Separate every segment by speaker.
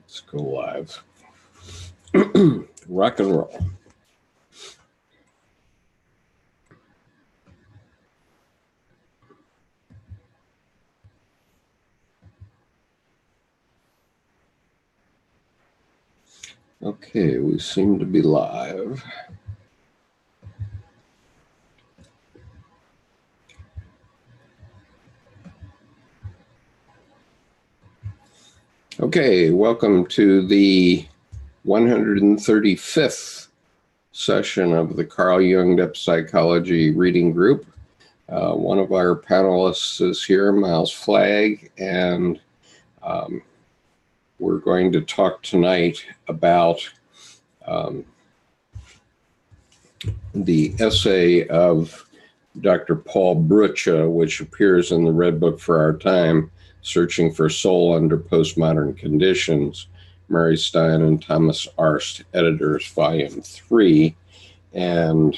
Speaker 1: Let's go live. Rock and roll. Okay, we seem to be live. Okay, welcome to the 135th session of the Carl Jung Depth Psychology Reading Group. One of our panelists is here, Miles Flagg, and we're going to talk tonight about the essay of Dr. Paul Brutsche, which appears in the Red Book for Our Time, Searching for Soul Under Postmodern Conditions, Mary Stein and Thomas Arzt, editors, Volume 3. And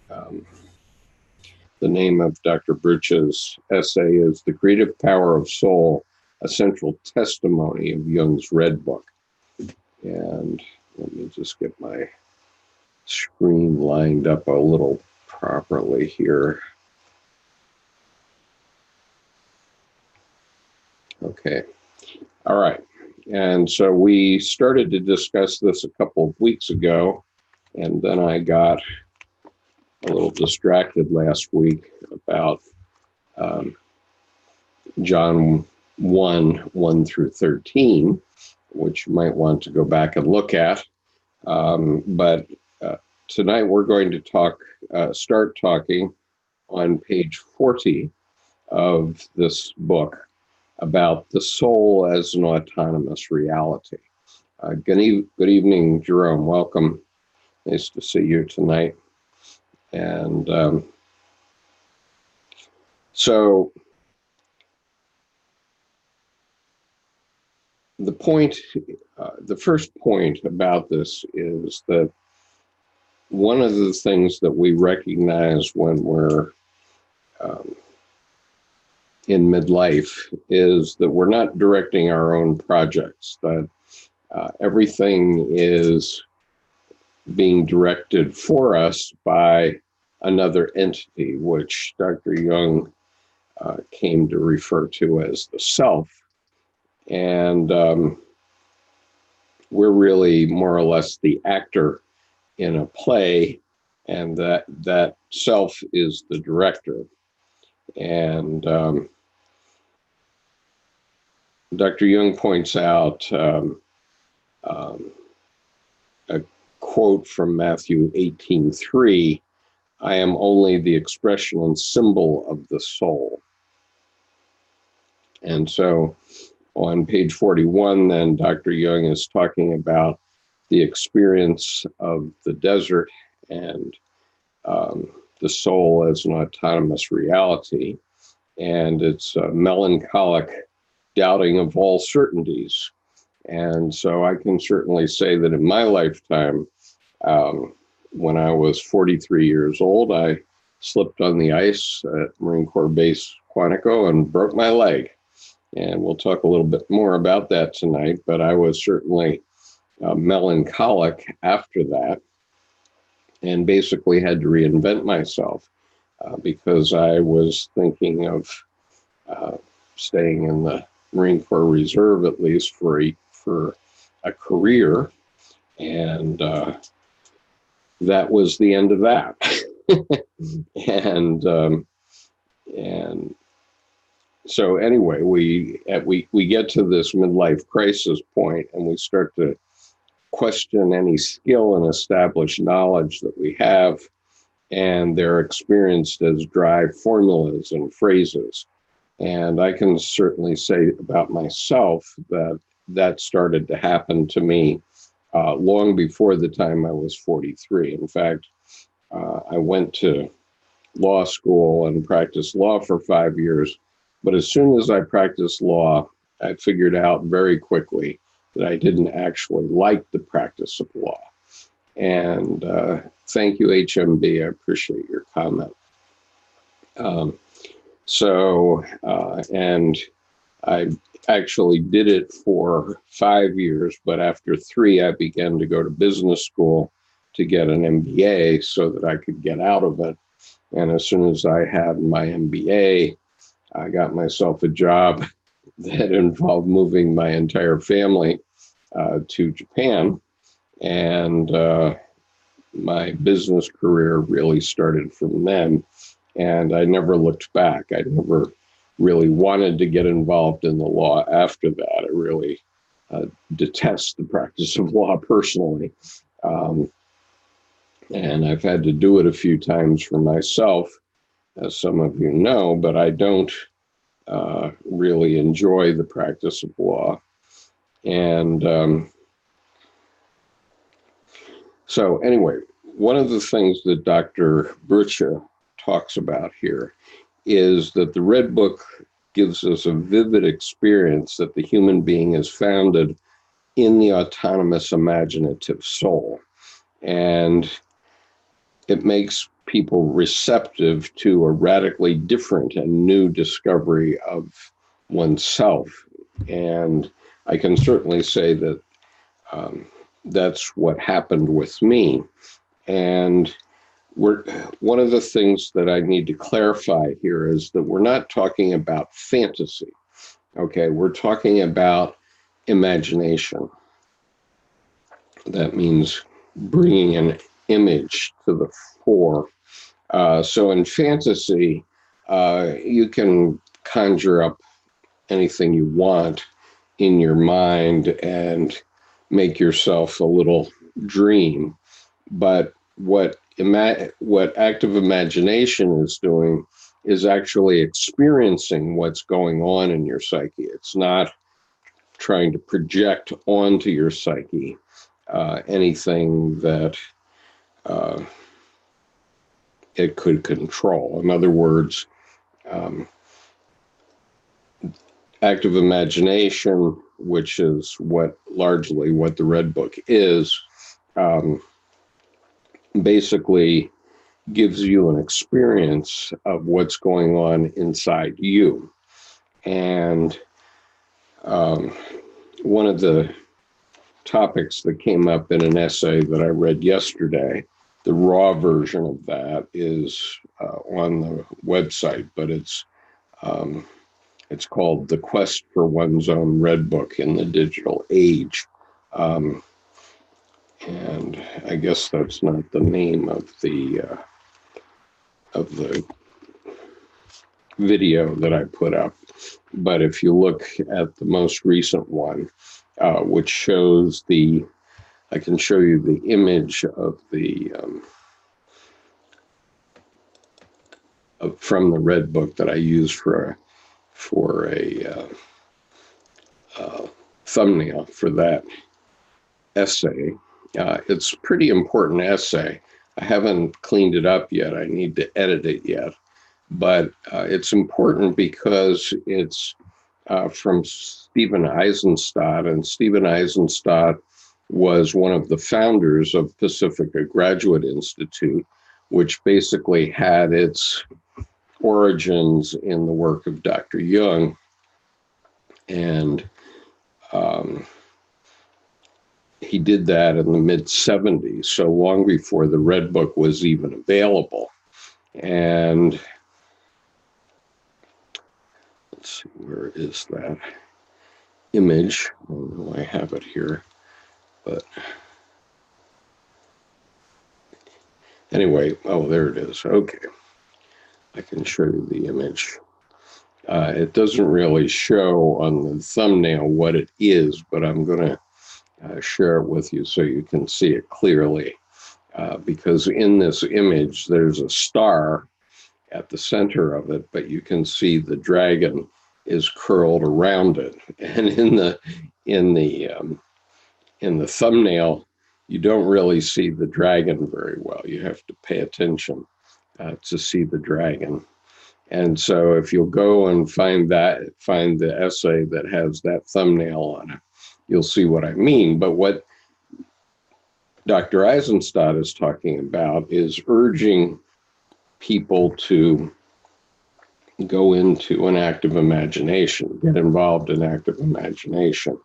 Speaker 1: the name of Dr. Brutsche's essay is The Creative Power of Soul, a Central Testimony of Jung's Red Book. And let me just get my screen lined up a little properly here. Okay. All right. And so we started to discuss this a couple of weeks ago, and then I got a little distracted last week about John 1 through 13, which you might want to go back and look at. But tonight we're going to start talking on page 40 of this book about the soul as an autonomous reality. Good evening, Jerome. Welcome. Nice to see you tonight. And so the first point about this is that one of the things that we recognize when we're in midlife is that we're not directing our own projects, that everything is being directed for us by another entity, which Dr. Jung came to refer to as the self. And we're really more or less the actor in a play, and that self is the director. And Dr. Jung points out a quote from Matthew 18:3, I am only the expression and symbol of the soul. And so on page 41, then, Dr. Jung is talking about the experience of the desert and the soul as an autonomous reality. And it's a melancholic doubting of all certainties. And so I can certainly say that in my lifetime, when I was 43 years old, I slipped on the ice at Marine Corps Base Quantico and broke my leg. And we'll talk a little bit more about that tonight, but I was certainly melancholic after that and basically had to reinvent myself because I was thinking of staying in the Marine Corps Reserve, at least for a career. And that was the end of that. And so anyway, we get to this midlife crisis point, and we start to question any skill and established knowledge that we have, and they're experienced as dry formulas and phrases. And I can certainly say about myself that started to happen to me long before the time I was 43. In fact, I went to law school and practiced law for 5 years. But as soon as I practiced law, I figured out very quickly that I didn't actually like the practice of law. And thank you, HMB. I appreciate your comment. I actually did it for 5 years, but after 3, I began to go to business school to get an MBA so that I could get out of it. And as soon as I had my MBA, I got myself a job that involved moving my entire family to Japan. And my business career really started from then. And I never looked back. I never really wanted to get involved in the law after that. I really detest the practice of law personally. And I've had to do it a few times for myself, as some of you know, but I don't really enjoy the practice of law. And so anyway, one of the things that Dr. Brutsche talks about here is that the Red Book gives us a vivid experience that the human being is founded in the autonomous imaginative soul. And it makes people receptive to a radically different and new discovery of oneself. And I can certainly say that that's what happened with me. And one of the things that I need to clarify here is that we're not talking about fantasy. Okay, we're talking about imagination. That means bringing an image to the fore. So in fantasy, you can conjure up anything you want in your mind and make yourself a little dream. But what active imagination is doing is actually experiencing what's going on in your psyche. It's not trying to project onto your psyche anything that it could control. In other words, active imagination, which is largely what the Red Book is, basically gives you an experience of what's going on inside you. And one of the topics that came up in an essay that I read yesterday, the raw version of that is on the website, but it's called The Quest for One's Own Red Book in the Digital Age. And I guess that's not the name of the video that I put up. But if you look at the most recent one, which shows I can show you the image of from the Red Book that I used for a thumbnail for that essay. It's a pretty important essay. I haven't cleaned it up yet. I need to edit it yet. But it's important because it's from Stephen Eisenstadt, and Stephen Eisenstadt was one of the founders of Pacifica Graduate Institute, which basically had its origins in the work of Dr. Jung. And he did that in the mid-70s, so long before the Red Book was even available. And let's see, where is that image? Oh, I have it here, but anyway, oh, there it is. Okay, I can show you the image. It doesn't really show on the thumbnail what it is, but I'm going to share it with you so you can see it clearly. Because in this image, there's a star at the center of it, but you can see the dragon is curled around it. And in the thumbnail, you don't really see the dragon very well. You have to pay attention to see the dragon. And so if you'll go and find the essay that has that thumbnail on it, you'll see what I mean. But what Dr. Eisenstadt is talking about is urging people to go into an active imagination, get involved in active imagination.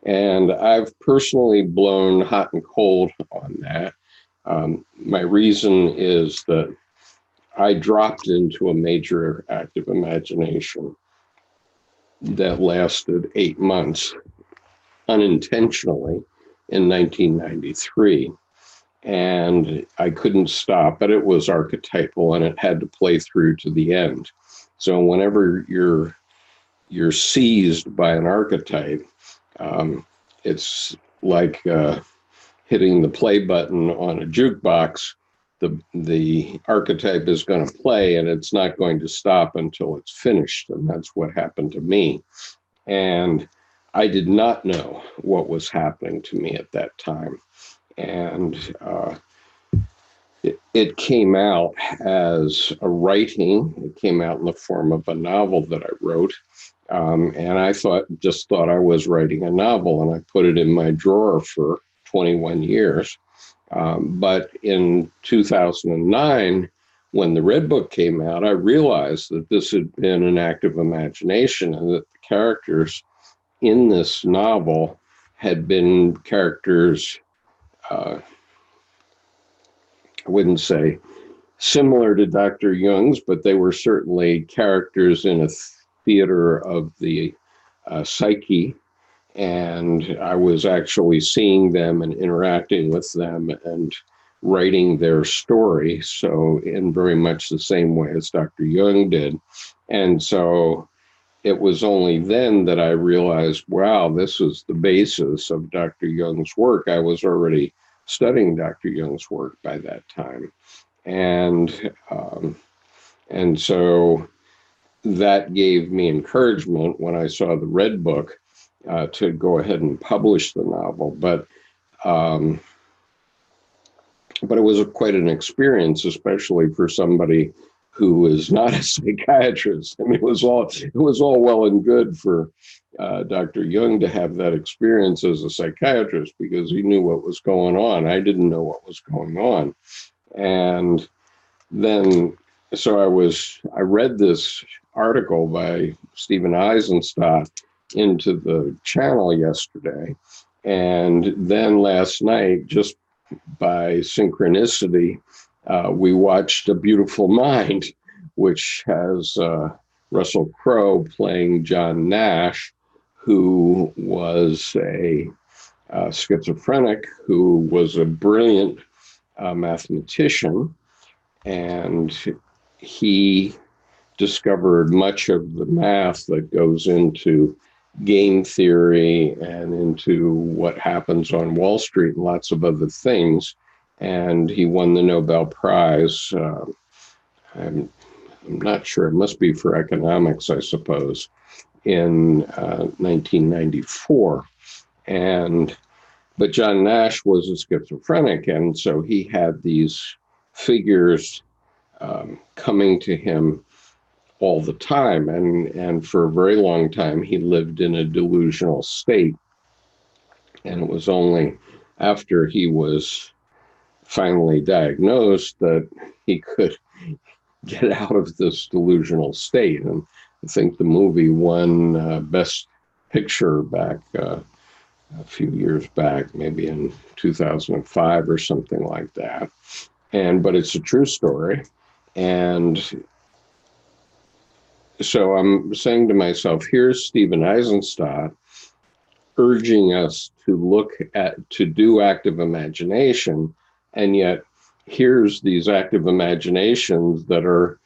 Speaker 1: And I've personally blown hot and cold on that. My reason is that I dropped into a major active imagination that lasted 8 months unintentionally in 1993. And I couldn't stop, but it was archetypal and it had to play through to the end. So whenever you're seized by an archetype, it's like hitting the play button on a jukebox. The archetype is going to play and it's not going to stop until it's finished. And that's what happened to me. And I did not know what was happening to me at that time. And it came out as a writing. It came out in the form of a novel that I wrote. And I just thought I was writing a novel, and I put it in my drawer for 21 years. But in 2009, when the Red Book came out, I realized that this had been an active imagination and that the characters in this novel had been characters, I wouldn't say similar to Dr. Jung's, but they were certainly characters in a theater of the psyche. And I was actually seeing them and interacting with them and writing their story. So in very much the same way as Dr. Jung did. And so it was only then that I realized, wow, this is the basis of Dr. Jung's work. I was already studying Dr. Jung's work by that time. And so that gave me encouragement when I saw the Red Book to go ahead and publish the novel. But it was quite an experience, especially for somebody who is not a psychiatrist. I mean, it was all well and good for Dr. Jung to have that experience as a psychiatrist because he knew what was going on. I didn't know what was going on. And then, so I read this article by Stephen Eisenstadt into the channel yesterday. And then last night, just by synchronicity, we watched A Beautiful Mind, which has Russell Crowe playing John Nash, who was a schizophrenic, who was a brilliant mathematician, and he discovered much of the math that goes into game theory and into what happens on Wall Street and lots of other things. And he won the Nobel Prize. I'm not sure, it must be for economics, I suppose, in 1994. But John Nash was a schizophrenic, and so he had these figures coming to him all the time. And for a very long time, he lived in a delusional state. And it was only after he was finally diagnosed that he could get out of this delusional state. And I think the movie won Best Picture back a few years back, maybe in 2005 or something like that. But it's a true story. And so I'm saying to myself, here's Stephen Eisenstadt urging us to do active imagination. And yet here's these active imaginations that are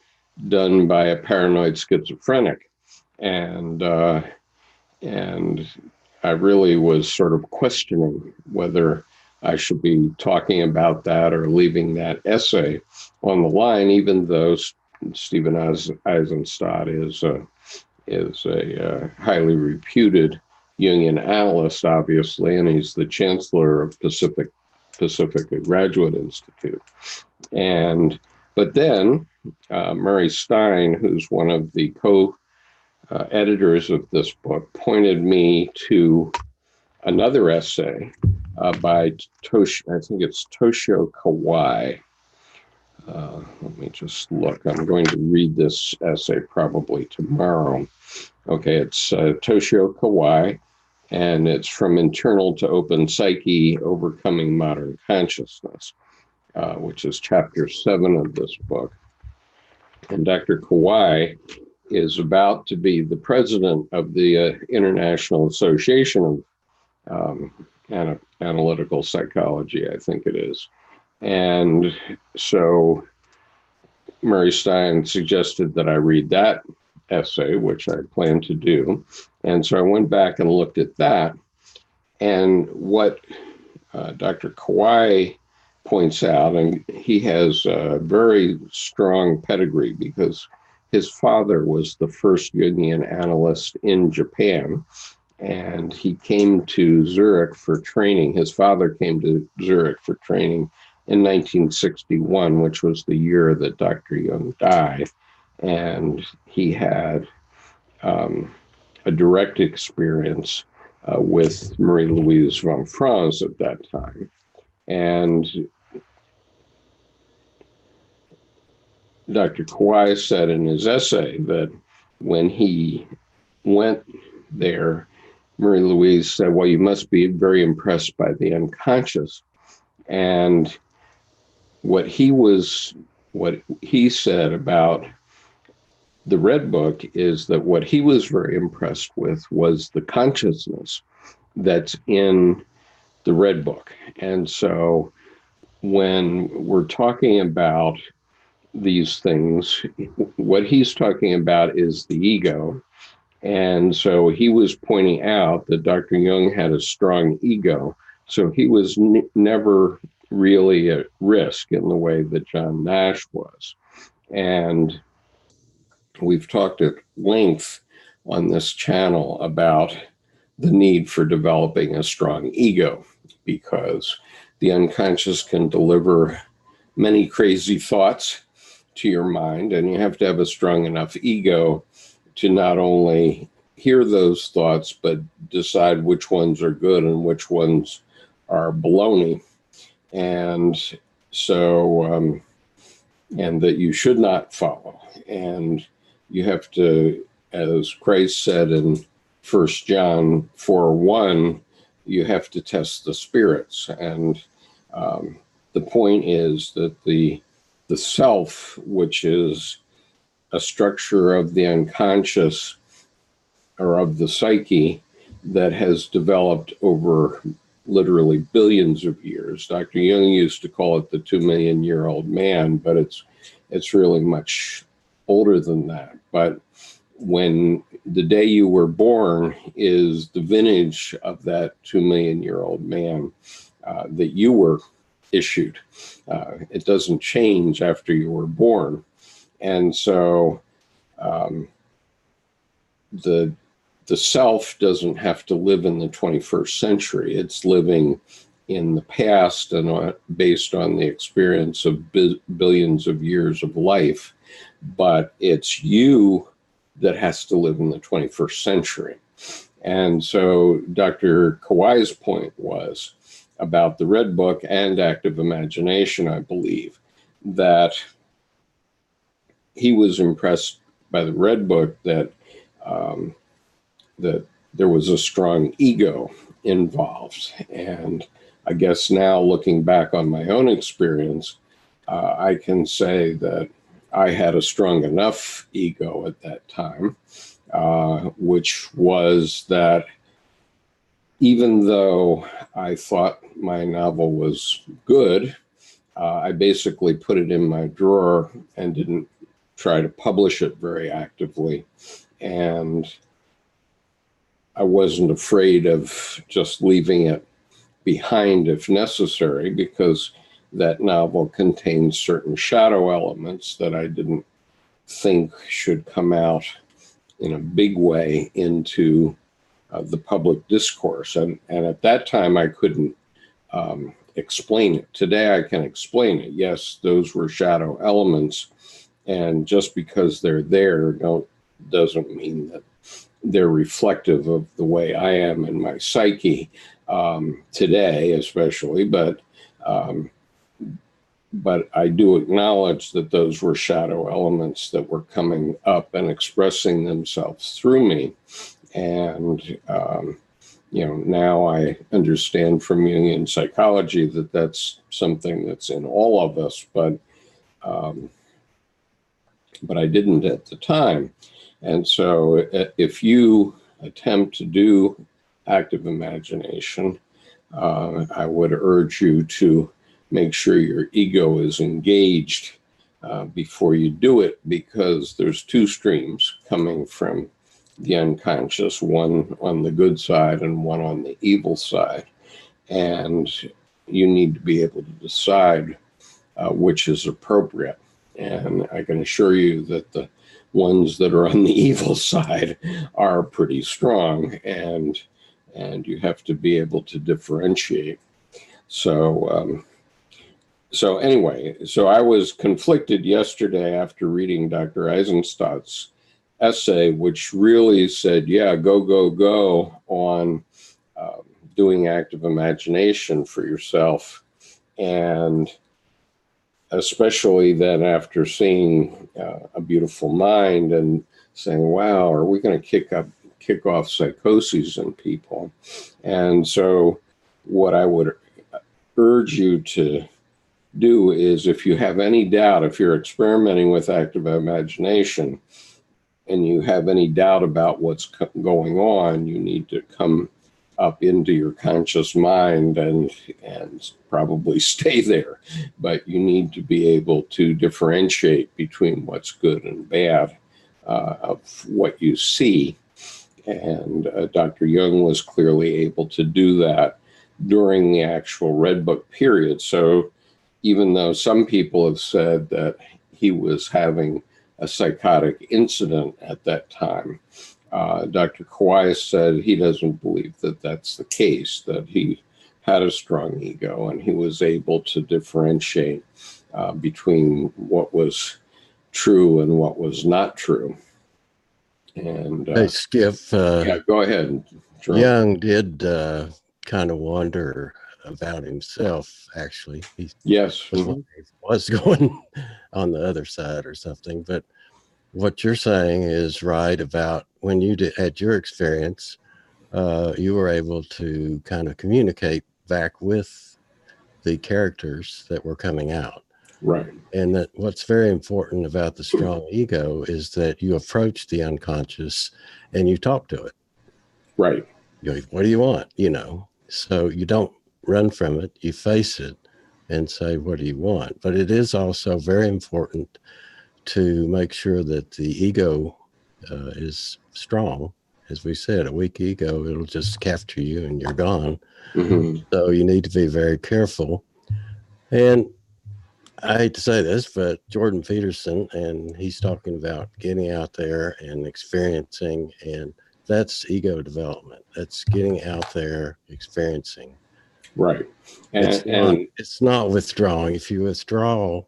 Speaker 1: done by a paranoid schizophrenic. And I really was sort of questioning whether I should be talking about that or leaving that essay on the line, even though Stephen Eisenstadt is a highly reputed Jungian analyst, obviously, and he's the chancellor of Pacific Graduate Institute. But then Murray Stein, who's one of the co-editors of this book, pointed me to another essay by Toshio Kawai, Let me just look. I'm going to read this essay probably tomorrow. Okay, it's Toshio Kawai, and it's From Internal to Open Psyche, Overcoming Modern Consciousness, which is chapter 7 of this book. And Dr. Kawai is about to be the president of the International Association of Analytical Psychology, I think it is. And so Murray Stein suggested that I read that essay, which I plan to do. And so I went back and looked at that. And what Dr. Kawai points out, and he has a very strong pedigree because his father was the first Jungian analyst in Japan, and he came to Zurich for training. His father came to Zurich for training in 1961, which was the year that Dr. Jung died. And he had a direct experience with Marie-Louise von Franz at that time. And Dr. Kawai said in his essay that when he went there, Marie-Louise said, well, you must be very impressed by the unconscious. And what he said about the Red Book is that what he was very impressed with was the consciousness that's in the Red Book. And so when we're talking about these things, what he's talking about is the ego. And so he was pointing out that Dr. Jung had a strong ego. So he was never really at risk in the way that John Nash was. And we've talked at length on this channel about the need for developing a strong ego, because the unconscious can deliver many crazy thoughts to your mind, and you have to have a strong enough ego to not only hear those thoughts, but decide which ones are good and which ones are baloney. And so, and that you should not follow. And you have to, as Christ said in 1 John 4:1, you have to test the spirits. And the point is that the self, which is a structure of the unconscious or of the psyche that has developed over literally billions of years. Dr. Jung used to call it the 2 million year old man, but it's really much older than that. But when the day you were born is the vintage of that 2 million year old man that you were issued. It doesn't change after you were born. And so the self doesn't have to live in the 21st century. It's living in the past and based on the experience of billions of years of life. But it's you that has to live in the 21st century. And so Dr. Kawai's point was about the Red Book and active imagination, I believe, that he was impressed by the Red Book that that there was a strong ego involved. And I guess now looking back on my own experience, I can say that I had a strong enough ego at that time, which was that even though I thought my novel was good, I basically put it in my drawer and didn't try to publish it very actively. And I wasn't afraid of just leaving it behind if necessary, because that novel contains certain shadow elements that I didn't think should come out in a big way into the public discourse. And at that time, I couldn't explain it. Today, I can explain it. Yes, those were shadow elements. And just because they're there doesn't mean that they're reflective of the way I am in my psyche today, especially. But but I do acknowledge that those were shadow elements that were coming up and expressing themselves through me. And, now I understand from Jungian psychology that that's something that's in all of us, but I didn't at the time. And so if you attempt to do active imagination, I would urge you to make sure your ego is engaged before you do it, because there's two streams coming from the unconscious, one on the good side and one on the evil side. And you need to be able to decide which is appropriate. And I can assure you that the ones that are on the evil side are pretty strong, and you have to be able to differentiate. So anyway, so I was conflicted yesterday after reading Dr. Eisenstadt's essay, which really said, yeah, go on doing active imagination for yourself. And especially then after seeing A Beautiful Mind and saying, wow, are we going to kick off psychoses in people? And so what I would urge you to do is, if you have any doubt, if you're experimenting with active imagination and you have any doubt about what's going on, you need to come up into your conscious mind and probably stay there. But you need to be able to differentiate between what's good and bad of what you see. And Dr. Jung was clearly able to do that during the actual Red Book period. So even though some people have said that he was having a psychotic incident at that time, Dr. Kawai said he doesn't believe that that's the case, that he had a strong ego and he was able to differentiate between what was true and what was not true. And
Speaker 2: hey, Skip,
Speaker 1: yeah, go ahead. Jerome.
Speaker 2: Jung did kind of wonder about himself, actually.
Speaker 1: Yes.
Speaker 2: He was going on the other side or something. But what you're saying is right about when you had your experience, you were able to kind of communicate back with the characters that were coming out.
Speaker 1: Right.
Speaker 2: And that what's very important about the strong ego is that you approach the unconscious and you talk to it.
Speaker 1: Right.
Speaker 2: You go, what do you want? So you don't run from it, you face it and say, what do you want? But it is also very important to make sure that the ego is strong. As we said, a weak ego, it'll just capture you and you're gone. Mm-hmm. So you need to be very careful. And I hate to say this, but Jordan Peterson, and he's talking about getting out there and experiencing, and that's ego development. That's getting out there, experiencing.
Speaker 1: Right.
Speaker 2: It's not withdrawing. If you withdraw,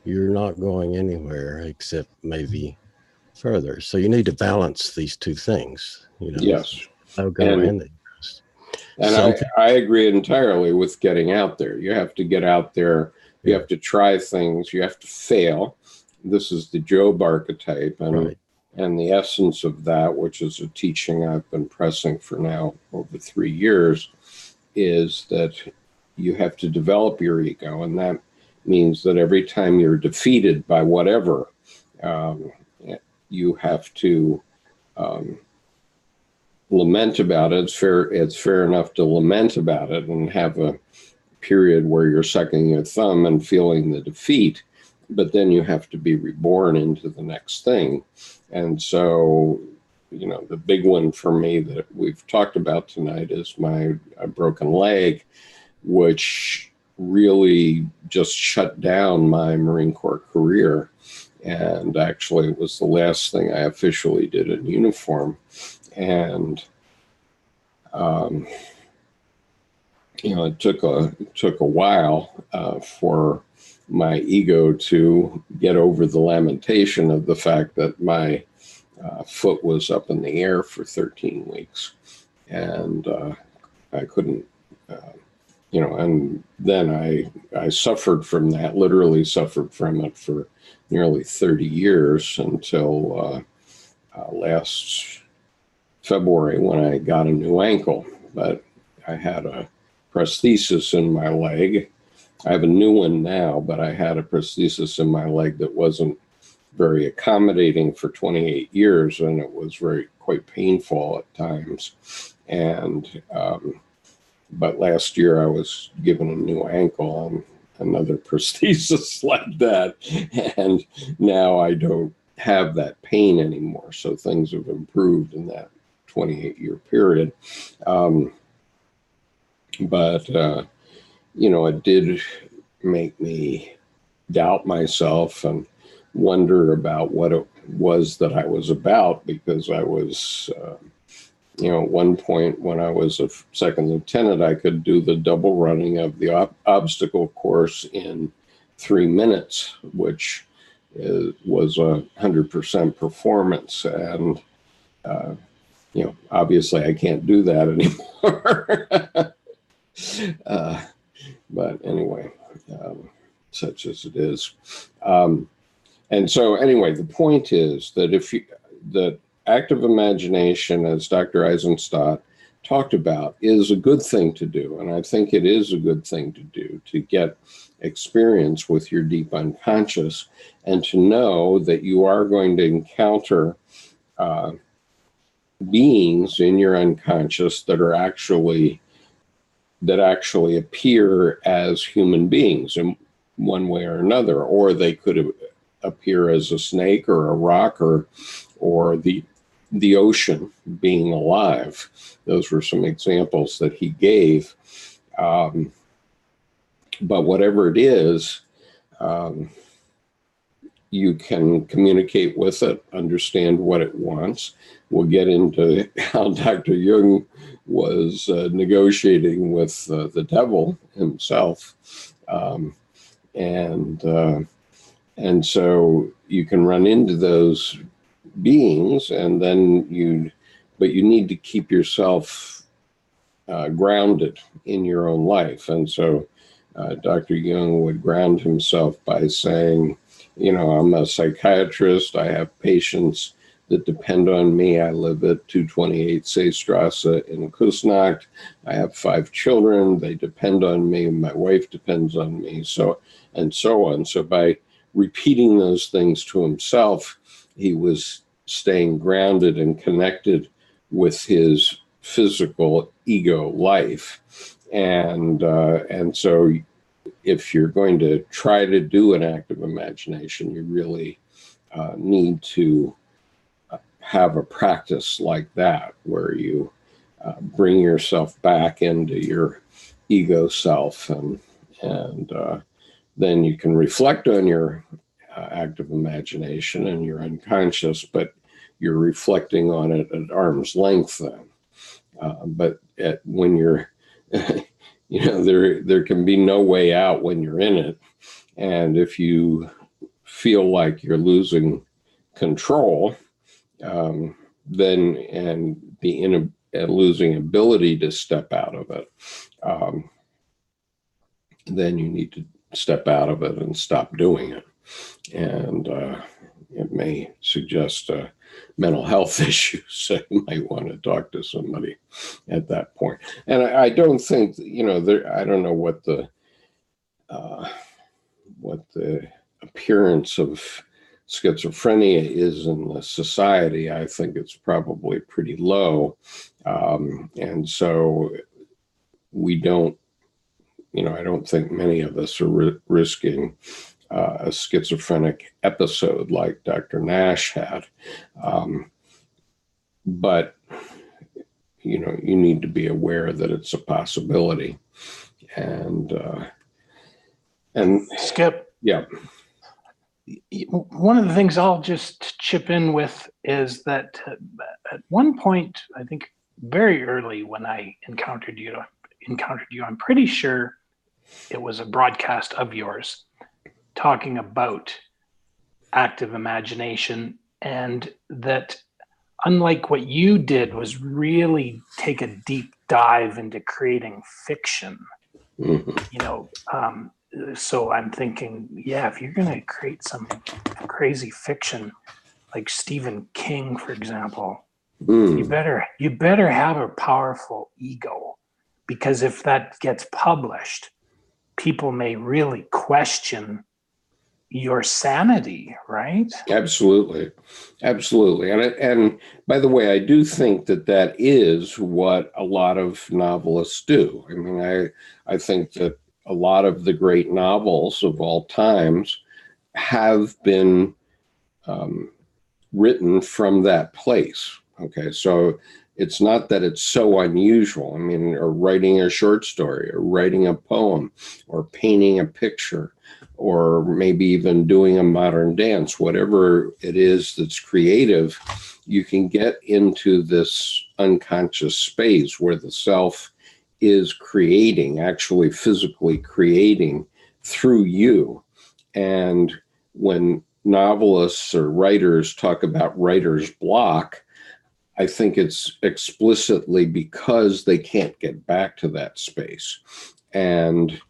Speaker 2: you're not going anywhere except maybe further. So you need to balance these two things.
Speaker 1: Yes.
Speaker 2: And
Speaker 1: I agree entirely with getting out there. You have to get out there. You have to try things. You have to fail. This is the Job archetype. And the essence of that, which is a teaching I've been pressing for now over 3 years, is that you have to develop your ego. And that means that every time you're defeated by whatever, you have to lament about it. It's fair enough to lament about it and have a period where you're sucking your thumb and feeling the defeat, but then you have to be reborn into the next thing. And so, the big one for me that we've talked about tonight is my broken leg, which really just shut down my Marine Corps career. And actually, it was the last thing I officially did in uniform. And, it took a while for my ego to get over the lamentation of the fact that my foot was up in the air for 13 weeks. And I couldn't and then I suffered from that, literally suffered from it for nearly 30 years until last February when I got a new ankle. But I had a prosthesis in my leg. I have a new one now, but I had a prosthesis in my leg that wasn't very accommodating for 28 years, and it was quite painful at times. And but last year I was given a new ankle and another prosthesis like that, and now I don't have that pain anymore. So things have improved in that 28-year period. But it did make me doubt myself and wonder about what it was that I was about, because I was, at one point when I was a second lieutenant, I could do the double running of the obstacle course in 3 minutes, which was 100% performance. And, obviously I can't do that anymore. But anyway, such as it is. And so anyway, the point is that that active imagination, as Dr. Eisenstadt talked about, is a good thing to do. And I think it is a good thing to do, to get experience with your deep unconscious and to know that you are going to encounter beings in your unconscious that actually appear as human beings in one way or another, or they could appear as a snake or a rock or the ocean being alive. Those were some examples that he gave. But whatever it is, you can communicate with it, understand what it wants. We'll get into how Dr. Jung was negotiating with the devil himself. And so you can run into those beings, and then but you need to keep yourself grounded in your own life. And so Dr. Jung would ground himself by saying, I'm a psychiatrist. I have patients that depend on me. I live at 228 Seestrasse in Kusnacht. I have 5 children. They depend on me. My wife depends on me. And so on. So by repeating those things to himself, he was staying grounded and connected with his physical ego life. And so if you're going to try to do an active imagination, you really need to have a practice like that, where you bring yourself back into your ego self, and then you can reflect on your active imagination and your unconscious, but you're reflecting on it at arm's length then. But when you're, there can be no way out when you're in it. And if you feel like you're losing control, then and losing ability to step out of it, then you need to step out of it and stop doing it. And it may suggest mental health issues. So you might want to talk to somebody at that point. And I don't think, I don't know what the appearance of schizophrenia is in the society. I think it's probably pretty low. And so we don't, I don't think many of us are risking a schizophrenic episode like Dr. Nash had. But, you need to be aware that it's a possibility. And
Speaker 3: Skip.
Speaker 1: Yeah.
Speaker 3: One of the things I'll just chip in with is that at one point, I think very early when I encountered you, I'm pretty sure it was a broadcast of yours talking about active imagination, and that unlike what you did was really take a deep dive into creating fiction You know, so I'm thinking, yeah, if you're going to create some crazy fiction like Stephen King, for example, you better have a powerful ego, because if that gets published, people may really question your sanity, right?
Speaker 1: Absolutely, absolutely. And by the way, I do think that that is what a lot of novelists do. I mean, I think that a lot of the great novels of all times have been written from that place. Okay, so it's not that it's so unusual. I mean, or writing a short story, or writing a poem, or painting a picture, or maybe even doing a modern dance, whatever it is that's creative, you can get into this unconscious space where the self is creating, actually physically creating through you. And when novelists or writers talk about writer's block, I think it's explicitly because they can't get back to that space. And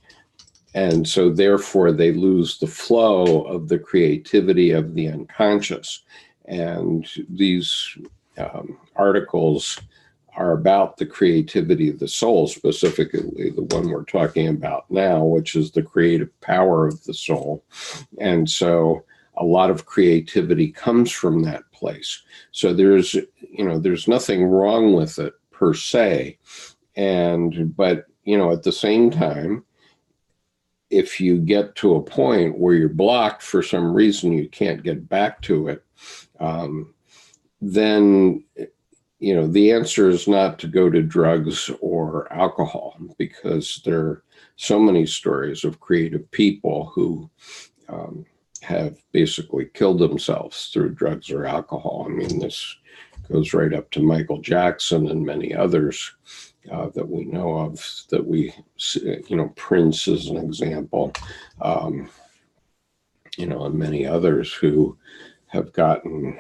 Speaker 1: so therefore they lose the flow of the creativity of the unconscious. And these articles are about the creativity of the soul, specifically the one we're talking about now, which is the creative power of the soul. And so a lot of creativity comes from that place. So there's nothing wrong with it per se. But at the same time, if you get to a point where you're blocked for some reason, you can't get back to it, then the answer is not to go to drugs or alcohol, because there are so many stories of creative people who have basically killed themselves through drugs or alcohol. I mean, this goes right up to Michael Jackson and many others that we know of, that we, Prince is an example, and many others who have gotten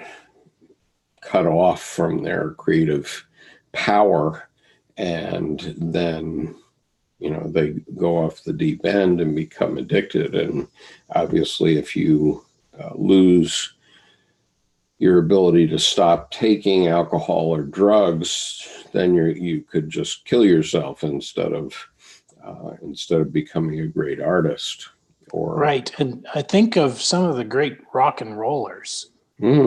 Speaker 1: cut off from their creative power, and then they go off the deep end and become addicted. And obviously, if you lose your ability to stop taking alcohol or drugs, then you could just kill yourself instead of becoming a great artist.
Speaker 3: Right. And I think of some of the great rock and rollers.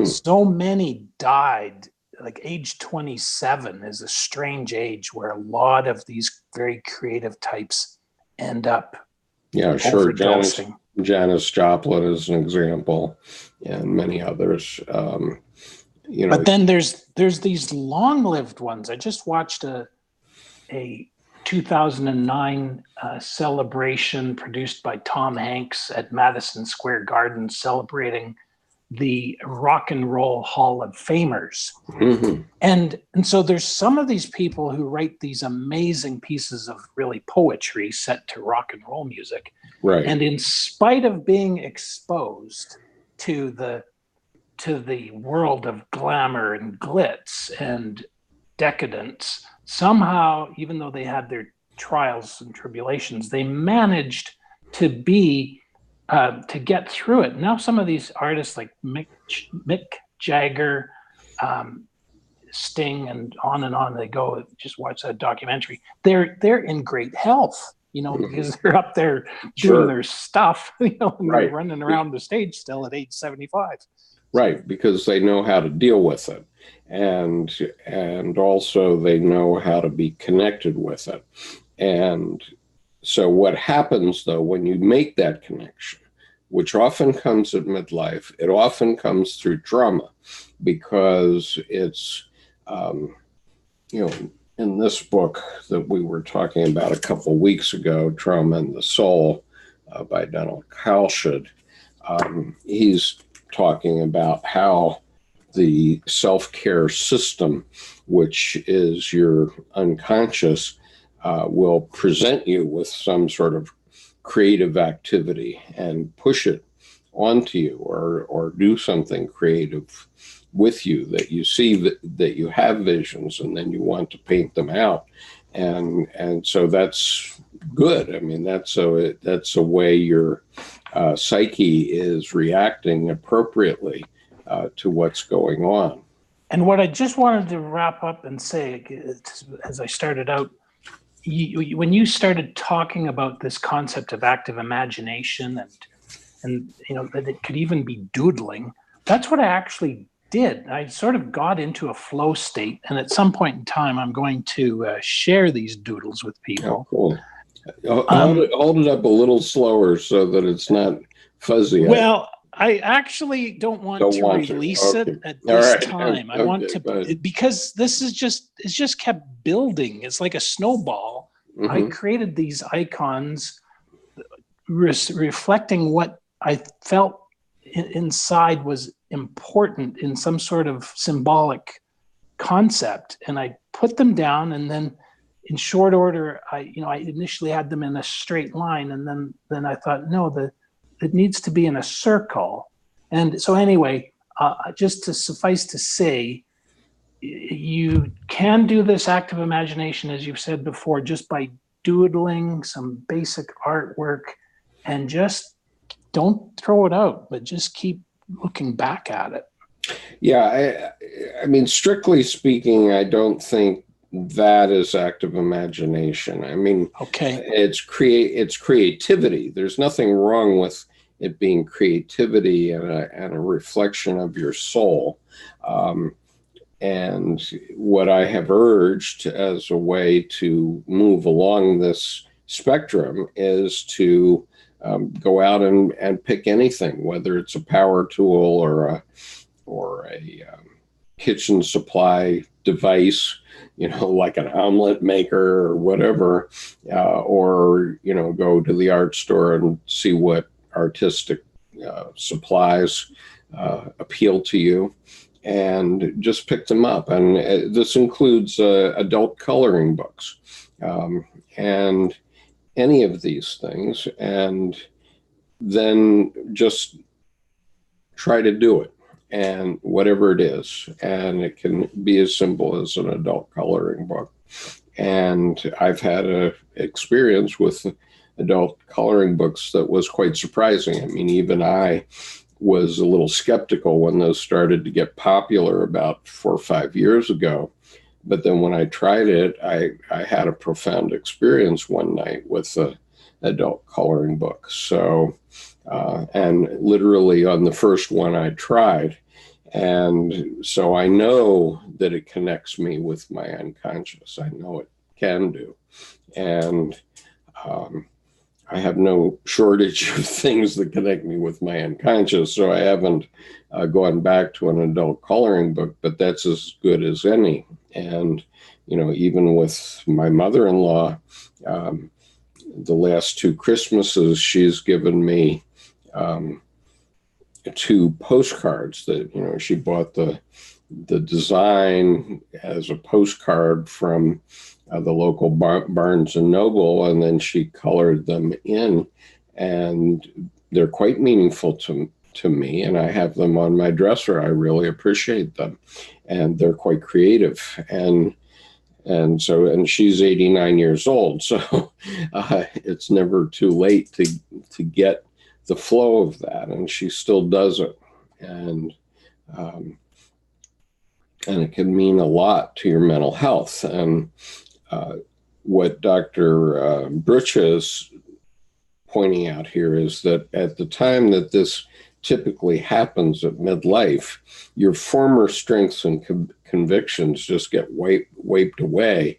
Speaker 3: So many died. Like age 27 is a strange age where a lot of these very creative types end up overdosing.
Speaker 1: Janis Joplin is an example, and many others.
Speaker 3: But then there's these long-lived ones. I just watched a 2009 celebration produced by Tom Hanks at Madison Square Garden, celebrating the Rock and Roll Hall of Famers. And so there's some of these people who write these amazing pieces of really poetry set to rock and roll music.
Speaker 1: Right.
Speaker 3: And in spite of being exposed to the world of glamour and glitz and decadence, somehow, even though they had their trials and tribulations, they managed to get through it. Now some of these artists like Mick Jagger, Sting, and on they go. Just watch that documentary. They're in great health, because they're up there doing their stuff, and they're running around the stage still at age 75.
Speaker 1: Right, because they know how to deal with it, and also they know how to be connected with it. And so what happens, though, when you make that connection, which often comes at midlife, it often comes through trauma, because it's, in this book that we were talking about a couple of weeks ago, Trauma and the Soul, by Donald Kalsched, he's talking about how the self-care system, which is your unconscious, will present you with some sort of creative activity and push it onto you, or do something creative with you, that you see that you have visions, and then you want to paint them out. And so that's good. I mean, that's a way your psyche is reacting appropriately to what's going on.
Speaker 3: And what I just wanted to wrap up and say, as I started out, when you started talking about this concept of active imagination and that it could even be doodling, that's what I actually did. I sort of got into a flow state, and at some point in time, I'm going to share these doodles with people.
Speaker 1: Oh, cool. Hold it up a little slower so that it's not fuzzy.
Speaker 3: Well, I actually don't want to release it at this time. I want to, because this is it's just kept building. It's like a snowball. Mm-hmm. I created these icons reflecting what I felt inside was important in some sort of symbolic concept. And I put them down, and then in short order, I initially had them in a straight line, and then I thought, no, it needs to be in a circle. And so anyway, just to suffice to say, you can do this active imagination, as you've said before, just by doodling some basic artwork, and just don't throw it out, but just keep looking back at it.
Speaker 1: Yeah, I mean, strictly speaking, I don't think that is active imagination. I mean,
Speaker 3: okay,
Speaker 1: it's creativity. There's nothing wrong with it being creativity and a reflection of your soul. And what I have urged as a way to move along this spectrum is to go out and pick anything, whether it's a power tool or a kitchen supply device, like an omelet maker or whatever, or go to the art store and see what artistic supplies appeal to you, and just pick them up. And this includes adult coloring books and any of these things, and then just try to do it, and whatever it is. And it can be as simple as an adult coloring book. And I've had an experience with adult coloring books that was quite surprising. I mean, even I was a little skeptical when those started to get popular about 4 or 5 years ago. But then when I tried it, I had a profound experience one night with an adult coloring book. So, and literally on the first one I tried. And so I know that it connects me with my unconscious. I know it can do. And I have no shortage of things that connect me with my unconscious. So I haven't gone back to an adult coloring book, but that's as good as any. And, even with my mother-in-law, the last 2 Christmases, she's given me 2 postcards that, she bought the design as a postcard from the local Barnes and Noble, and then she colored them in, and they're quite meaningful to me, and I have them on my dresser. I really appreciate them, and they're quite creative. And she's 89 years old, so it's never too late to get the flow of that, and she still does it, and it can mean a lot to your mental health. And what Dr. Brutsche is pointing out here is that at the time that this typically happens at midlife, your former strengths and convictions just get wiped away,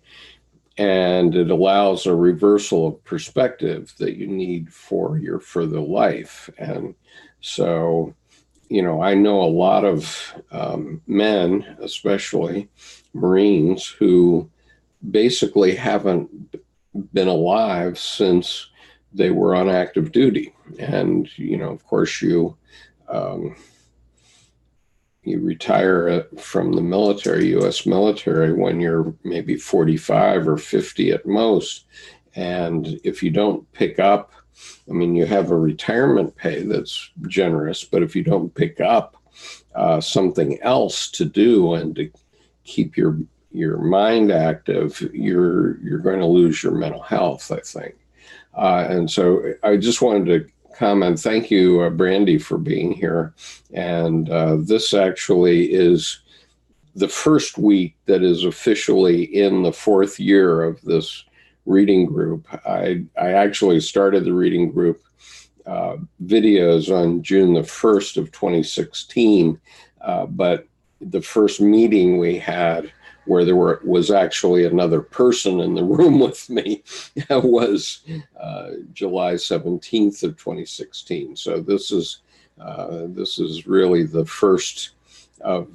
Speaker 1: and it allows a reversal of perspective that you need for your further life. And so, I know a lot of men, especially Marines, who basically haven't been alive since they were on active duty. And, of course, you retire from the military, U.S. military, when you're maybe 45 or 50 at most. And if you don't pick up, you have a retirement pay that's generous, but if you don't pick up something else to do and to keep your mind active, you're going to lose your mental health, I think. And so I just wanted to comment. Thank you, Brandy, for being here. And this actually is the first week that is officially in the fourth year of this reading group. I actually started the reading group videos on June the 1st of 2016, but the first meeting we had where there was actually another person in the room with me was July 17th of 2016. So this is really the first of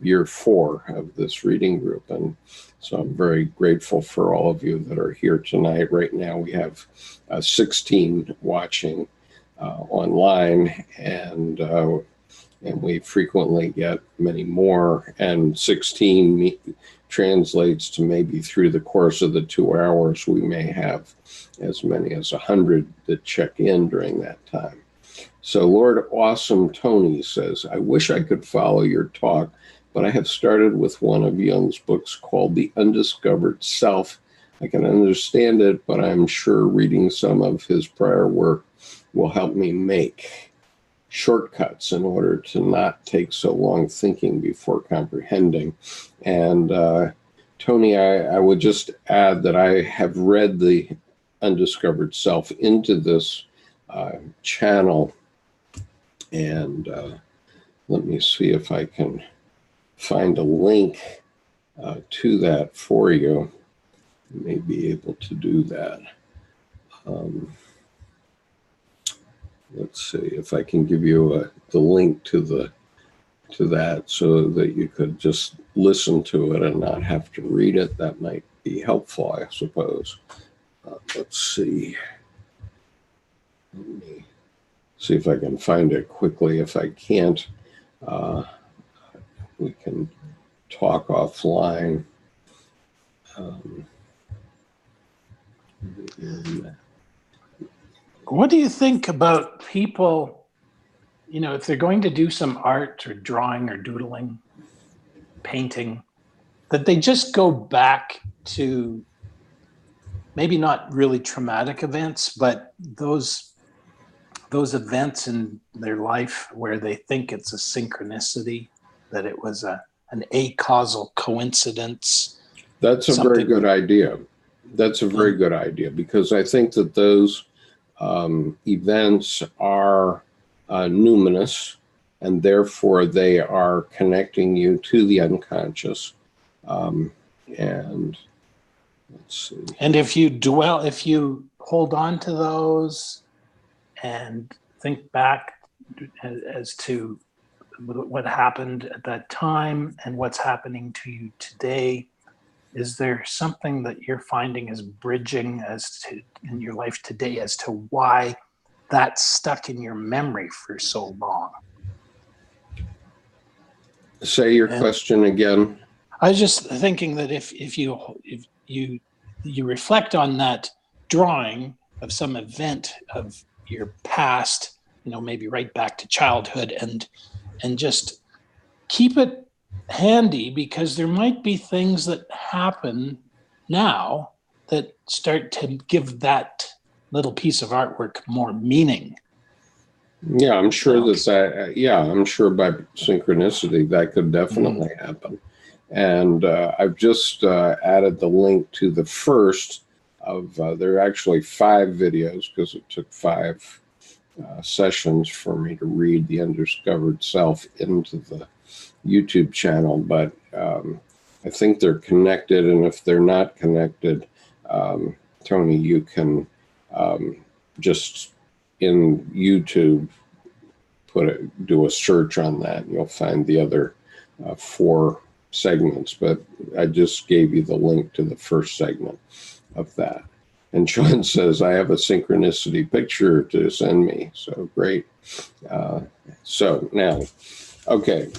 Speaker 1: year 4 of this reading group, and so I'm very grateful for all of you that are here tonight. Right now we have 16 watching online, and we frequently get many more, and 16 translates to maybe through the course of the 2 hours we may have as many as 100 that check in during that time. So Lord Awesome Tony says, I wish I could follow your talk, but I have started with one of Jung's books called The Undiscovered Self. I can understand it, but I'm sure reading some of his prior work will help me make shortcuts in order to not take so long thinking before comprehending. And Tony, I would just add that I have read The Undiscovered Self into this channel, and let me see if I can find a link to that for you. I may be able to do that. Let's see if I can give you the link to that so that you could just listen to it and not have to read it. That might be helpful, I suppose. Let's see. Let me see if I can find it quickly. If I can't, we can talk offline.
Speaker 3: What do you think about people, if they're going to do some art or drawing or doodling, painting, that they just go back to maybe not really traumatic events, but those events in their life where they think it's a synchronicity, that it was an acausal coincidence?
Speaker 1: That's a very good idea. That's a very good idea, because I think that those events are numinous, and therefore they are connecting you to the unconscious. And let's see.
Speaker 3: And if you hold on to those and think back as to what happened at that time and what's happening to you today, is there something that you're finding is bridging in your life today as to why that's stuck in your memory for so long?
Speaker 1: Say your question again.
Speaker 3: I was just thinking that if you reflect on that drawing of some event of your past, maybe right back to childhood, and just keep it handy, because there might be things that happen now that start to give that little piece of artwork more meaning.
Speaker 1: Yeah, I'm sure I'm sure by synchronicity that could definitely happen. And I've just added the link to the first of, there are actually 5 videos, because it took 5 sessions for me to read The Undiscovered Self into the YouTube channel, but I think they're connected, and if they're not connected, Tony, you can just in YouTube do a search on that, and you'll find the other 4 segments. But I just gave you the link to the first segment of that. And Sean says, I have a synchronicity picture to send me. So great. So now, okay.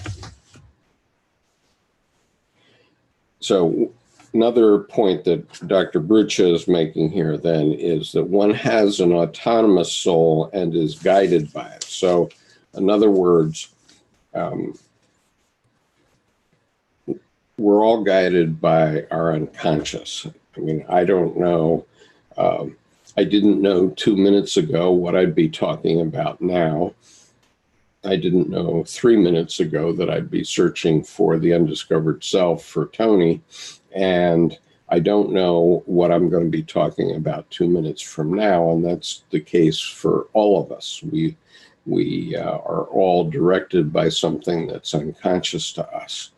Speaker 1: So another point that Dr. Brutsche is making here then is that one has an autonomous soul and is guided by it. So in other words, we're all guided by our unconscious. I mean, I don't know I didn't know 2 minutes ago what I'd be talking about now. I didn't know 3 minutes ago that I'd be searching for the undiscovered self for Tony. And I don't know what I'm going to be talking about 2 minutes from now. And that's the case for all of us. We are all directed by something that's unconscious to us.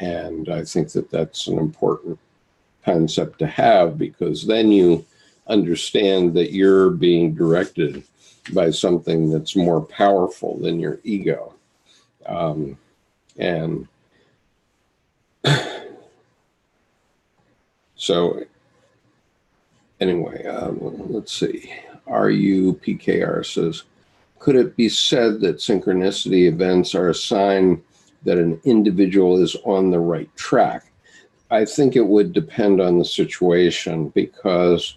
Speaker 1: And I think that that's an important concept to have, because then you understand that you're being directed by something that's more powerful than your ego. And so anyway, let's see. PKR says, could it be said that synchronicity events are a sign that an individual is on the right track? I think it would depend on the situation, because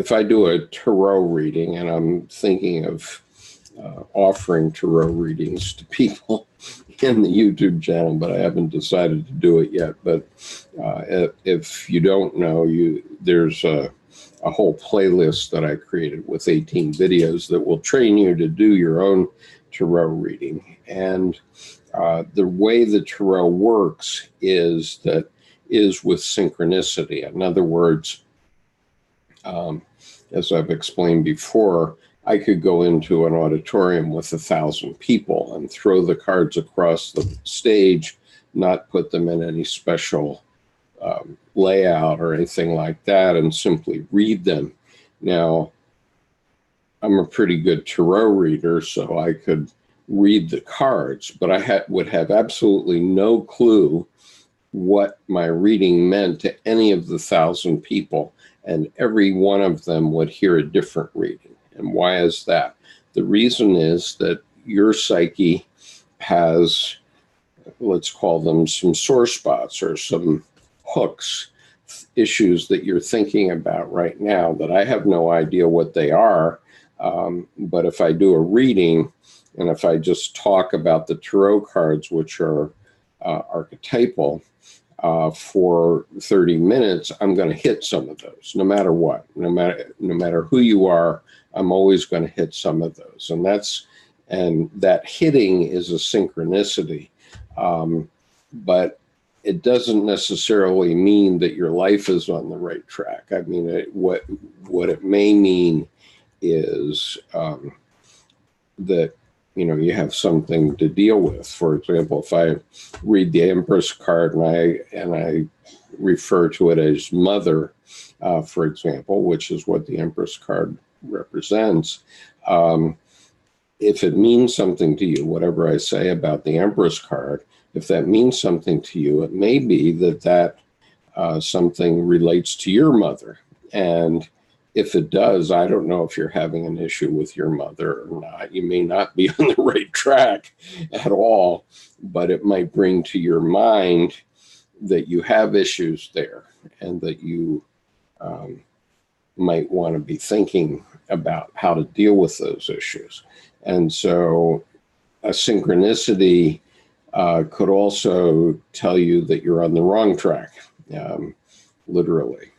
Speaker 1: if I do a tarot reading, and I'm thinking of offering tarot readings to people in the YouTube channel, but I haven't decided to do it yet. But if you don't know, there's a whole playlist that I created with 18 videos that will train you to do your own tarot reading. And the way the tarot works is with synchronicity. In other words, as I've explained before, I could go into an auditorium with 1,000 people and throw the cards across the stage, not put them in any special layout or anything like that, and simply read them. Now, I'm a pretty good tarot reader, so I could read the cards, but I would have absolutely no clue what my reading meant to any of the 1,000 people, and every one of them would hear a different reading. And why is that? The reason is that your psyche has, let's call them some sore spots or some hooks, issues that you're thinking about right now that I have no idea what they are. But if I do a reading, and if I just talk about the tarot cards, which are archetypal, for 30 minutes, I'm going to hit some of those, no matter what. No matter who you are, I'm always going to hit some of those. And that hitting is a synchronicity. But it doesn't necessarily mean that your life is on the right track. I mean, what it may mean is that you have something to deal with. For example, if I read the Empress card and I refer to it as mother, for example, which is what the Empress card represents, if it means something to you, whatever I say about the Empress card, if that means something to you, it may be that something relates to your mother. And if it does, I don't know if you're having an issue with your mother or not. You may not be on the right track at all, but it might bring to your mind that you have issues there, and that you might want to be thinking about how to deal with those issues. And so a synchronicity could also tell you that you're on the wrong track, literally.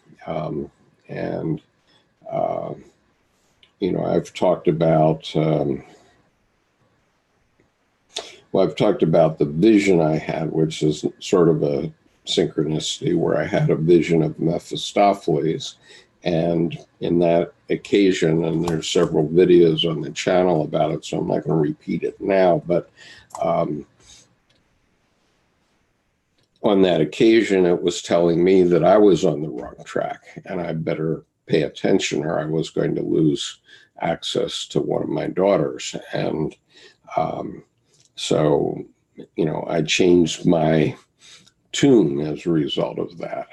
Speaker 1: I've talked about the vision I had, which is sort of a synchronicity, where I had a vision of Mephistopheles. And in that occasion, and there's several videos on the channel about it, so I'm not going to repeat it now, but on that occasion, it was telling me that I was on the wrong track and I better pay attention, or I was going to lose access to one of my daughters. And so I changed my tune as a result of that.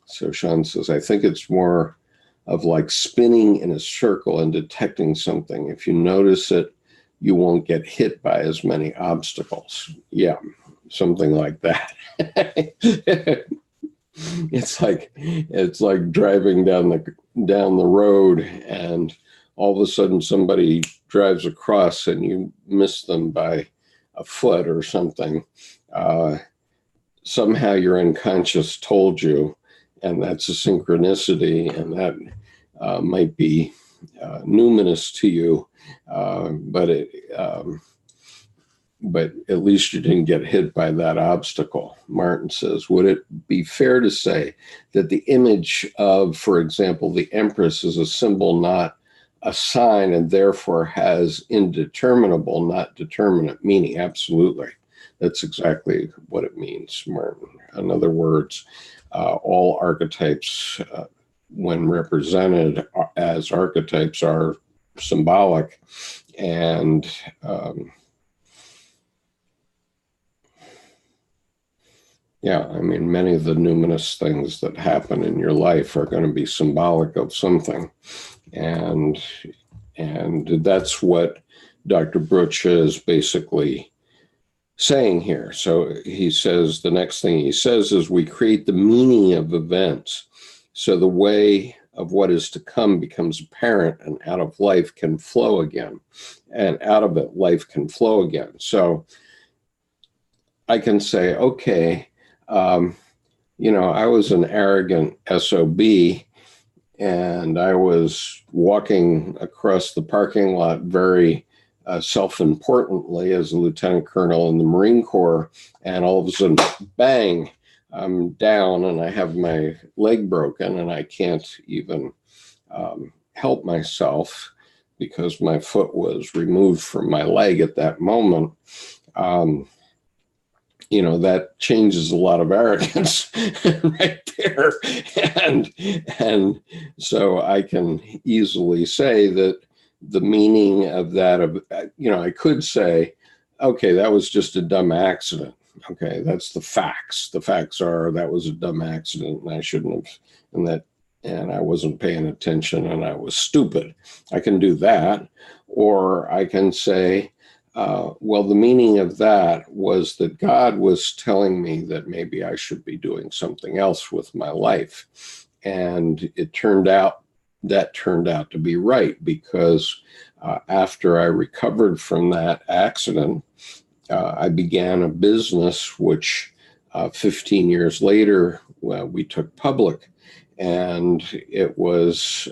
Speaker 1: So Sean says, I think it's more of like spinning in a circle and detecting something. If you notice it, you won't get hit by as many obstacles. Yeah, something like that. It's like driving down the road, and all of a sudden somebody drives across and you miss them by a foot or something. somehow your unconscious told you, and that's a synchronicity, and that might be numinous to you, but at least you didn't get hit by that obstacle. Martin says, would it be fair to say that the image of, for example, the Empress is a symbol, not a sign, and therefore has indeterminable, not determinate meaning? Absolutely. That's exactly what it means, Martin. In other words, all archetypes, when represented as archetypes, are symbolic, and yeah, I mean, many of the numinous things that happen in your life are going to be symbolic of something. And that's what Dr. Brutsche is basically saying here. So he says, the next thing he says is, we create the meaning of events. So the way of what is to come becomes apparent, and out of life can flow again. And out of it, life can flow again. So I can say, okay, I was an arrogant SOB, and I was walking across the parking lot very self-importantly as a lieutenant colonel in the Marine Corps, and all of a sudden, bang, I'm down and I have my leg broken, and I can't even help myself because my foot was removed from my leg at that moment. That changes a lot of arrogance right there. And so I can easily say that the meaning of that, I could say, okay, that was just a dumb accident. Okay, that's the facts. The facts are that was a dumb accident, and I shouldn't have, and I wasn't paying attention, and I was stupid. I can do that. Or I can say, well, the meaning of that was that God was telling me that maybe I should be doing something else with my life. And it turned out to be right, because after I recovered from that accident, I began a business which 15 years later, we took public. And it was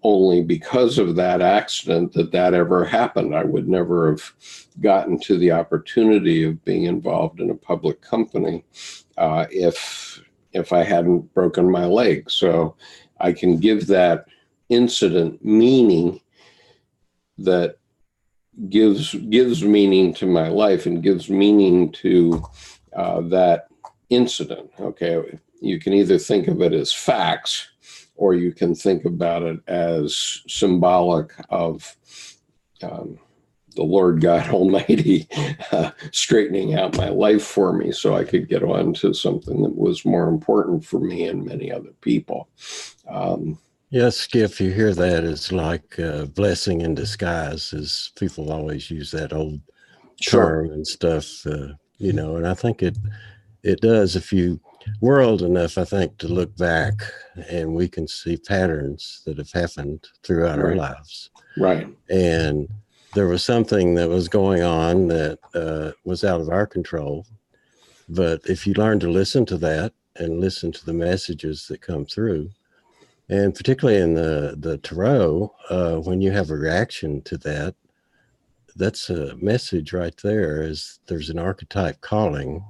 Speaker 1: only because of that accident that ever happened. I would never have gotten to the opportunity of being involved in a public company if I hadn't broken my leg. So I can give that incident meaning that gives meaning to my life and gives meaning to that incident. Okay, you can either think of it as facts, or you can think about it as symbolic of the Lord God Almighty straightening out my life for me so I could get on to something that was more important for me and many other people.
Speaker 2: Yes, Skip, you hear that as like blessing in disguise, as people always use that old term and stuff, and I think it does. If we're old enough, I think, to look back, and we can see patterns that have happened throughout our lives.
Speaker 1: Right.
Speaker 2: And there was something that was going on that was out of our control. But if you learn to listen to that and listen to the messages that come through, and particularly in the tarot, when you have a reaction to that, that's a message right there, is there's an archetype calling.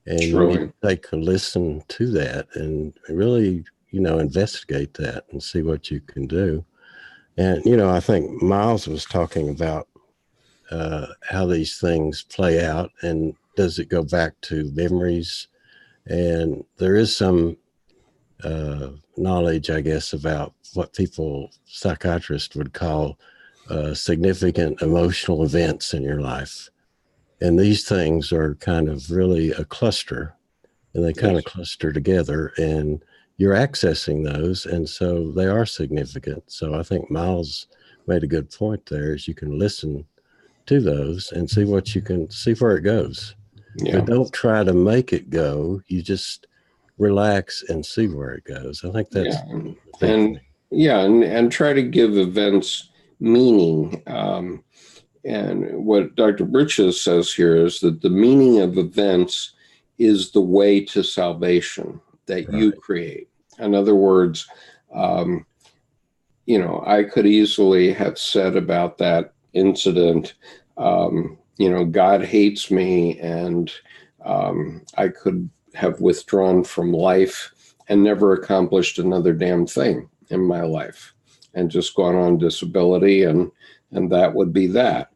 Speaker 2: And you need to take a listen to that and really, investigate that and see what you can do. And, I think Miles was talking about how these things play out, and does it go back to memories? And there is some knowledge, I guess, about what psychiatrists would call significant emotional events in your life. And these things are kind of really a cluster, and they kind of cluster together, and you're accessing those. And so they are significant. So I think Miles made a good point there, is you can listen to those and see what you can see where it goes. But don't try to make it go. You just relax and see where it goes. I think that's
Speaker 1: and try to give events meaning. And what Dr. Brutsche says here is that the meaning of events is the way to salvation that you create. In other words, you know, I could easily have said about that incident, you know, God hates me, and I could have withdrawn from life and never accomplished another damn thing in my life, and just gone on disability, and that would be that.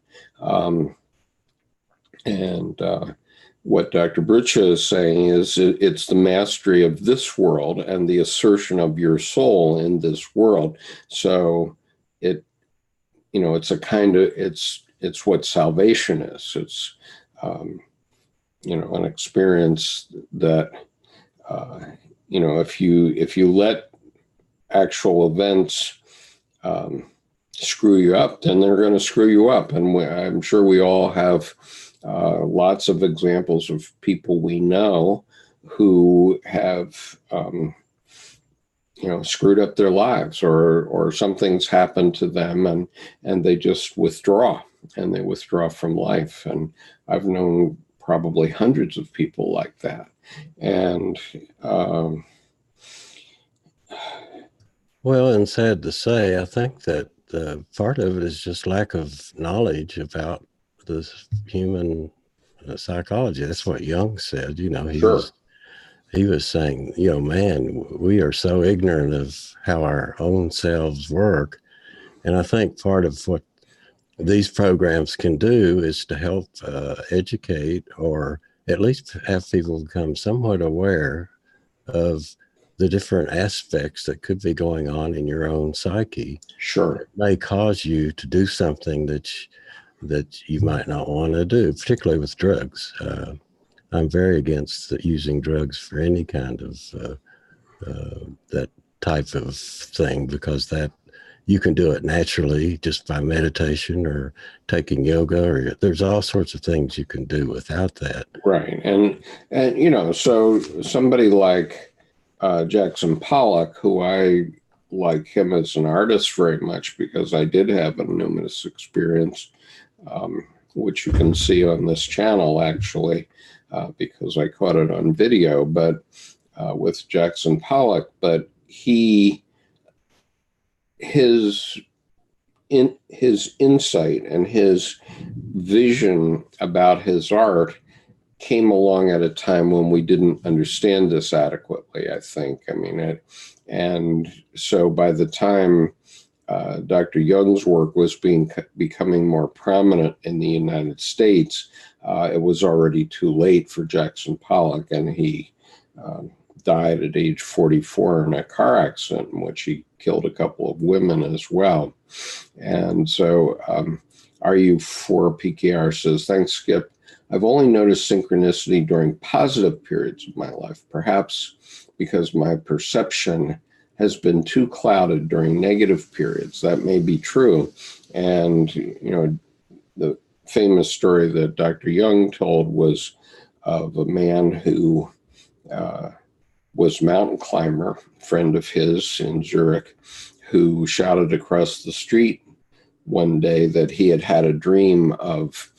Speaker 1: What Dr. Brutsche is saying is it's the mastery of this world and the assertion of your soul in this world. So it, you know, it's a kind of, it's what salvation is. It's, you know, an experience that, you know, if you let actual events screw you up, then they're going to screw you up. And I'm sure we all have lots of examples of people we know who have, you know, screwed up their lives, or something's happened to them, and they just withdraw, and they withdraw from life. And I've known probably hundreds of people like that. And
Speaker 2: well, and sad to say, I think that part of it is just lack of knowledge about the human psychology. That's what Jung said. You know, he was saying, you know, man, we are so ignorant of how our own selves work. And I think part of what these programs can do is to help educate, or at least have people become somewhat aware of the different aspects that could be going on in your own psyche.
Speaker 1: Sure.
Speaker 2: It may cause you to do something that you might not want to do, particularly with drugs. I'm very against using drugs for any kind of that type of thing, because that you can do it naturally just by meditation or taking yoga, or there's all sorts of things you can do without that.
Speaker 1: Right. And you know, so somebody like Jackson Pollock, who I like him as an artist very much, because I did have a numinous experience, which you can see on this channel, actually, because I caught it on video, but with Jackson Pollock. But his insight and his vision about his art came along at a time when we didn't understand this adequately, I think. I mean, and so by the time Dr. Jung's work was becoming more prominent in the United States, it was already too late for Jackson Pollock, and he died at age 44 in a car accident in which he killed a couple of women as well. And so Are You For PKR says, thanks, Skip. I've only noticed synchronicity during positive periods of my life, perhaps because my perception has been too clouded during negative periods. That may be true. And, you know, the famous story that Dr. Jung told was of a man who was a mountain climber, friend of his in Zurich, who shouted across the street one day that he had had a dream of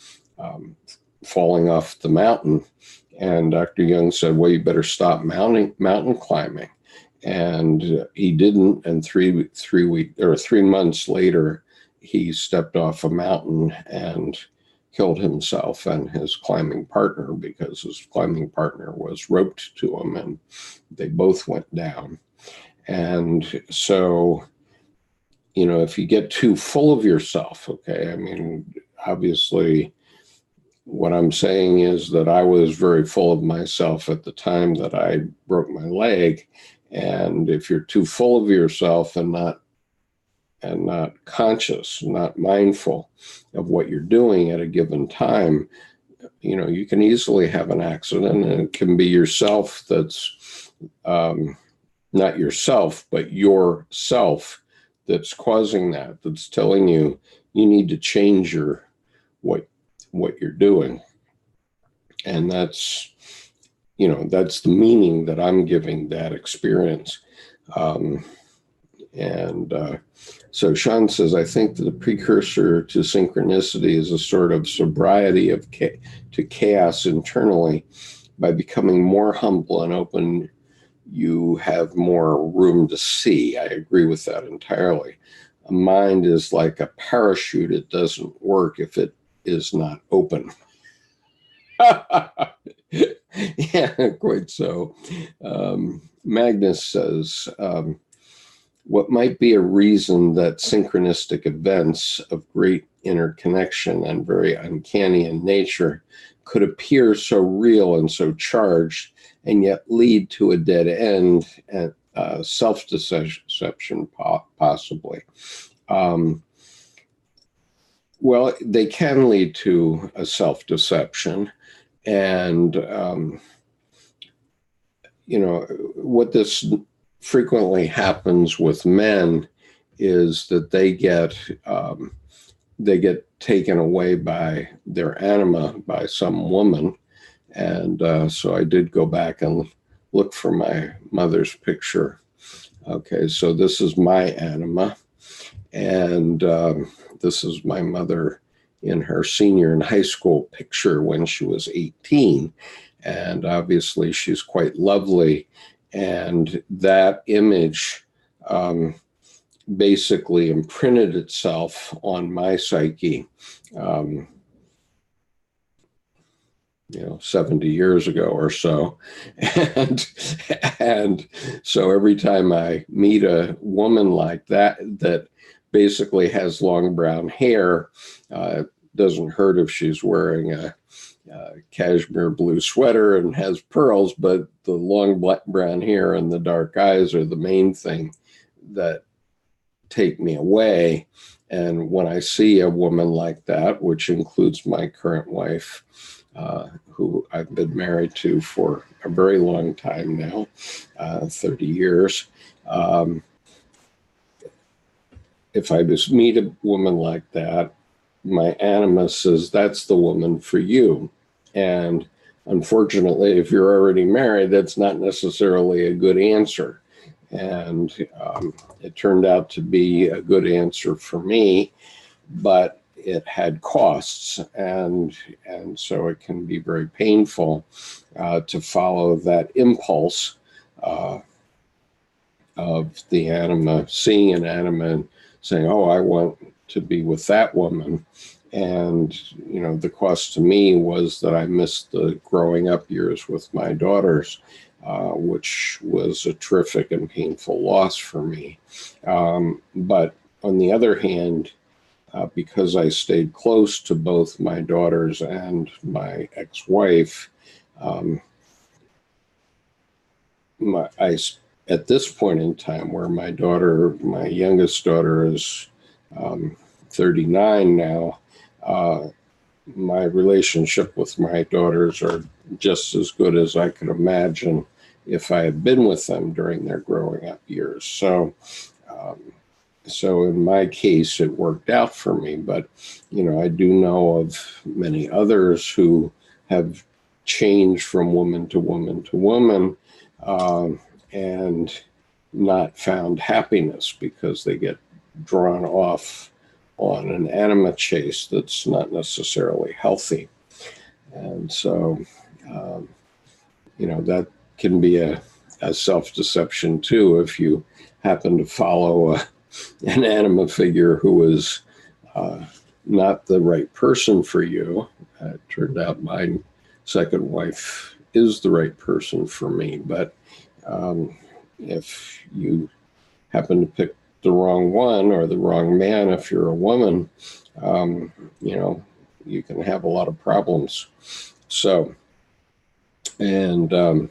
Speaker 1: falling off the mountain. And Dr. Jung said, well, you better stop mountain climbing. And he didn't. And 3 months later, he stepped off a mountain and killed himself and his climbing partner, because his climbing partner was roped to him, and they both went down. And so, you know, if you get too full of yourself, okay, I mean, obviously, what I'm saying is that I was very full of myself at the time that I broke my leg. And if you're too full of yourself and not conscious, not mindful of what you're doing at a given time, you know, you can easily have an accident, and it can be yourself that's not yourself, but yourself that's causing that, that's telling you you need to change what you're doing. And that's, you know, that's the meaning that I'm giving that experience. So Sean says, I think that the precursor to synchronicity is a sort of sobriety to chaos internally. by becoming more humble and open, you have more room to see. I agree with that entirely. A mind is like a parachute. It doesn't work if it is not open. Yeah, quite so. Magnus says, what might be a reason that synchronistic events of great interconnection and very uncanny in nature could appear so real and so charged and yet lead to a dead end and self-deception possibly. Well, they can lead to a self-deception. And, what this frequently happens with men is that they get taken away by their anima by some woman. And so I did go back and look for my mother's picture. Okay, so this is my anima. And this is my mother in her senior in high school picture when she was 18. And obviously she's quite lovely. And that image basically imprinted itself on my psyche, 70 years ago or so. And so every time I meet a woman like that basically has long brown hair, doesn't hurt if she's wearing a cashmere blue sweater and has pearls, but the long black brown hair and the dark eyes are the main thing that take me away. And when I see a woman like that, which includes my current wife, who I've been married to for a very long time now, 30 years, if I just meet a woman like that, my anima says, that's the woman for you. And unfortunately, if you're already married, that's not necessarily a good answer. And it turned out to be a good answer for me, but it had costs. And so it can be very painful to follow that impulse of the anima, seeing an anima and saying, oh, I want to be with that woman. And, the cost to me was that I missed the growing up years with my daughters, which was a terrific and painful loss for me. But on the other hand, because I stayed close to both my daughters and my ex-wife, at this point in time where my youngest daughter is 39 now, my relationship with my daughters are just as good as I could imagine if I had been with them during their growing up years. So in my case, it worked out for me. But, I do know of many others who have changed from woman to woman to woman and not found happiness because they get drawn off on an anima chase that's not necessarily healthy. And so, that can be a self-deception too, if you happen to follow an anima figure who is not the right person for you. It turned out my second wife is the right person for me, but if you happen to pick the wrong one or the wrong man, if you're a woman, you can have a lot of problems. So anyway,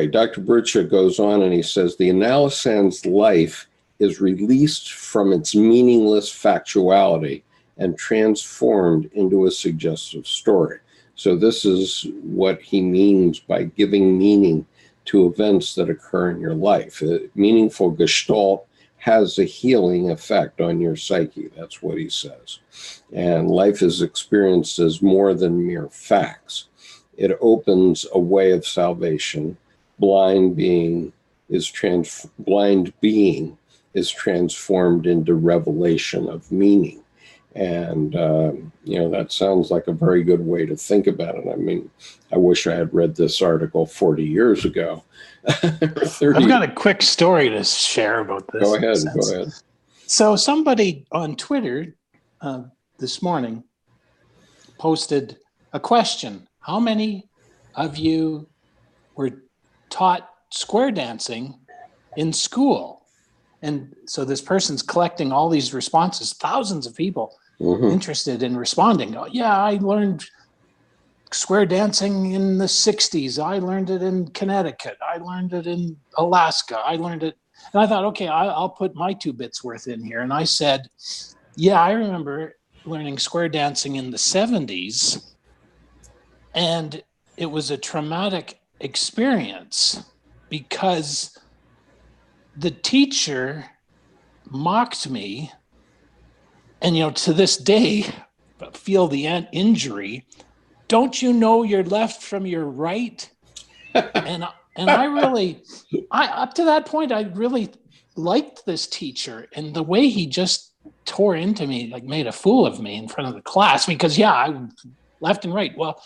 Speaker 1: Dr. Brutsche goes on and he says, the analysan's life is released from its meaningless factuality and transformed into a suggestive story. So this is what he means by giving meaning to events that occur in your life. A meaningful gestalt has a healing effect on your psyche. That's what he says. And life is experienced as more than mere facts. It opens a way of salvation. Blind being is transformed into revelation of meaning. And, that sounds like a very good way to think about it. I mean, I wish I had read this article 40 years ago. Or 30.
Speaker 3: I've got a quick story to share about this.
Speaker 1: Go ahead.
Speaker 3: So somebody on Twitter this morning posted a question. How many of you were taught square dancing in school? And so this person's collecting all these responses, thousands of people interested in responding. Oh, yeah, I learned square dancing in the 60s. I learned it in Connecticut. I learned it in Alaska. I learned it. And I thought, okay, I'll put my 2 bits worth in here. And I said, yeah, I remember learning square dancing in the 70s. And it was a traumatic experience because the teacher mocked me, and to this day feel the injury. Don't you know your left from your right? and I up to that point I really liked this teacher, and the way he just tore into me, like made a fool of me in front of the class, because I left and right. Well,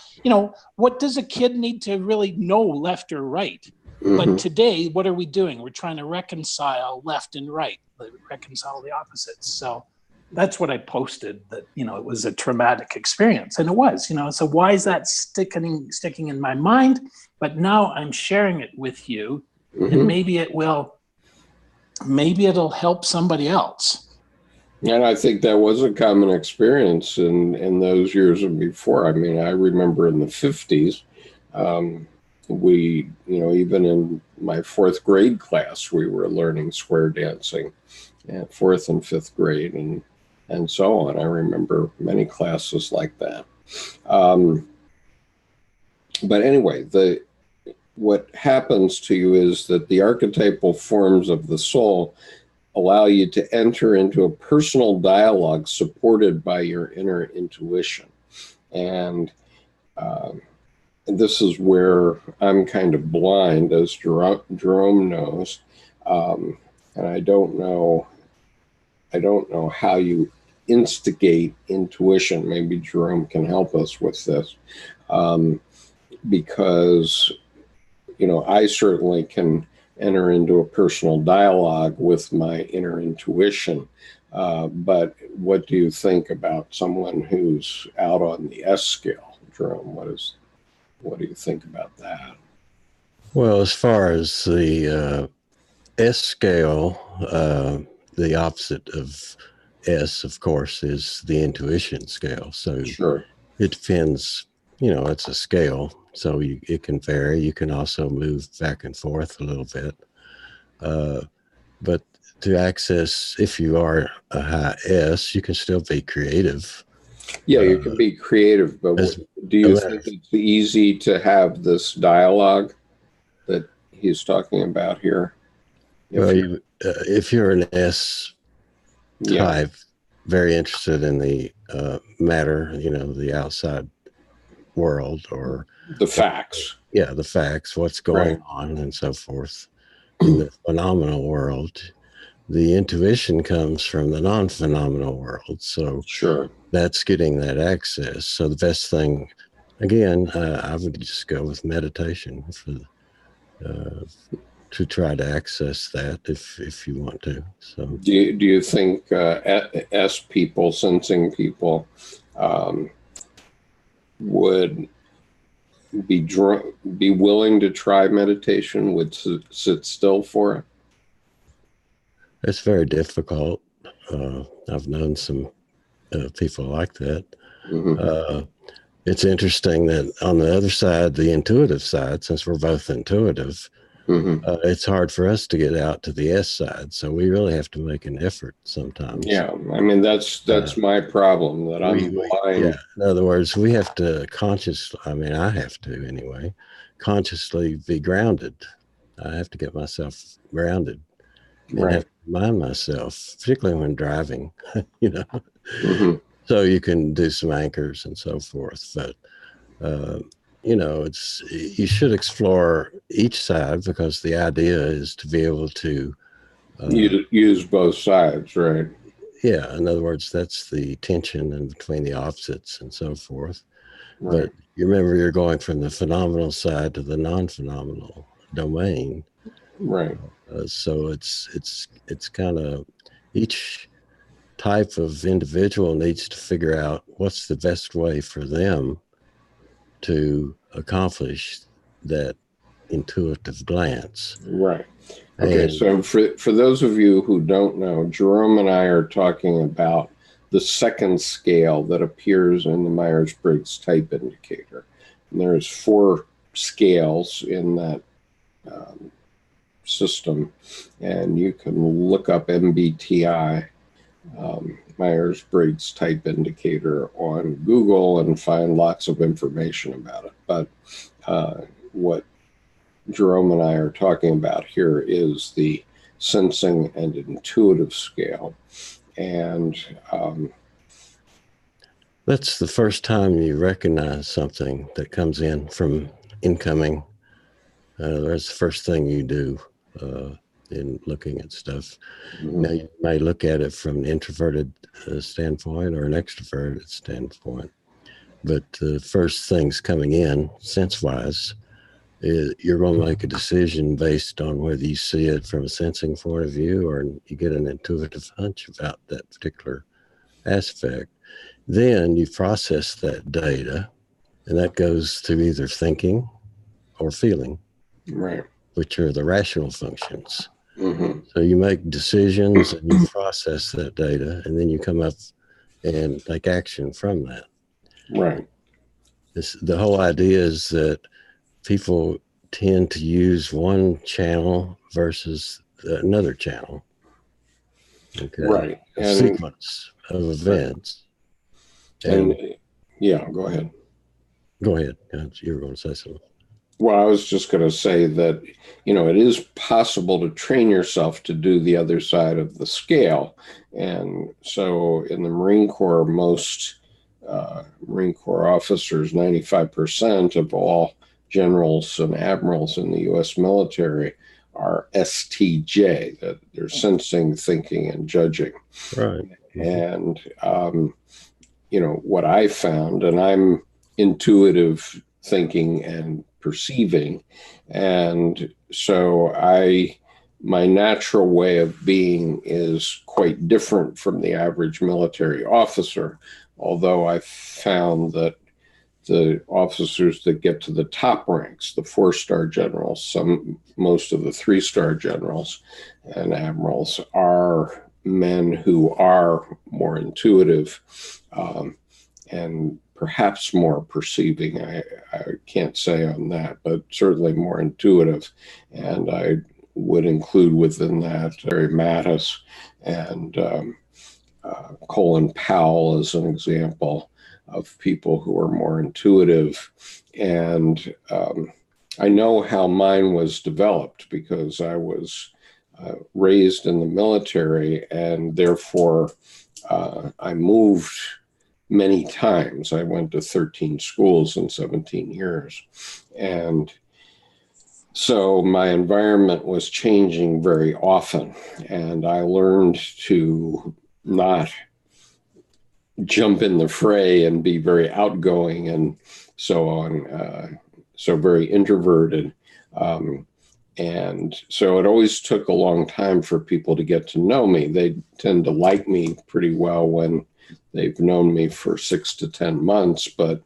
Speaker 3: what does a kid need to really know, left or right? But today, what are we doing? We're trying to reconcile left and right, reconcile the opposites. So that's what I posted, that, it was a traumatic experience. And it was, so why is that sticking in my mind? But now I'm sharing it with you, and maybe it'll help somebody else.
Speaker 1: And I think that was a common experience in those years and before. I mean, I remember in the 50s, we, even in my 4th grade class, we were learning square dancing at 4th and 5th grade and so on. I remember many classes like that. But anyway, what happens to you is that the archetypal forms of the soul allow you to enter into a personal dialogue supported by your inner intuition. And this is where I'm kind of blind, as Jerome knows. And I don't know how you instigate intuition. Maybe Jerome can help us with this. Because, I certainly can enter into a personal dialogue with my inner intuition. But what do you think about someone who's out on the S scale, Jerome? What do you think about that?
Speaker 2: Well, as far as the S scale, the opposite of S, of course, is the intuition scale. So
Speaker 1: sure,
Speaker 2: it depends, it's a scale. So it can vary. You can also move back and forth a little bit. But to access, if you are a high S, you can still be creative.
Speaker 1: Yeah, you can be creative, but do you think it's easy to have this dialogue that he's talking about here?
Speaker 2: If you're an S type, very interested in the matter, the outside world, or
Speaker 1: the facts.
Speaker 2: Yeah, the facts, what's going on and so forth. In the phenomenal world, the intuition comes from the non-phenomenal world. So
Speaker 1: sure,
Speaker 2: that's getting that access. So the best thing, again, I would just go with meditation to try to access that if you want to. So
Speaker 1: do you think S people, sensing people, would be willing to try meditation, would sit still for it?
Speaker 2: It's very difficult. I've known some people like that. It's interesting that on the other side, the intuitive side, since we're both intuitive, it's hard for us to get out to the S side. So we really have to make an effort sometimes.
Speaker 1: Yeah, I mean, that's my problem, that I'm blind.
Speaker 2: Yeah. In other words, we have to I have to anyway, consciously be grounded. I have to get myself grounded. And have to remind myself, particularly when driving, so you can do some anchors and so forth. But, you should explore each side, because the idea is to be able to
Speaker 1: use both sides, right?
Speaker 2: Yeah, in other words, that's the tension in between the opposites and so forth.
Speaker 1: Right.
Speaker 2: But you remember, you're going from the phenomenal side to the non-phenomenal domain.
Speaker 1: Right.
Speaker 2: So it's kind of, each type of individual needs to figure out what's the best way for them to accomplish that intuitive glance.
Speaker 1: Right. Okay,
Speaker 2: And
Speaker 1: so for those of you who don't know, Jerome and I are talking about the second scale that appears in the Myers-Briggs type indicator. And there's 4 scales in that system, and you can look up MBTI, Myers-Briggs type indicator, on Google and find lots of information about it. But what Jerome and I are talking about here is the sensing and intuitive scale. And
Speaker 2: that's the first time you recognize something that comes in from incoming. That's the first thing you do in looking at stuff. Now, you may look at it from an introverted standpoint or an extroverted standpoint, but the first things coming in, sense-wise, you're going to make a decision based on whether you see it from a sensing point of view or you get an intuitive hunch about that particular aspect. Then you process that data, and that goes to either thinking or feeling,
Speaker 1: right.
Speaker 2: which are the rational functions.
Speaker 1: Mm-hmm.
Speaker 2: So you make decisions and you process that data, and then you come up and take action from that.
Speaker 1: Right.
Speaker 2: The whole idea is that people tend to use one channel versus another channel. Okay.
Speaker 1: Right.
Speaker 2: A sequence of events.
Speaker 1: And yeah, go ahead.
Speaker 2: Go ahead. You were going to say something.
Speaker 1: Well, I was just going to say that, it is possible to train yourself to do the other side of the scale. And so in the Marine Corps, most Marine Corps officers, 95% of all generals and admirals in the U.S. military are STJ, that they're sensing, thinking, and judging.
Speaker 2: Right.
Speaker 1: And, what I found, and I'm intuitive thinking and perceiving. And so my natural way of being is quite different from the average military officer, although I found that the officers that get to the top ranks, the 4-star generals, most of the 3-star generals and admirals, are men who are more intuitive and perhaps more perceiving. I can't say on that, but certainly more intuitive. And I would include within that Larry Mattis and Colin Powell as an example of people who are more intuitive. And I know how mine was developed because I was raised in the military, and therefore I moved many times. I went to 13 schools in 17 years. And so my environment was changing very often. And I learned to not jump in the fray and be very outgoing and so on, so very introverted. And so it always took a long time for people to get to know me. They tend to like me pretty well when they've known me for 6 to 10 months, but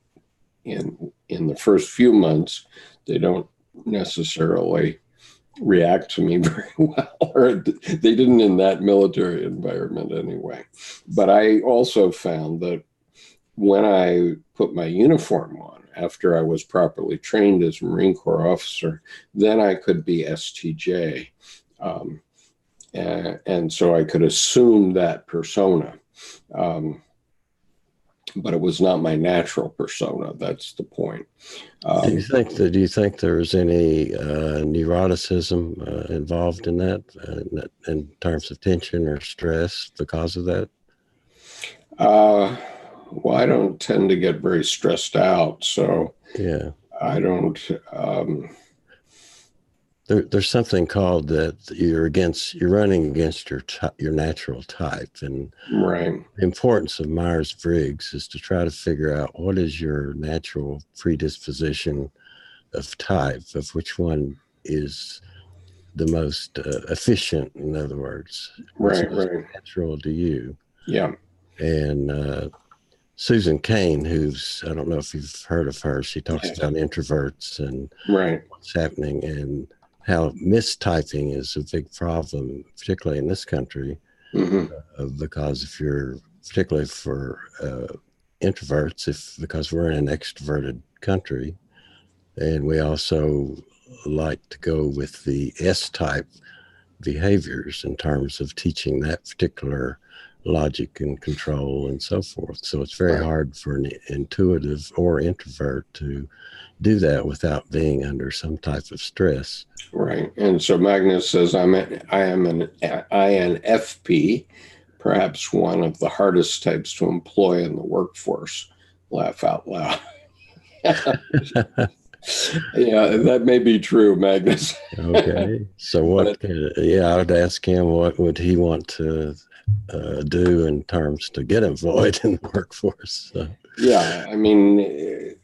Speaker 1: in the first few months, they don't necessarily react to me very well, or they didn't in that military environment anyway. But I also found that when I put my uniform on, after I was properly trained as a Marine Corps officer, then I could be STJ. And so I could assume that persona. But it was not my natural persona. That's the point.
Speaker 2: Do you think there's any neuroticism involved in that in terms of tension or stress because of that?
Speaker 1: Well, I don't tend to get very stressed out, so
Speaker 2: yeah,
Speaker 1: I don't.
Speaker 2: there's something called that you're running against your natural type. And
Speaker 1: Right.
Speaker 2: the importance of Myers-Briggs is to try to figure out what is your natural predisposition of type, of which one is the most efficient, in other words, what's most natural to you.
Speaker 1: Yeah.
Speaker 2: And Susan Cain, I don't know if you've heard of her, she talks about introverts and what's happening and how mistyping is a big problem, particularly in this country, because if you're, particularly for introverts, because we're in an extroverted country, and we also like to go with the S-type behaviors in terms of teaching that particular logic and control and so forth. So it's very hard for an intuitive or introvert to do that without being under some type of stress.
Speaker 1: Right. And so Magnus says, I am an INFP, perhaps one of the hardest types to employ in the workforce. Laugh out loud. Yeah, that may be true, Magnus.
Speaker 2: Okay. So I would ask him, what would he want to do in terms to get employed in the workforce? So.
Speaker 1: Yeah, I mean,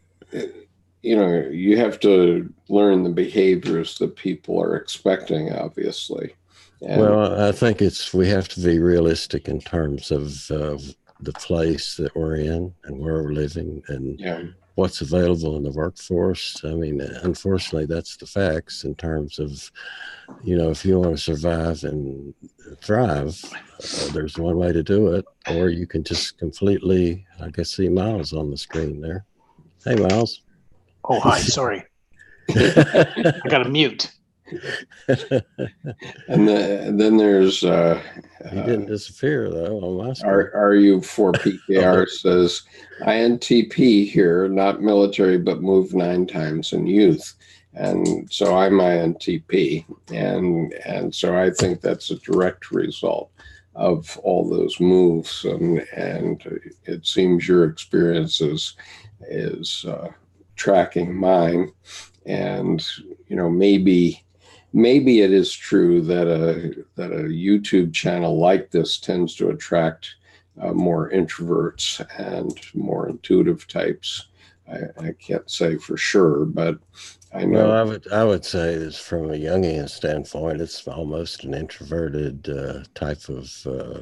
Speaker 1: you have to learn the behaviors that people are expecting, obviously.
Speaker 2: Well, I think we have to be realistic in terms of the place that we're in and where we're living and what's available in the workforce. I mean, unfortunately, that's the facts in terms of, if you want to survive and thrive, there's one way to do it, or you can just completely, I guess, see Miles on the screen there. Hey, Miles.
Speaker 3: Oh, hi. Sorry. I got to mute.
Speaker 1: And then there's
Speaker 2: he didn't disappear though on my screen.
Speaker 1: RU4PKR says INTP here, not military, but moved 9 times in youth. And so I'm INTP, and so I think that's a direct result of all those moves, and it seems your experience is tracking mine. And maybe it is true that a YouTube channel like this tends to attract more introverts and more intuitive types. I can't say for sure, but I know.
Speaker 2: Well, I would say this from a Jungian standpoint, it's almost an introverted type of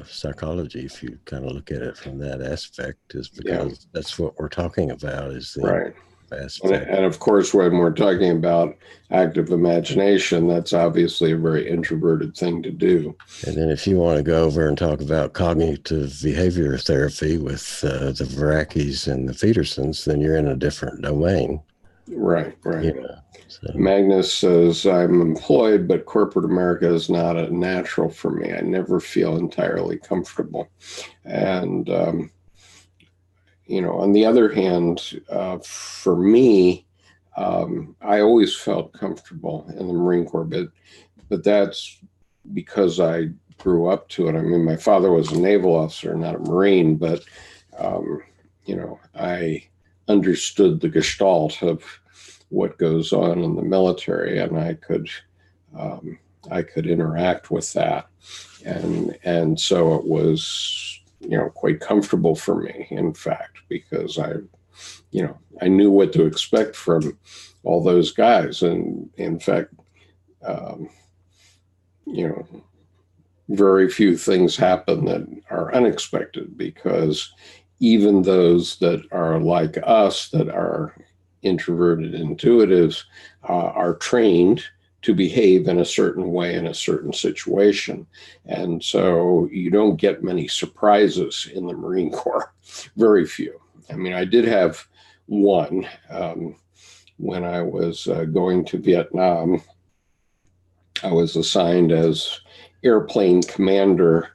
Speaker 2: psychology. If you kind of look at it from that aspect, is because that's what we're talking about. Is the aspect.
Speaker 1: And of course, when we're talking about active imagination, that's obviously a very introverted thing to do.
Speaker 2: And then if you want to go over and talk about cognitive behavior therapy with the Verakis and the Petersons, then you're in a different domain.
Speaker 1: Right. So. Magnus says, I'm employed, but corporate America is not a natural for me. I never feel entirely comfortable. And on the other hand, for me, I always felt comfortable in the Marine Corps, but that's because I grew up to it. I mean, my father was a naval officer, not a Marine, but, I understood the gestalt of what goes on in the military, and I could interact with that. And so it was, quite comfortable for me, in fact, because I knew what to expect from all those guys. And in fact, very few things happen that are unexpected, because even those that are like us, that are introverted intuitives, are trained to behave in a certain way in a certain situation. And so you don't get many surprises in the Marine Corps, very few. I mean, I did have one when I was going to Vietnam. I was assigned as airplane commander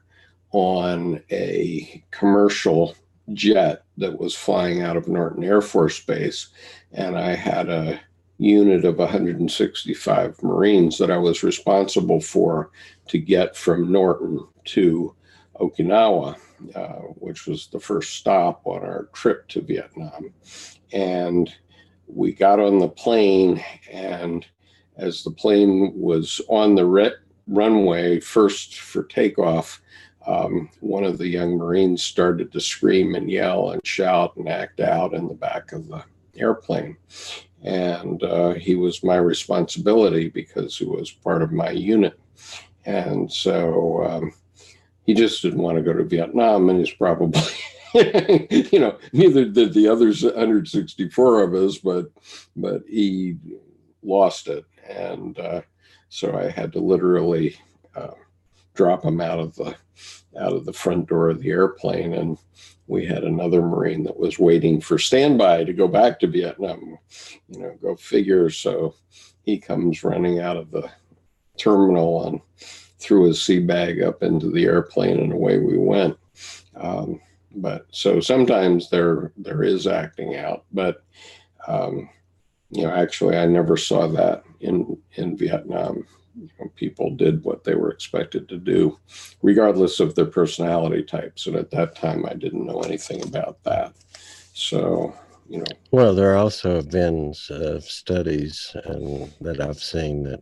Speaker 1: on a commercial jet that was flying out of Norton Air Force Base. And I had a unit of 165 Marines that I was responsible for to get from Norton to Okinawa, which was the first stop on our trip to Vietnam. And we got on the plane, and as the plane was on the runway first for takeoff, one of the young Marines started to scream and yell and shout and act out in the back of the airplane. And he was my responsibility because he was part of my unit. And so he just didn't want to go to Vietnam, and he's probably, neither did the other 164 of us, but he lost it. And so I had to literally drop him out of the front door of the airplane, and we had another Marine that was waiting for standby to go back to Vietnam. Go figure. So he comes running out of the terminal and threw his sea bag up into the airplane, and away we went. But so sometimes there is acting out, but actually I never saw that in Vietnam. People did what they were expected to do, regardless of their personality types. And at that time, I didn't know anything about that. So,
Speaker 2: Well, there also have been studies that I've seen that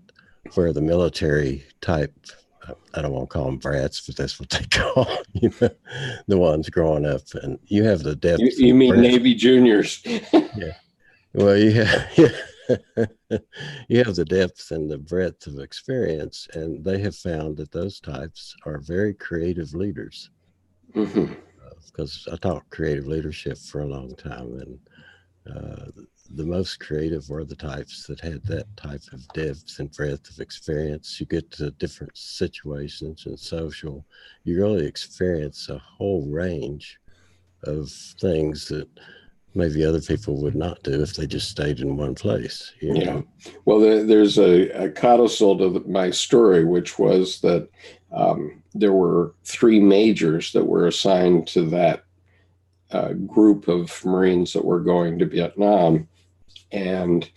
Speaker 2: where the military type, I don't want to call them brats, but that's what they call the ones growing up, and you have the depth.
Speaker 1: You mean breadth. Navy juniors?
Speaker 2: Yeah. Well, you have the depth and the breadth of experience, and they have found that those types are very creative leaders.
Speaker 1: Mm-hmm.
Speaker 2: Because I taught creative leadership for a long time, and the most creative were the types that had that type of depth and breadth of experience. You get to different situations and social, you really experience a whole range of things that maybe other people would not do if they just stayed in one place.
Speaker 1: Yeah. Well, there's a codicil to my story, which was that there were 3 majors that were assigned to that group of Marines that were going to Vietnam. And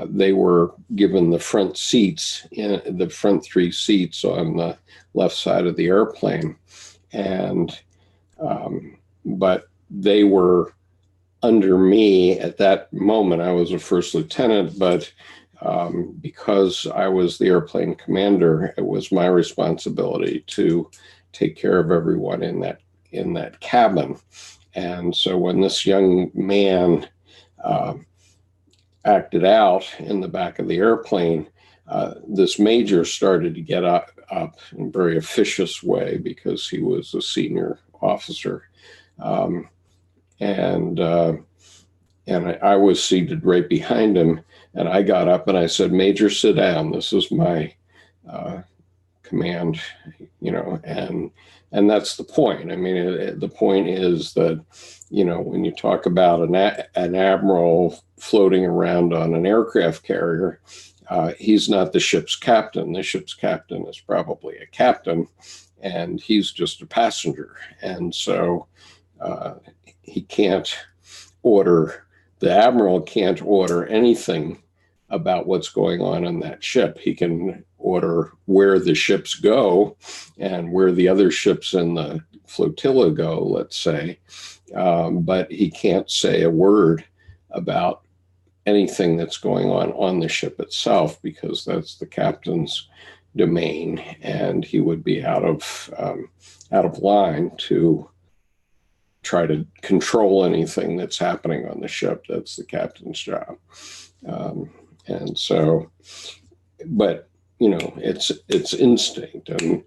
Speaker 1: they were given the front seats, in the front 3 seats on the left side of the airplane. And but they were under me at that moment. I was a first lieutenant, but because I was the airplane commander, it was my responsibility to take care of everyone in that cabin. And so when this young man acted out in the back of the airplane, this major started to get up in a very officious way because he was a senior officer. And I was seated right behind him, and I got up and I said, "Major, sit down. This is my command," and that's the point. I mean, the point is that, when you talk about an admiral floating around on an aircraft carrier, he's not the ship's captain. The ship's captain is probably a captain, and he's just a passenger. And so he can't the admiral can't order anything about what's going on in that ship. He can order where the ships go and where the other ships in the flotilla go, let's say, but he can't say a word about anything that's going on the ship itself, because that's the captain's domain, and he would be out of line to try to control anything that's happening on the ship. That's the captain's job. And so, but, it's instinct. And,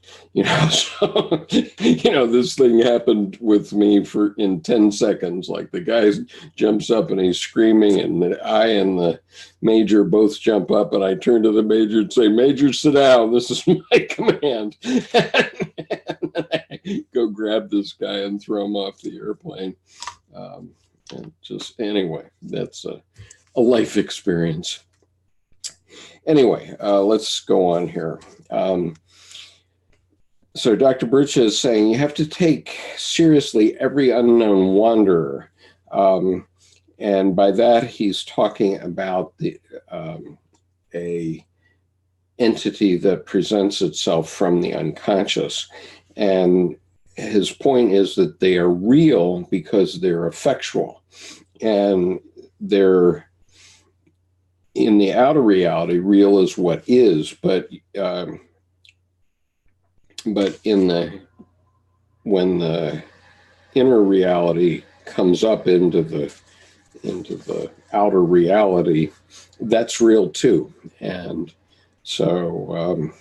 Speaker 1: so, this thing happened with me in 10 seconds. Like, the guy jumps up and he's screaming, and I and the major both jump up, and I turn to the major and say, "Major, sit down. This is my command." And I go grab this guy and throw him off the airplane. And just, anyway, that's a life experience. Anyway, let's go on here. So Dr. Brutsche is saying you have to take seriously every unknown wanderer. And by that, he's talking about a entity that presents itself from the unconscious. And his point is that they are real because they're effectual. And they're, in the outer reality, real is what is, but when the inner reality comes up into the outer reality, that's real too. And so,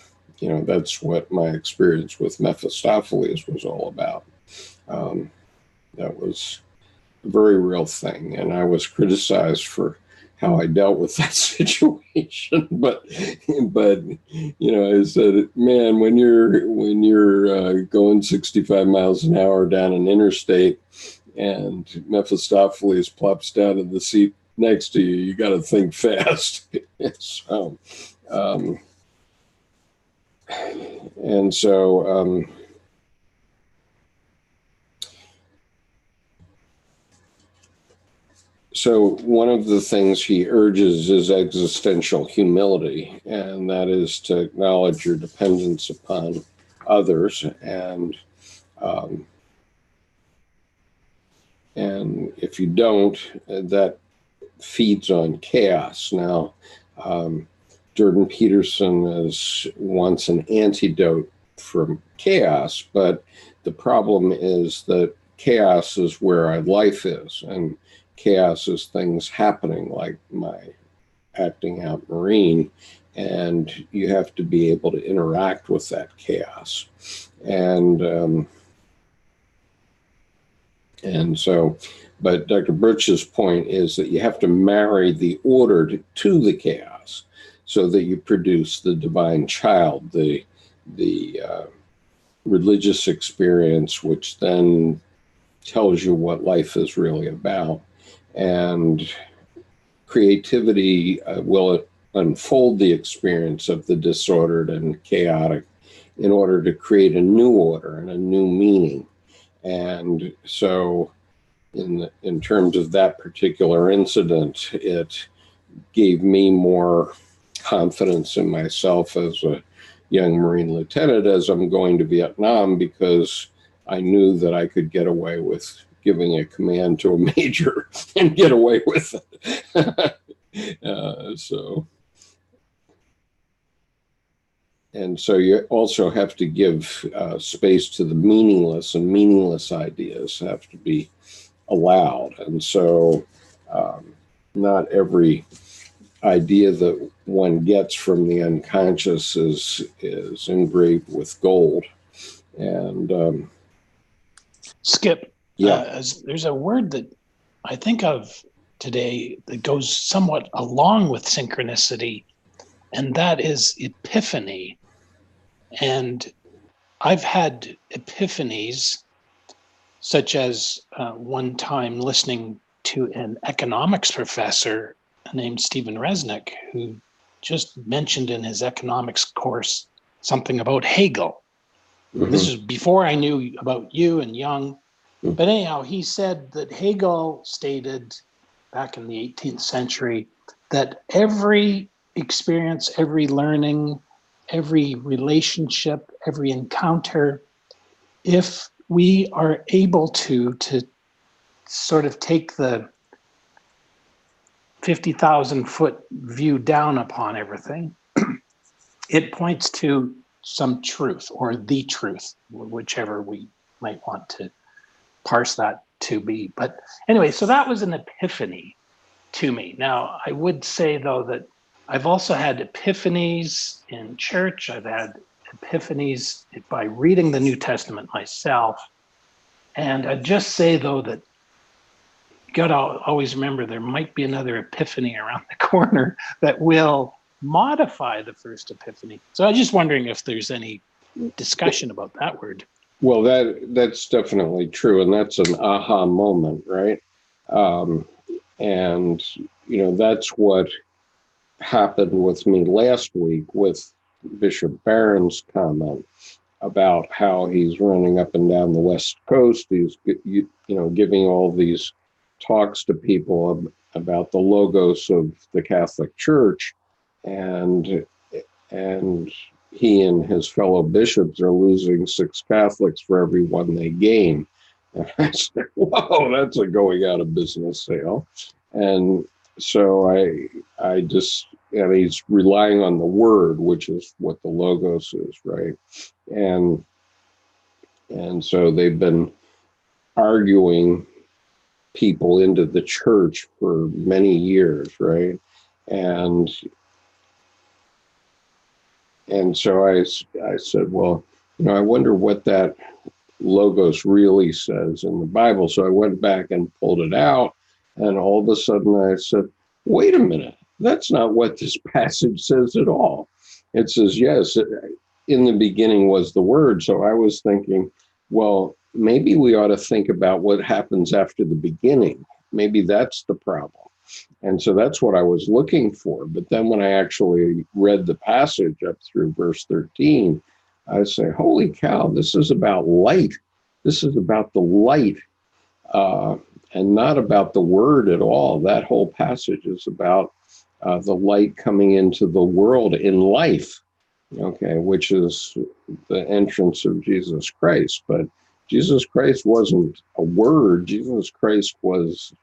Speaker 1: that's what my experience with Mephistopheles was all about. That was a very real thing. And I was criticized for how I dealt with that situation. But I said, man, when you're going 65 miles an hour down an interstate and Mephistopheles plops down in the seat next to you, you got to think fast. So one of the things he urges is existential humility, and that is to acknowledge your dependence upon others, and if you don't, that feeds on chaos. Now, Jordan Peterson wants an antidote from chaos, but the problem is that chaos is where our life is, and chaos is things happening, like my acting out Marine, and you have to be able to interact with that chaos. But Dr. Brutsche's point is that you have to marry the order to the chaos so that you produce the divine child, the religious experience, which then tells you what life is really about. And creativity will unfold the experience of the disordered and chaotic in order to create a new order and a new meaning. And so in terms of that particular incident, it gave me more confidence in myself as a young Marine lieutenant as I'm going to Vietnam, because I knew that I could get away with giving a command to a major and get away with it. So you also have to give space to the meaningless, and meaningless ideas have to be allowed. And so not every idea that one gets from the unconscious is engraved with gold. And
Speaker 3: Skip,
Speaker 1: yeah,
Speaker 3: there's a word that I think of today that goes somewhat along with synchronicity, and that is epiphany. And I've had epiphanies, such as one time listening to an economics professor named Stephen Resnick, who just mentioned in his economics course something about Hegel. Mm-hmm. This is before I knew about you and Jung. Mm-hmm. But anyhow, he said that Hegel stated back in the 18th century that every experience, every learning, every relationship, every encounter, if we are able to sort of take the 50,000 foot view down upon everything, it points to some truth, or the truth, whichever we might want to parse that to be. But anyway, so that was an epiphany to me. Now, I would say, though, that I've also had epiphanies in church. I've had epiphanies by reading the New Testament myself. And I'd just say, though, that you got to always remember there might be another epiphany around the corner that will modify the first epiphany. So I was just wondering if there's any discussion about that word.
Speaker 1: Well, that's definitely true. And that's an aha moment, right? And, that's what happened with me last week with Bishop Barron's comment about how he's running up and down the West Coast. He's, giving all these talks to people about the logos of the Catholic Church, and he and his fellow bishops are losing 6 Catholics for every one they gain. And I said, whoa, that's a going out of business sale. And so I just, and he's relying on the word, which is what the logos is, right? And so they've been arguing people into the church for many years, right? And so I said, well, I wonder what that logos really says in the Bible. So I went back and pulled it out, and all of a sudden I said, wait a minute, that's not what this passage says at all. It says, yes, in the beginning was the word. So I was thinking, well, maybe we ought to think about what happens after the beginning. Maybe that's the problem. And so that's what I was looking for. But then when I actually read the passage up through verse 13, I say, holy cow, this is about light. This is about the light, and not about the word at all. That whole passage is about the light coming into the world in life, okay, which is the entrance of Jesus Christ. But Jesus Christ wasn't a word. Jesus Christ was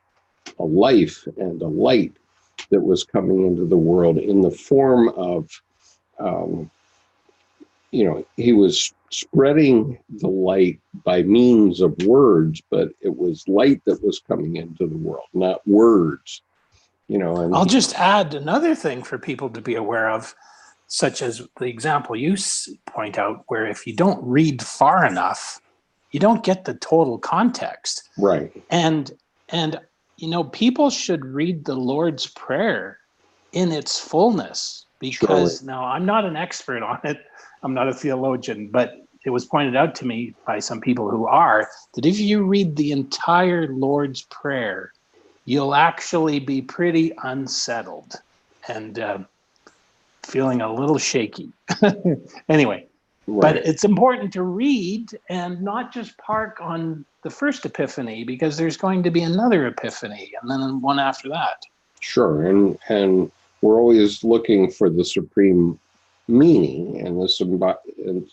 Speaker 1: a life and a light that was coming into the world in the form of, he was spreading the light by means of words, but it was light that was coming into the world, not words, And
Speaker 3: I'll just add another thing for people to be aware of, such as the example you point out, where if you don't read far enough, you don't get the total context.
Speaker 1: Right.
Speaker 3: And people should read the Lord's Prayer in its fullness, because now I'm not an expert on it. I'm not a theologian, but it was pointed out to me by some people who are, that if you read the entire Lord's Prayer, you'll actually be pretty unsettled and feeling a little shaky. Anyway, right. But it's important to read and not just park on the first epiphany, because there's going to be another epiphany and then one after that.
Speaker 1: Sure. And we're always looking for the supreme meaning and the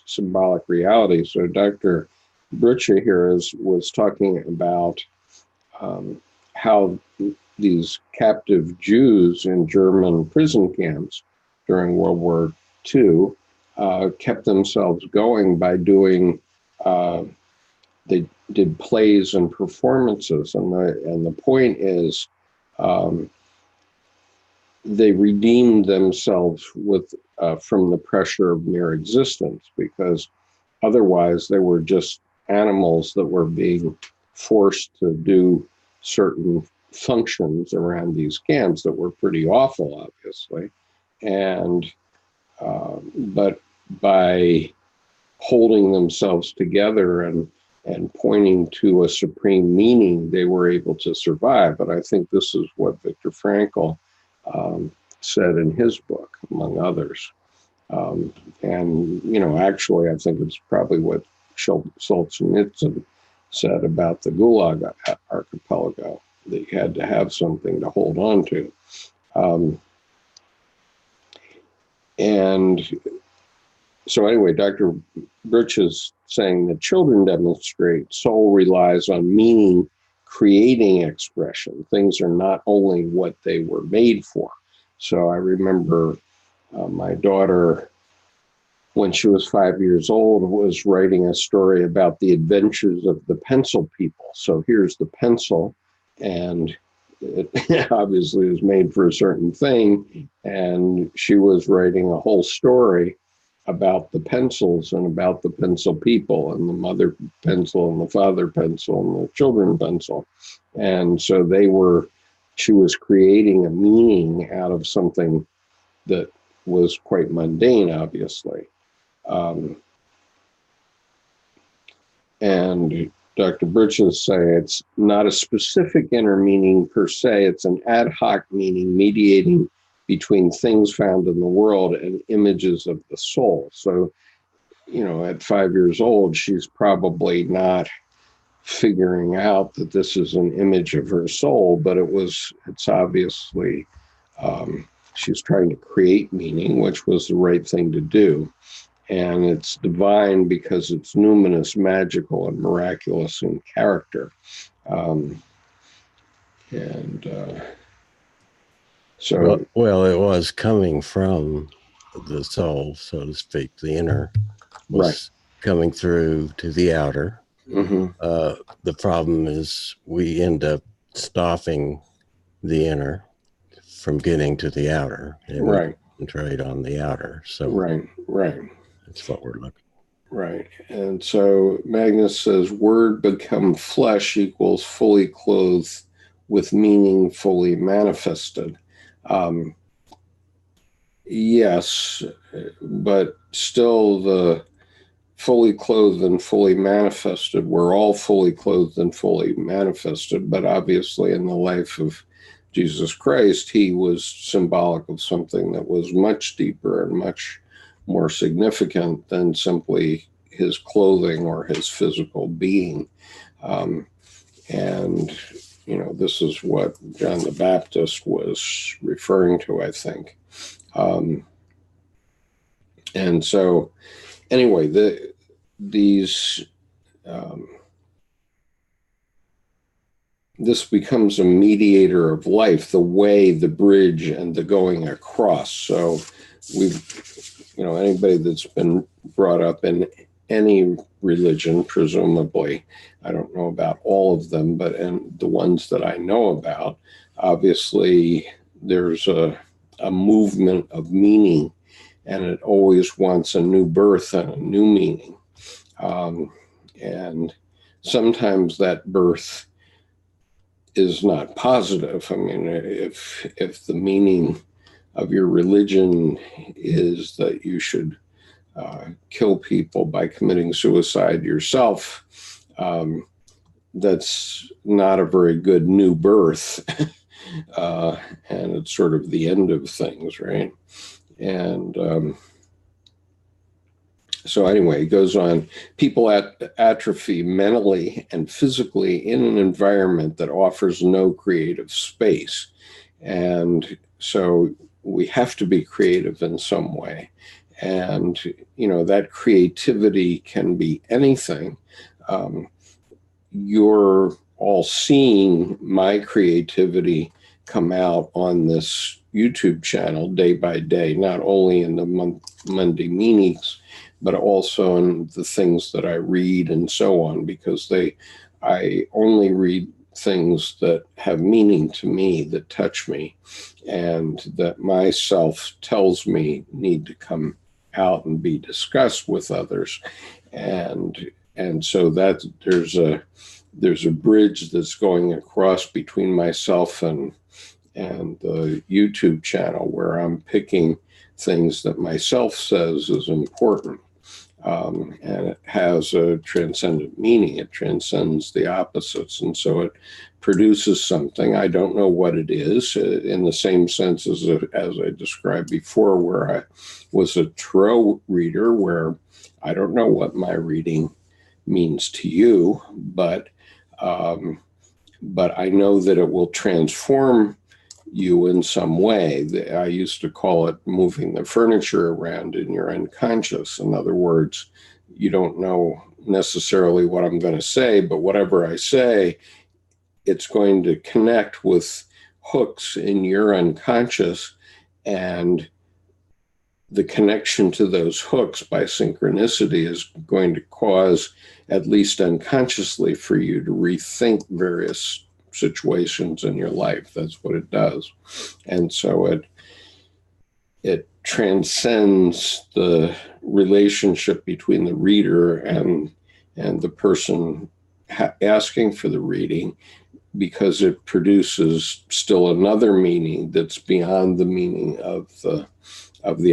Speaker 1: symbolic reality. So Dr. Brutsche here was talking about how these captive Jews in German prison camps during World War II kept themselves going by doing, they did plays and performances. And the point is, they redeemed themselves from the pressure of mere existence, because otherwise they were just animals that were being forced to do certain functions around these camps that were pretty awful, obviously. And but by holding themselves together and pointing to a supreme meaning, they were able to survive. But I think this is what Viktor Frankl said in his book, among others. And, actually, I think it's probably what Solzhenitsyn said about the Gulag archipelago, that you had to have something to hold on to. And so anyway, Dr. Brutsche is saying that children demonstrate soul relies on meaning creating expression. Things are not only what they were made for. So I remember my daughter, when she was 5 years old, was writing a story about the adventures of the pencil people. So here's the pencil, and it obviously was made for a certain thing. And she was writing a whole story about the pencils and about the pencil people, and the mother pencil and the father pencil and the children pencil. And so she was creating a meaning out of something that was quite mundane, obviously. And Dr. Brutsche is saying it's not a specific inner meaning per se, it's an ad hoc meaning mediating between things found in the world and images of the soul. So, at 5 years old, she's probably not figuring out that this is an image of her soul, but it's obviously, she's trying to create meaning, which was the right thing to do. And it's divine because it's numinous, magical, and miraculous in character. So,
Speaker 2: well, it was coming from the soul, so to speak. The inner was
Speaker 1: right.
Speaker 2: coming through to the outer.
Speaker 1: Mm-hmm.
Speaker 2: The problem is we end up stopping the inner from getting to the outer, and we
Speaker 1: Right.
Speaker 2: concentrate on the outer. So
Speaker 1: Right.
Speaker 2: that's what we're looking.
Speaker 1: Right. And so Magnus says, word become flesh equals fully clothed with meaning fully manifested. Um, yes, but still the fully clothed and fully manifested, we're all fully clothed and fully manifested, but obviously in the life of Jesus Christ, he was symbolic of something that was much deeper and much more significant than simply his clothing or his physical being. And, you know, this is what John the Baptist was referring to, I think. And so, anyway, these this becomes a mediator of life, the way, the bridge, and the going across. So we've, you know, anybody that's been brought up in any religion, presumably, I don't know about all of them, but in the ones that I know about, obviously there's a movement of meaning, and it always wants a new birth and a new meaning. And sometimes that birth is not positive. I mean, if the meaning of your religion is that you should kill people by committing suicide yourself, that's not a very good new birth. And it's sort of the end of things, right? And so anyway, it goes on. People atrophy mentally and physically in an environment that offers no creative space. And so we have to be creative in some way. And, you know, that creativity can be anything. You're all seeing my creativity come out on this YouTube channel day by day, not only in the Monday meetings, but also in the things that I read and so on, because I only read things that have meaning to me, that touch me, and that myself tells me need to come out and be discussed with others. And so that there's a bridge that's going across between myself and the YouTube channel, where I'm picking things that myself says is important. And it has a transcendent meaning. It transcends the opposites. And so it produces something. I don't know what it is, in the same sense as I described before, where I was a tarot reader, where I don't know what my reading means to you, but I know that it will transform you in some way. I used to call it moving the furniture around in your unconscious. In other words, you don't know necessarily what I'm going to say, but whatever I say, it's going to connect with hooks in your unconscious, and the connection to those hooks by synchronicity is going to cause, at least unconsciously, for you to rethink various situations in your life. That's what it does. And so it transcends the relationship between the reader and the person asking for the reading, because it produces still another meaning that's beyond the meaning of the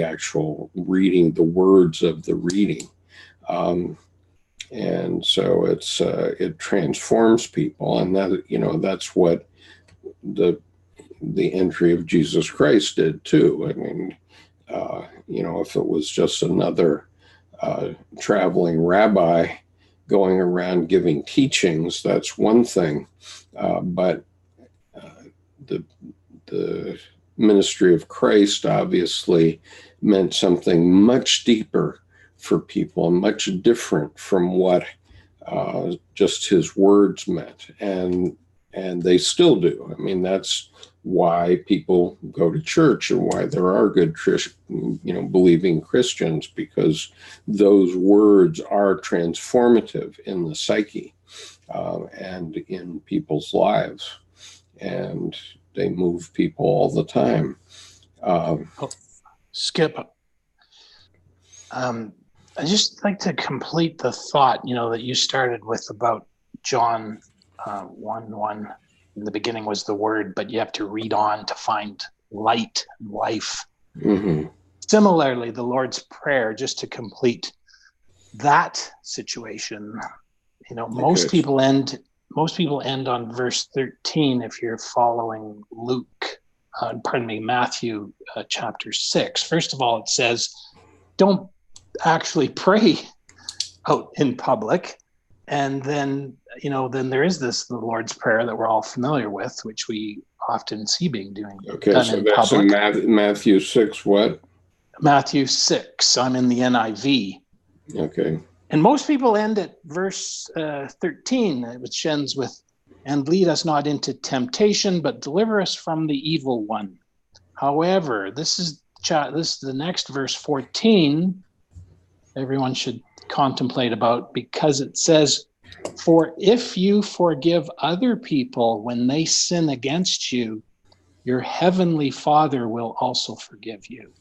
Speaker 1: actual reading, the words of the reading. And so it transforms people, and that, you know, that's what the entry of Jesus Christ did too. I mean, you know, if it was just another traveling rabbi going around giving teachings, that's one thing. But the ministry of Christ obviously meant something much deeper for people and much different from what just his words meant. And they still do. I mean, that's why people go to church and why there are good, believing Christians, because those words are transformative in the psyche and in people's lives, and they move people all the time.
Speaker 3: Skip. I just like to complete the thought, that you started with about John 1:1. In the beginning was the Word, but you have to read on to find light and life.
Speaker 1: Mm-hmm.
Speaker 3: Similarly, the Lord's Prayer, just to complete that situation, most people end on verse 13 if you're following Matthew chapter 6. First of all, it says, don't actually pray out in public. And then, then there is the Lord's Prayer that we're all familiar with, which we often see being done
Speaker 1: so
Speaker 3: in
Speaker 1: that's
Speaker 3: public.
Speaker 1: in Matthew 6, what?
Speaker 3: Matthew 6. I'm in the NIV.
Speaker 1: Okay.
Speaker 3: And most people end at verse 13, which ends with, and lead us not into temptation, but deliver us from the evil one. However, this is the next verse 14, everyone should contemplate about, because it says, for if you forgive other people when they sin against you, your heavenly Father will also forgive you.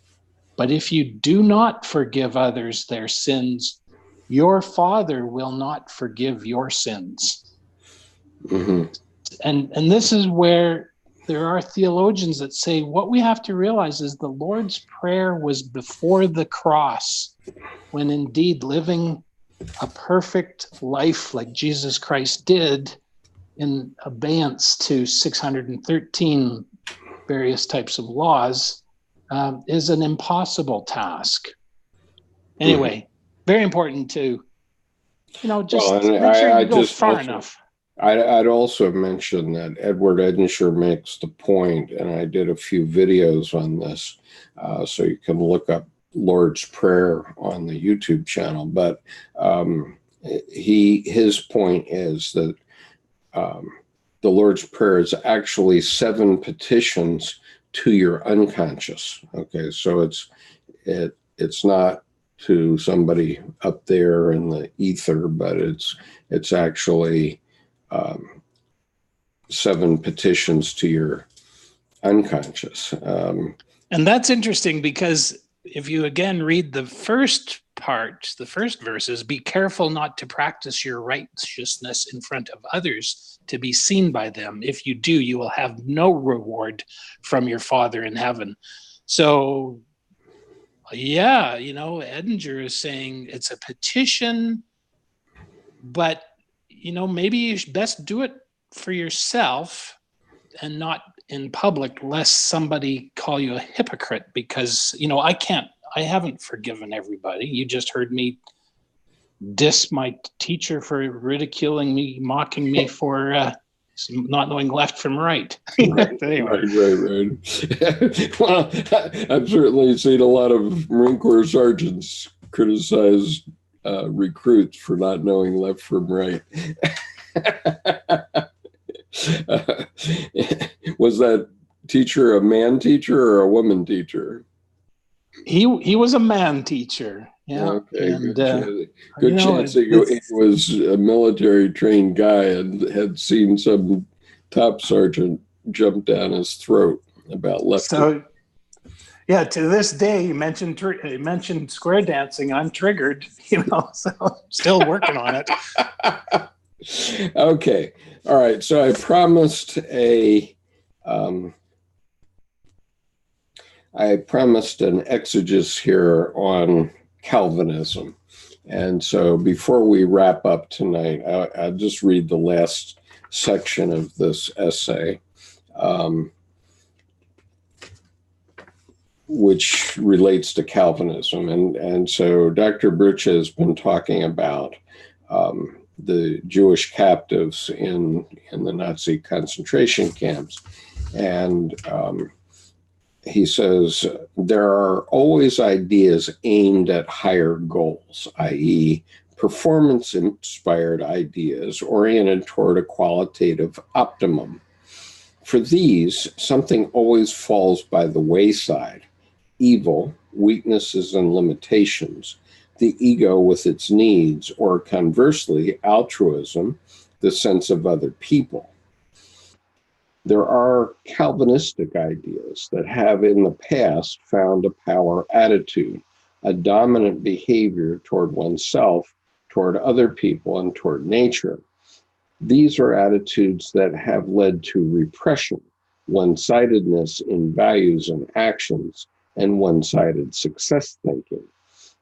Speaker 3: But if you do not forgive others their sins, your Father will not forgive your sins.
Speaker 1: Mm-hmm.
Speaker 3: And this is where there are theologians that say what we have to realize is the Lord's Prayer was before the cross, when indeed living a perfect life like Jesus Christ did in abeyance to 613 various types of laws is an impossible task. Anyway, very important to, just make sure you go far enough.
Speaker 1: I'd also mention that Edward Edinger makes the point, and I did a few videos on this, so you can look up Lord's Prayer on the YouTube channel. But his point is that the Lord's Prayer is actually 7 petitions to your unconscious. Okay, so it's not to somebody up there in the ether, but it's actually 7 petitions to your unconscious.
Speaker 3: And that's interesting, because if you again read the first part, the first verses, be careful not to practice your righteousness in front of others to be seen by them. If you do, you will have no reward from your Father in heaven. So yeah, Edinger is saying it's a petition, but maybe you should best do it for yourself and not in public, lest somebody call you a hypocrite, because I haven't forgiven everybody. You just heard me diss my teacher for ridiculing me, mocking me for not knowing left from right. Anyway.
Speaker 1: Right. Well, I've certainly seen a lot of Marine Corps sergeants criticize recruits for not knowing left from right. Was that teacher a man teacher or a woman teacher?
Speaker 3: He was a man teacher. Yeah.
Speaker 1: Okay.
Speaker 3: And,
Speaker 1: good chance he was a military trained guy and had seen some top sergeant jump down his throat about left.
Speaker 3: So, yeah, to this day, you mentioned square dancing. I'm triggered, so still working on it.
Speaker 1: Okay. All right. So I promised an exegesis here on Calvinism. And so before we wrap up tonight, I'll just read the last section of this essay, which relates to Calvinism. And so Dr. Brutsche has been talking about the Jewish captives in the Nazi concentration camps. And he says, there are always ideas aimed at higher goals, i.e., performance-inspired ideas oriented toward a qualitative optimum. For these, something always falls by the wayside: evil, weaknesses and limitations, the ego with its needs, or conversely, altruism, the sense of other people. There are Calvinistic ideas that have in the past found a power attitude, a dominant behavior toward oneself, toward other people, and toward nature. These are attitudes that have led to repression, one-sidedness in values and actions, and one-sided success thinking.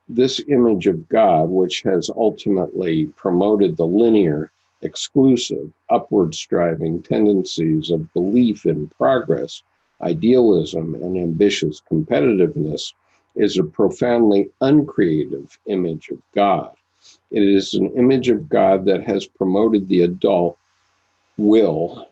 Speaker 1: This image of God, which has ultimately promoted the linear, exclusive, upward-striving tendencies of belief in progress, idealism, and ambitious competitiveness, is a profoundly uncreative image of God. It is an image of God that has promoted the adult will,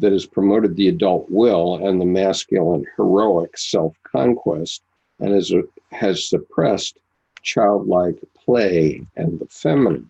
Speaker 1: and the masculine heroic self-conquest, and has suppressed childlike play and the feminine.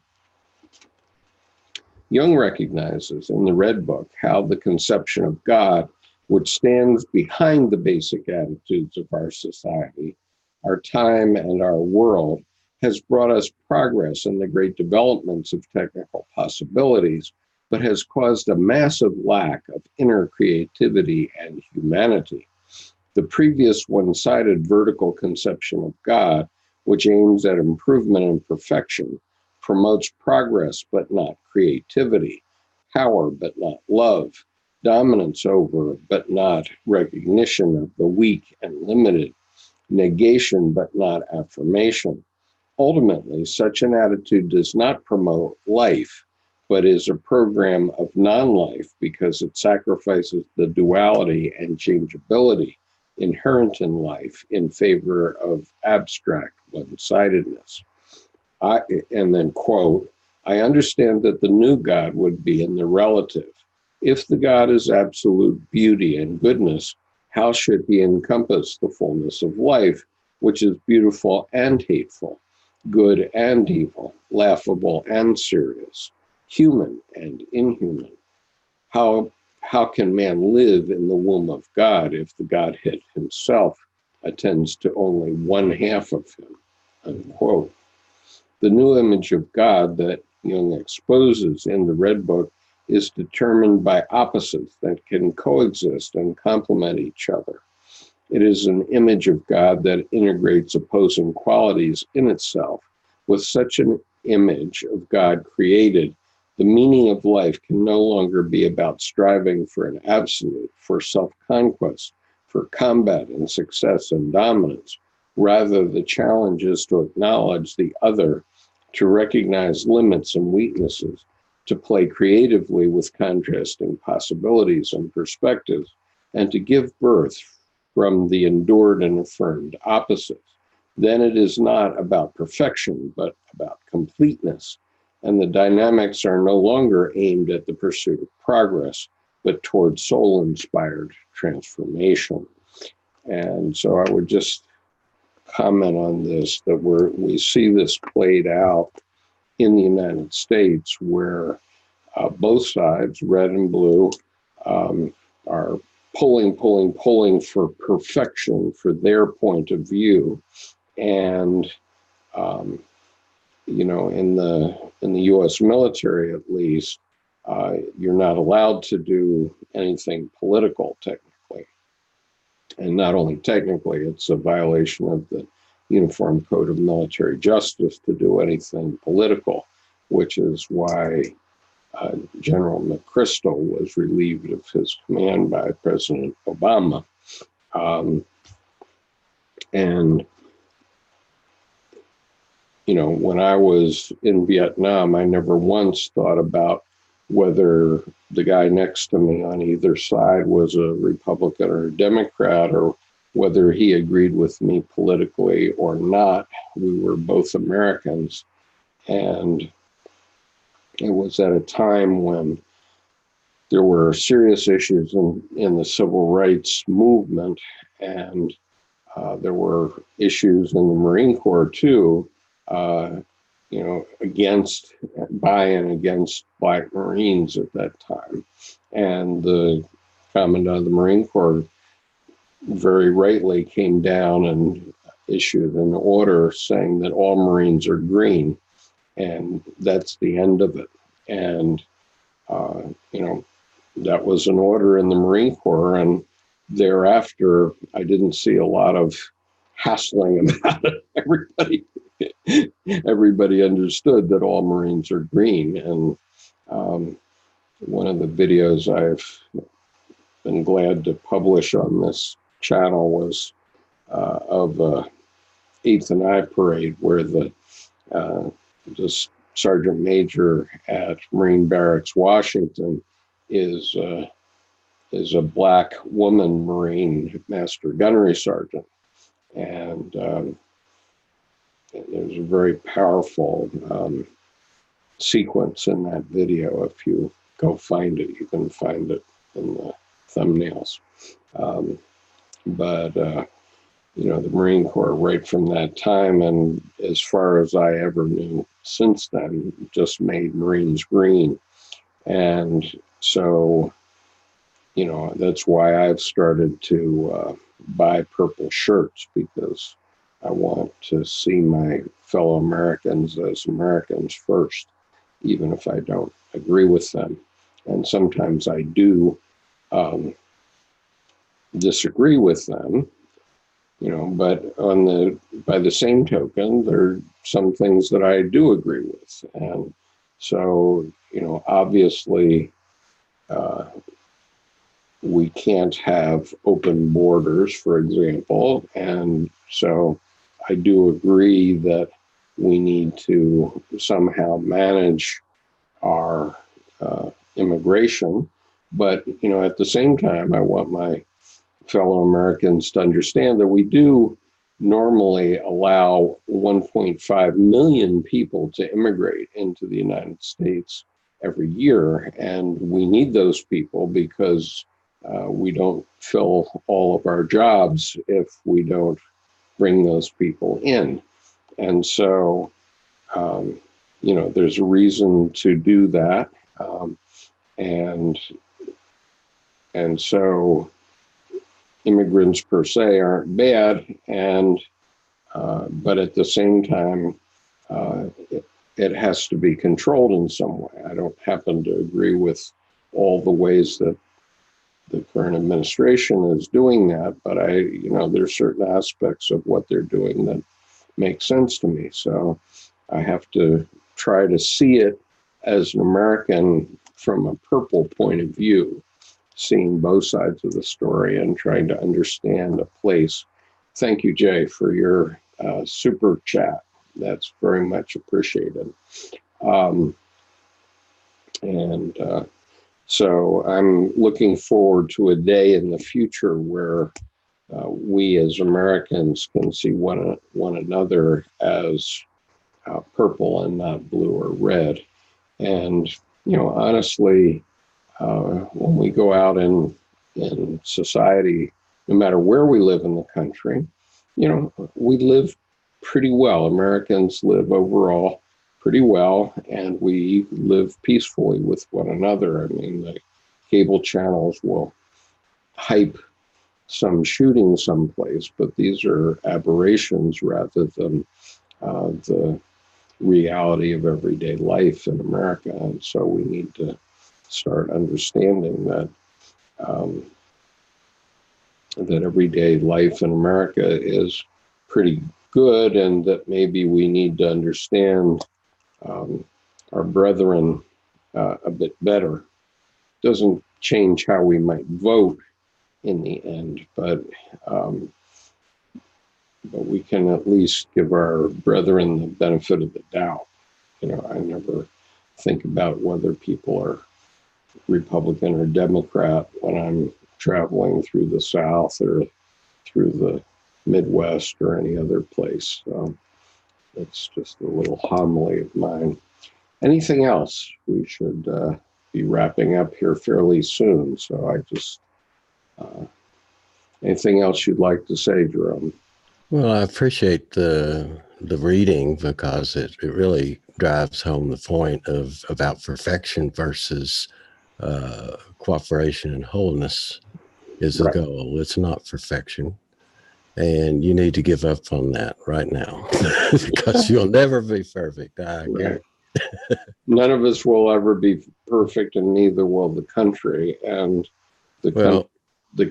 Speaker 1: Jung recognizes in the Red Book how the conception of God, which stands behind the basic attitudes of our society, our time, and our world, has brought us progress in the great developments of technical possibilities, but has caused a massive lack of inner creativity and humanity. The previous one-sided vertical conception of God, which aims at improvement and perfection, promotes progress but not creativity, power but not love, dominance over but not recognition of the weak and limited, negation but not affirmation. Ultimately, such an attitude does not promote life, but is a program of non-life because it sacrifices the duality and changeability inherent in life in favor of abstract one-sidedness. And then, quote, I understand that the new God would be in the relative. If the God is absolute beauty and goodness, how should he encompass the fullness of life, which is beautiful and hateful, good and evil, laughable and serious, human and inhuman? How can man live in the womb of God if the Godhead himself attends to only one half of him? Unquote. The new image of God that Jung exposes in the Red Book is determined by opposites that can coexist and complement each other. It is an image of God that integrates opposing qualities in itself. With such an image of God created, the meaning of life can no longer be about striving for an absolute, for self-conquest, for combat and success and dominance. Rather, the challenge is to acknowledge the other, to recognize limits and weaknesses, to play creatively with contrasting possibilities and perspectives, and to give birth from the endured and affirmed opposites. Then it is not about perfection, but about completeness. And the dynamics are no longer aimed at the pursuit of progress, but toward soul-inspired transformation. And so I would just comment on this, that we see this played out in the United States, where both sides, red and blue, are pulling for perfection for their point of view. And in the U.S. military, at least, you're not allowed to do anything political, technically. And not only technically, it's a violation of the Uniform Code of Military Justice to do anything political, which is why General McChrystal was relieved of his command by President Obama. When I was in Vietnam, I never once thought about whether the guy next to me on either side was a Republican or a Democrat, or whether he agreed with me politically or not. We were both Americans. And it was at a time when there were serious issues in the civil rights movement, and there were issues in the Marine Corps too, by and against Black Marines at that time. And the Commandant of the Marine Corps very rightly came down and issued an order saying that all Marines are green, and that's the end of it. And, that was an order in the Marine Corps, and thereafter, I didn't see a lot of hassling about it. Everybody understood that all Marines are green. And one of the videos I've been glad to publish on this channel was of Eighth and I parade, where the sergeant major at Marine Barracks, Washington, is a black woman Marine master gunnery sergeant. And there's a very powerful sequence in that video. If you go find it, you can find it in the thumbnails. But the Marine Corps, right from that time, and as far as I ever knew since then, just made Marines green. And so, that's why I've started to buy purple shirts, because I want to see my fellow Americans as Americans first, even if I don't agree with them. And sometimes I do disagree with them, but by the same token, there are some things that I do agree with. And so, obviously, we can't have open borders, for example. And so I do agree that we need to somehow manage our immigration. But, at the same time, I want my fellow Americans to understand that we do normally allow 1.5 million people to immigrate into the United States every year. And we need those people because we don't fill all of our jobs if we don't bring those people in. And so, there's a reason to do that. And so immigrants per se aren't bad, but at the same time, it has to be controlled in some way. I don't happen to agree with all the ways that the current administration is doing that, but there's certain aspects of what they're doing that make sense to me. So I have to try to see it as an American from a purple point of view, seeing both sides of the story and trying to understand a place. Thank you, Jay, for your super chat. That's very much appreciated. So I'm looking forward to a day in the future where we as Americans can see one another as purple and not blue or red. And, honestly, when we go out in society, no matter where we live in the country, we live pretty well. Americans live overall pretty well, and we live peacefully with one another. I mean, the cable channels will hype some shooting someplace, but these are aberrations rather than the reality of everyday life in America. And so we need to start understanding that that everyday life in America is pretty good, and that maybe we need to understand our brethren a bit better. Doesn't change how we might vote in the end, but we can at least give our brethren the benefit of the doubt. I never think about whether people are Republican or Democrat when I'm traveling through the South or through the Midwest or any other place. That's just a little homily of mine. Anything else? We should be wrapping up here fairly soon. So anything else you'd like to say, Jerome?
Speaker 2: Well, I appreciate the reading, because it really drives home the point about perfection versus cooperation and wholeness. is the goal. It's not perfection. And you need to give up on that right now because you'll never be perfect. I guarantee.
Speaker 1: None of us will ever be perfect, and neither will the country. And the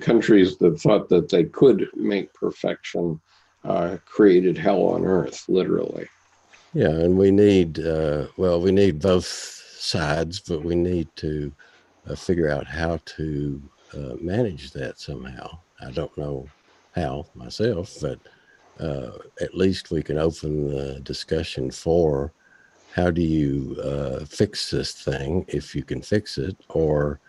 Speaker 1: countries that thought that they could make perfection created hell on earth, literally.
Speaker 2: Yeah, and we need, we need both sides, but we need to figure out how to manage that somehow. I don't know how myself, but at least we can open the discussion for how do you fix this thing, if you can fix it, or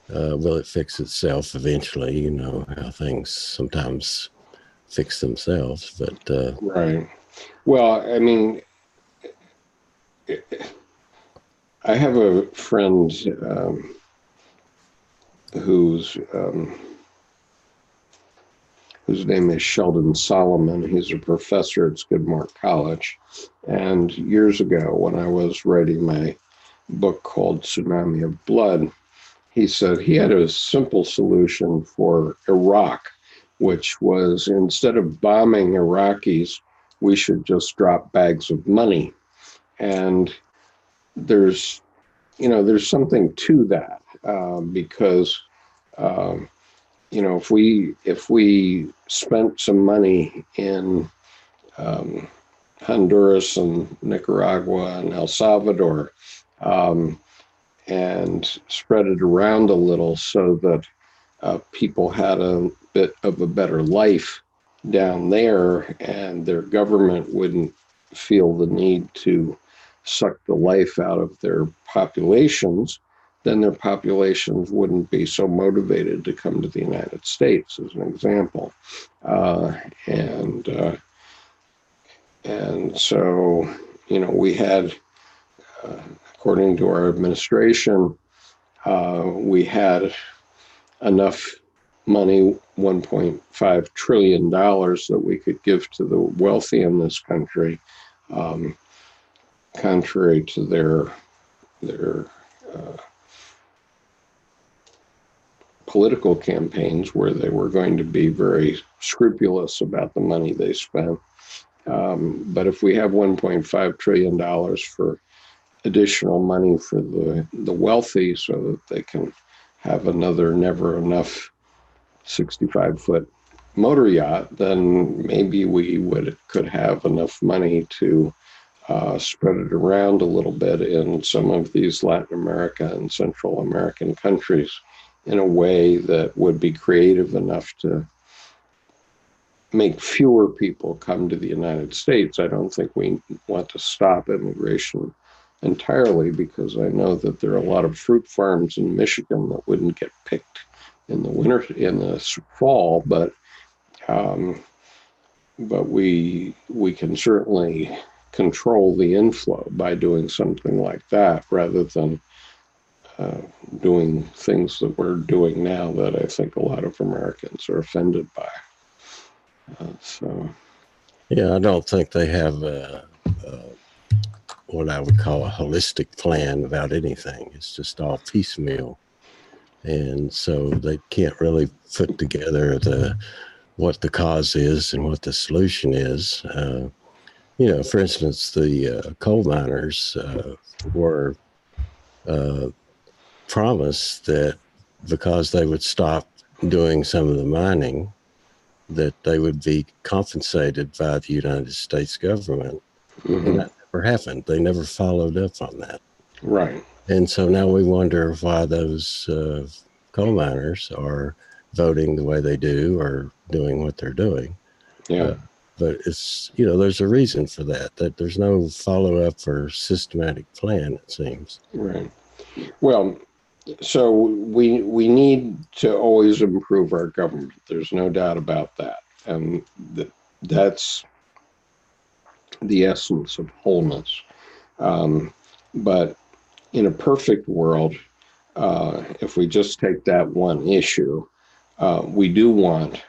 Speaker 2: will it fix itself eventually? You know how things sometimes fix themselves, but
Speaker 1: right. Well, I mean, I have a friend whose name is Sheldon Solomon. He's a professor at Skidmore College. And years ago, when I was writing my book called Tsunami of Blood, he said he had a simple solution for Iraq, which was, instead of bombing Iraqis, we should just drop bags of money. And there's something to that, because if we spent some money in Honduras and Nicaragua and El Salvador, and spread it around a little so that people had a bit of a better life down there, and their government wouldn't feel the need to suck the life out of their populations, then their populations wouldn't be so motivated to come to the United States, as an example. And so, we had, according to our administration, we had enough money, $1.5 trillion, that we could give to the wealthy in this country, contrary to their political campaigns, where they were going to be very scrupulous about the money they spent. But if we have $1.5 trillion for additional money for the wealthy, so that they can have another never enough 65-foot motor yacht, then maybe we could have enough money to spread it around a little bit in some of these Latin America and Central American countries in a way that would be creative enough to make fewer people come to the United States. I don't think we want to stop immigration entirely, because I know that there are a lot of fruit farms in Michigan that wouldn't get picked in the fall, but we can certainly control the inflow by doing something like that, rather than doing things that we're doing now that I think a lot of Americans are offended by.
Speaker 2: Yeah, I don't think they have what I would call a holistic plan about anything. It's just all piecemeal. And so they can't really put together what the cause is and what the solution is. For instance, the coal miners were promised that because they would stop doing some of the mining, that they would be compensated by the United States government. Mm-hmm. And that never happened. They never followed up on that.
Speaker 1: Right.
Speaker 2: And so now we wonder why those coal miners are voting the way they do, or doing what they're doing.
Speaker 1: Yeah.
Speaker 2: But it's, there's a reason for that there's no follow-up or systematic plan, it seems.
Speaker 1: Right. Well, so we need to always improve our government. There's no doubt about that. And that's the essence of wholeness. But in a perfect world, if we just take that one issue, we do want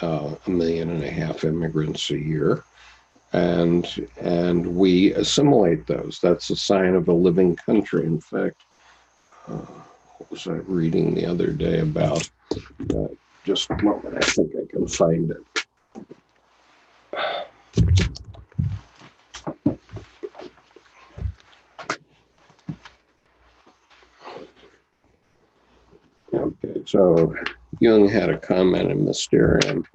Speaker 1: 1.5 million immigrants a year, and we assimilate those. That's a sign of a living country. In fact, what was I reading the other day about that Just a moment. I think I can find it. Okay, so Jung had a comment in Mysterium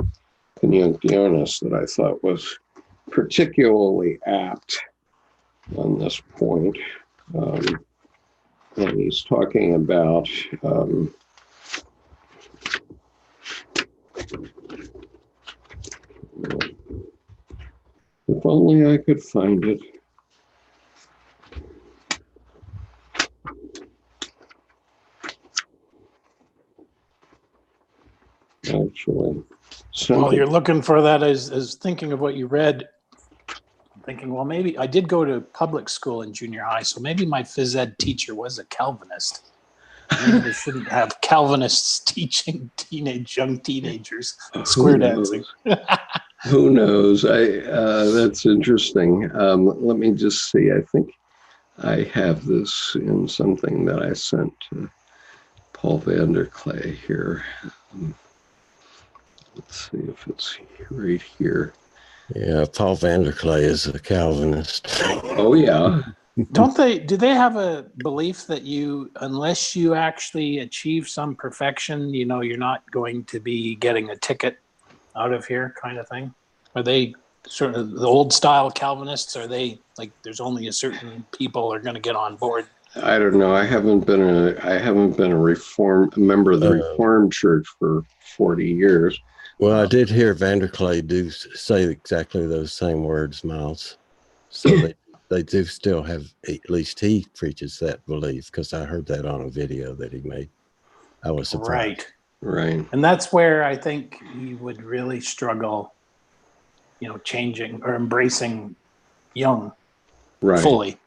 Speaker 1: Conjunctionis that I thought was particularly apt on this point. And he's talking about if only I could find it. Actually,
Speaker 3: While you're looking for that, as thinking of what you read, I'm thinking, well, maybe I did go to public school in junior high, so maybe my phys ed teacher was a Calvinist. Maybe they shouldn't have Calvinists teaching young teenagers square dancing.
Speaker 1: Who knows? That's interesting. Let me just see. I think I have this in something that I sent to Paul Vanderklay here. Let's see if it's right here.
Speaker 2: Yeah, Paul Vanderklay is a Calvinist.
Speaker 1: Oh, yeah.
Speaker 3: Do they have a belief that unless you actually achieve some perfection, you're not going to be getting a ticket out of here kind of thing? Are they sort of the old style Calvinists? Are they like there's only a certain people are going to get on board?
Speaker 1: I don't know. I haven't been a member of the Reformed Church for 40 years.
Speaker 2: Well, I did hear Vanderklay do say exactly those same words, Miles. So they do still have, at least he preaches that belief, because I heard that on a video that he made. I was surprised.
Speaker 1: Right.
Speaker 3: And that's where I think he would really struggle, changing or embracing Jung fully.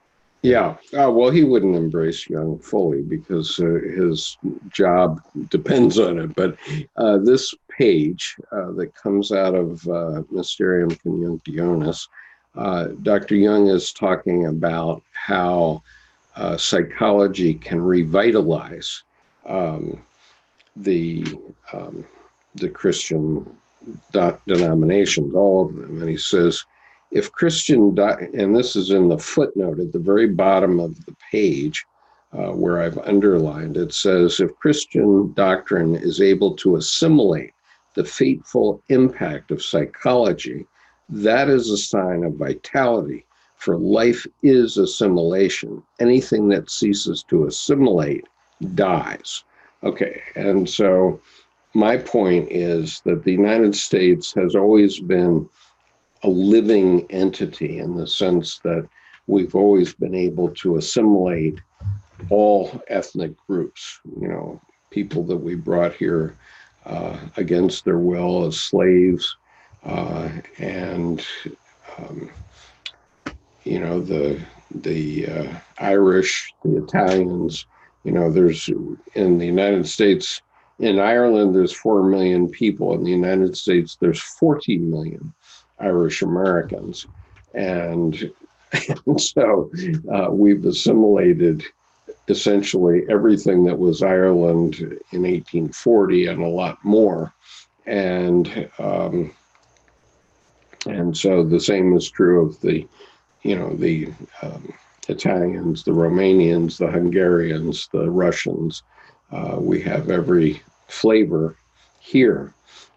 Speaker 1: Yeah. Well, he wouldn't embrace Jung fully because his job depends on it. But this page that comes out of Mysterium Conjunctionis, Dr. Jung is talking about how psychology can revitalize the Christian denominations, all of them. And he says, if Christian, and this is in the footnote at the very bottom of the page where I've underlined, it says, if Christian doctrine is able to assimilate the fateful impact of psychology, that is a sign of vitality, for life is assimilation. Anything that ceases to assimilate dies. Okay, and so my point is that the United States has always been a living entity in the sense that we've always been able to assimilate all ethnic groups, people that we brought here against their will as slaves, and the Irish, the Italians, there's in the United States, in Ireland, there's 4 million people. In the United States, there's 14 million Irish Americans. And so we've assimilated essentially everything that was Ireland in 1840 and a lot more. And so the same is true of the Italians, the Romanians, the Hungarians, the Russians. We have every flavor here,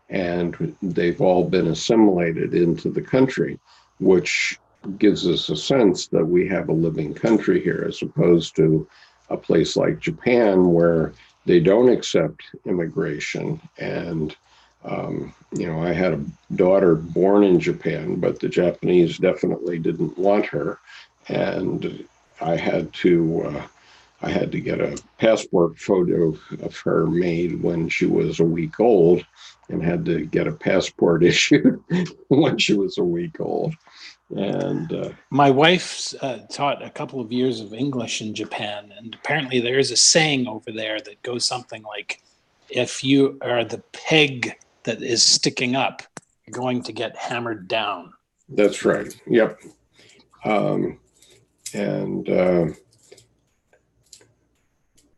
Speaker 1: and they've all been assimilated into the country, which gives us a sense that we have a living country here, as opposed to a place like Japan where they don't accept immigration. And I had a daughter born in Japan, but the Japanese definitely didn't want her, and I had to get a passport photo of her made when she was a week old, and had to get a passport issued when she was a week old. And
Speaker 3: my wife taught a couple of years of English in Japan, and apparently there is a saying over there that goes something like, if you are the peg that is sticking up, you're going to get hammered down.
Speaker 1: That's right. Yep.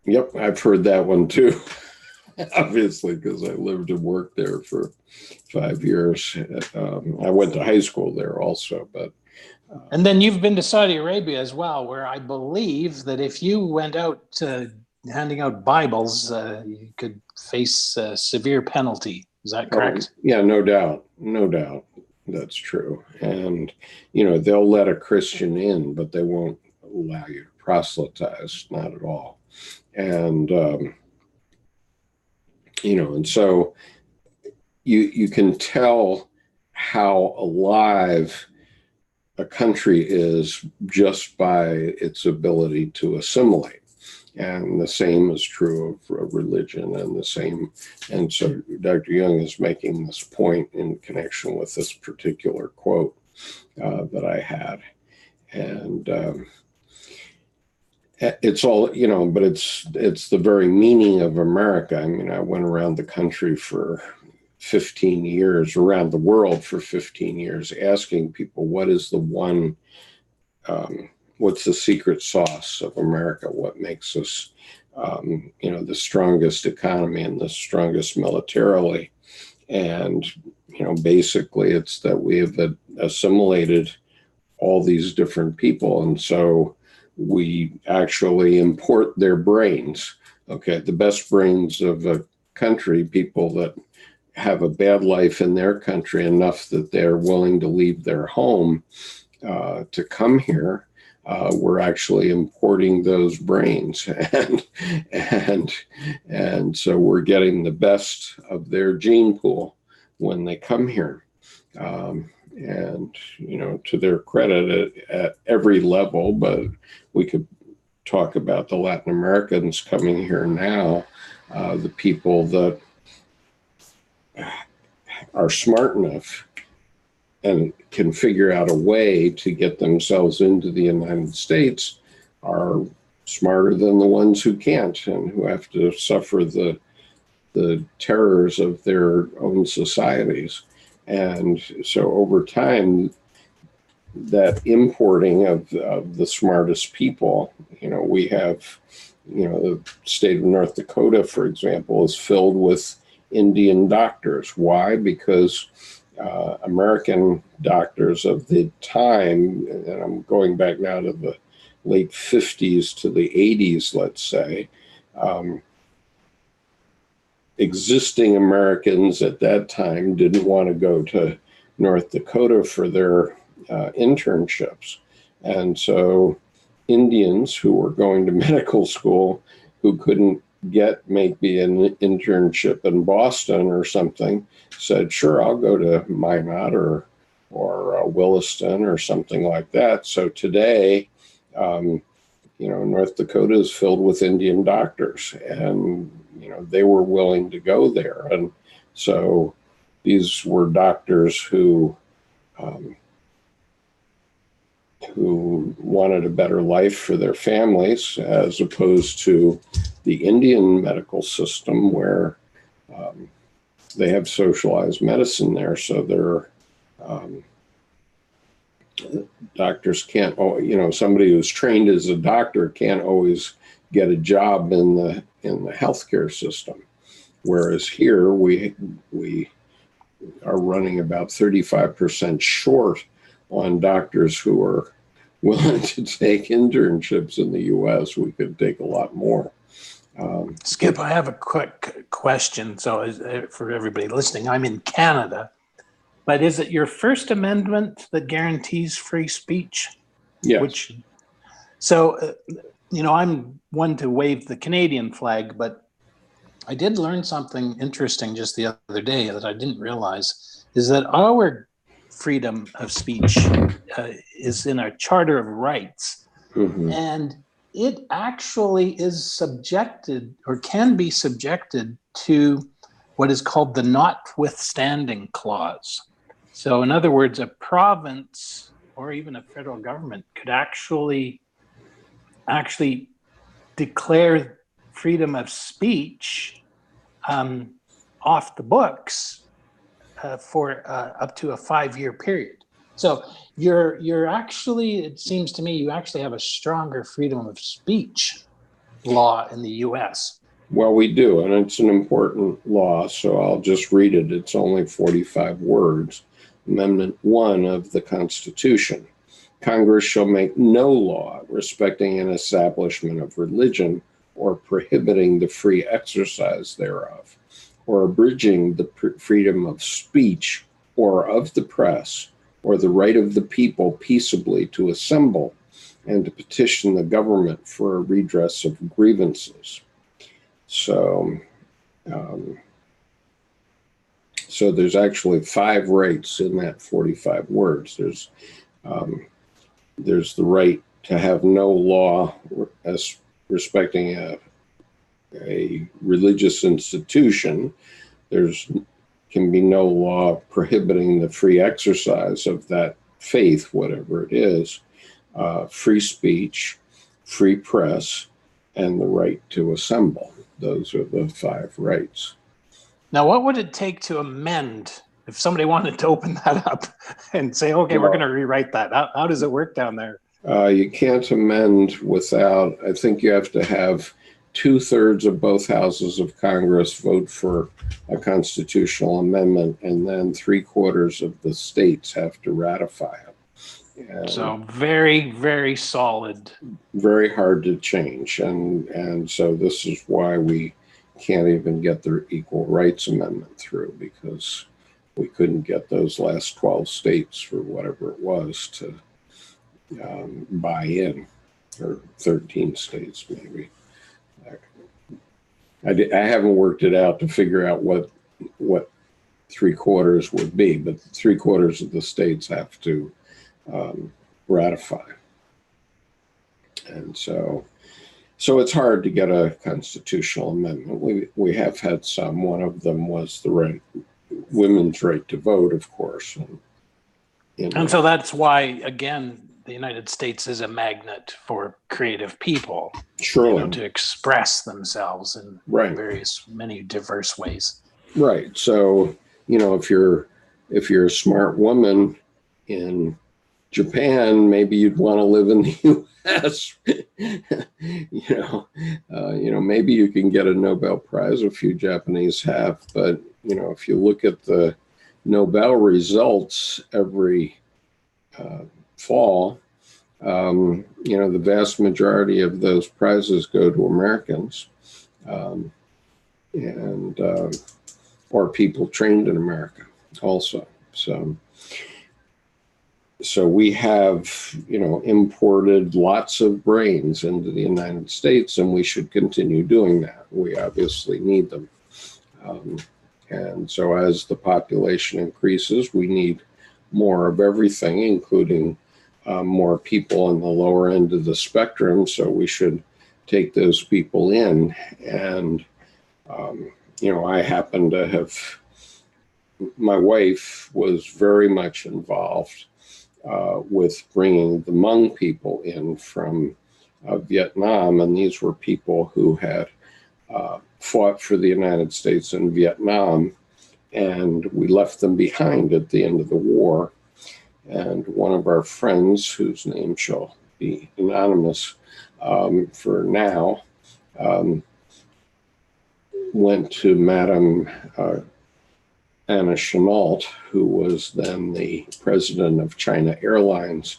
Speaker 1: Yep, I've heard that one too. obviously, because I lived and worked there for 5 years. I went to high school there also, but.
Speaker 3: And then you've been to Saudi Arabia as well, where I believe that if you went out handing out Bibles, you could face a severe penalty. Is that correct?
Speaker 1: Yeah, no doubt. No doubt. That's true. And, they'll let a Christian in, but they won't allow you to proselytize, not at all. And, and so you can tell how alive a country is just by its ability to assimilate. And the same is true of religion and so Dr. Jung is making this point in connection with this particular quote that I had. And it's all, but it's the very meaning of America. I mean, I went around the country for 15 years, around the world for 15 years, asking people, what is the one, what's the secret sauce of America? What makes us, the strongest economy and the strongest militarily? And, basically it's that we have assimilated all these different people. And so we actually import their brains. Okay. The best brains of a country, people that have a bad life in their country enough that they're willing to leave their home to come here. We're actually importing those brains, and so we're getting the best of their gene pool when they come here. And to their credit at every level, but we could talk about the Latin Americans coming here now, the people that are smart enough and can figure out a way to get themselves into the United States are smarter than the ones who can't and who have to suffer the terrors of their own societies. And so over time, that importing of the smartest people, we have, the state of North Dakota, for example, is filled with Indian doctors. Why? Because American doctors of the time, and I'm going back now to the late 50s to the 80s, let's say, existing Americans at that time didn't want to go to North Dakota for their internships. And so Indians who were going to medical school who couldn't get maybe an internship in Boston or something said, sure, I'll go to Minot or Williston or something like that. So today, North Dakota is filled with Indian doctors, and they were willing to go there. And so these were doctors who wanted a better life for their families, as opposed to the Indian medical system where they have socialized medicine there. So their doctors can't, somebody who's trained as a doctor can't always get a job in the healthcare system. Whereas here we are running about 35% short on doctors who are willing to take internships in the U.S. We could take a lot more.
Speaker 3: Skip, I have a quick question. So for everybody listening, I'm in Canada, but is it your First Amendment that guarantees free speech?
Speaker 1: Yes.
Speaker 3: I'm one to wave the Canadian flag, but I did learn something interesting just the other day that I didn't realize, is that our freedom of speech is in our Charter of Rights.
Speaker 1: Mm-hmm.
Speaker 3: And it actually is subjected or can be subjected to what is called the notwithstanding clause. So in other words, a province or even a federal government could actually declare freedom of speech off the books for up to a 5-year period. So you're actually, it seems to me, you actually have a stronger freedom of speech law in the U.S.
Speaker 1: Well, we do, and it's an important law, so I'll just read it. It's only 45 words. Amendment 1 of the Constitution. Congress shall make no law respecting an establishment of religion or prohibiting the free exercise thereof, or abridging the freedom of speech or of the press, or the right of the people peaceably to assemble and to petition the government for a redress of grievances. So, so there's actually 5 rights in that 45 words. There's the right to have no law as respecting a religious institution. There's can be no law prohibiting the free exercise of that faith, whatever it is, free speech, free press, and the right to assemble. Those are the 5 rights.
Speaker 3: Now, what would it take to amend if somebody wanted to open that up and say, okay, we're going to rewrite that? How does it work down there?
Speaker 1: You can't amend without, I think you have to have 2/3 of both houses of Congress vote for a constitutional amendment, and then 3/4 of the states have to ratify it. And
Speaker 3: so very, very solid.
Speaker 1: Very hard to change. And so this is why we can't even get the Equal Rights Amendment through, because we couldn't get those last 12 states, or whatever it was, to buy in, or 13 states maybe. I haven't worked it out to figure out what 3/4 would be, but 3/4 of the states have to ratify. And so it's hard to get a constitutional amendment. We have had some. One of them was the women's right to vote, of course.
Speaker 3: And so that's why, again, the United States is a magnet for creative people.
Speaker 1: Surely.
Speaker 3: To express themselves in many diverse ways.
Speaker 1: Right. So, if you're a smart woman in Japan, maybe you'd want to live in the U.S. Maybe you can get a Nobel Prize. A few Japanese have, but if you look at the Nobel results every fall, the vast majority of those prizes go to Americans, or people trained in America also. So we have, imported lots of brains into the United States, and we should continue doing that. We obviously need them. And so as the population increases, we need more of everything, including more people on the lower end of the spectrum. So we should take those people in. And, I happen to have, my wife was very much involved with bringing the Hmong people in from Vietnam. And these were people who had fought for the United States in Vietnam, and we left them behind at the end of the war. And one of our friends, whose name shall be anonymous for now, went to Madame Anna Chenault, who was then the president of China Airlines,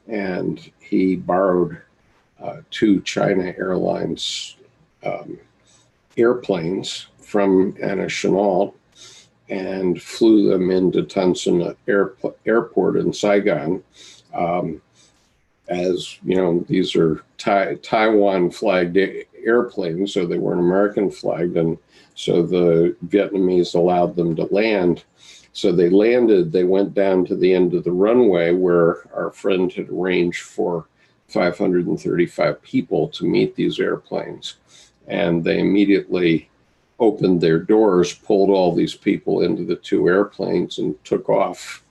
Speaker 1: and he borrowed 2 China Airlines airplanes from Anna Chenault and flew them into Tan Son Airport in Saigon. As these are Taiwan flagged airplanes, so they weren't American flagged, and so the Vietnamese allowed them to land. So they landed, they went down to the end of the runway where our friend had arranged for 535 people to meet these airplanes. And they immediately opened their doors, pulled all these people into the 2 airplanes and took off.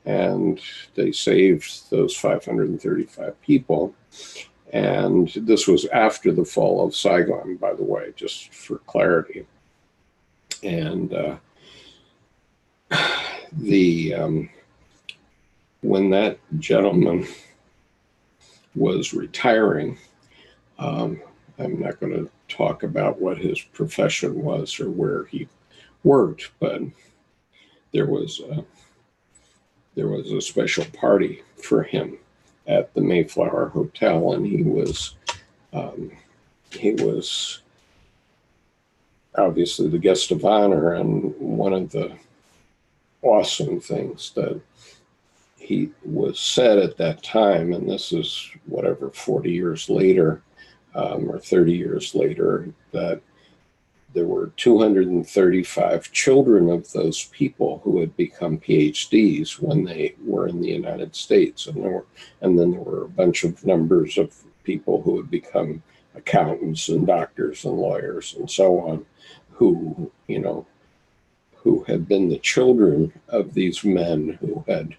Speaker 1: And they saved those 535 people. And this was after the fall of Saigon, by the way, just for clarity. And when that gentleman was retiring, I'm not going to talk about what his profession was or where he worked, but there was a special party for him at the Mayflower Hotel, and he was obviously the guest of honor. And one of the awesome things that he was said at that time, and this is whatever 40 years later or 30 years later, that there were 235 children of those people who had become PhDs when they were in the United States, and then there were a bunch of numbers of people who had become accountants and doctors and lawyers and so on, who had been the children of these men who had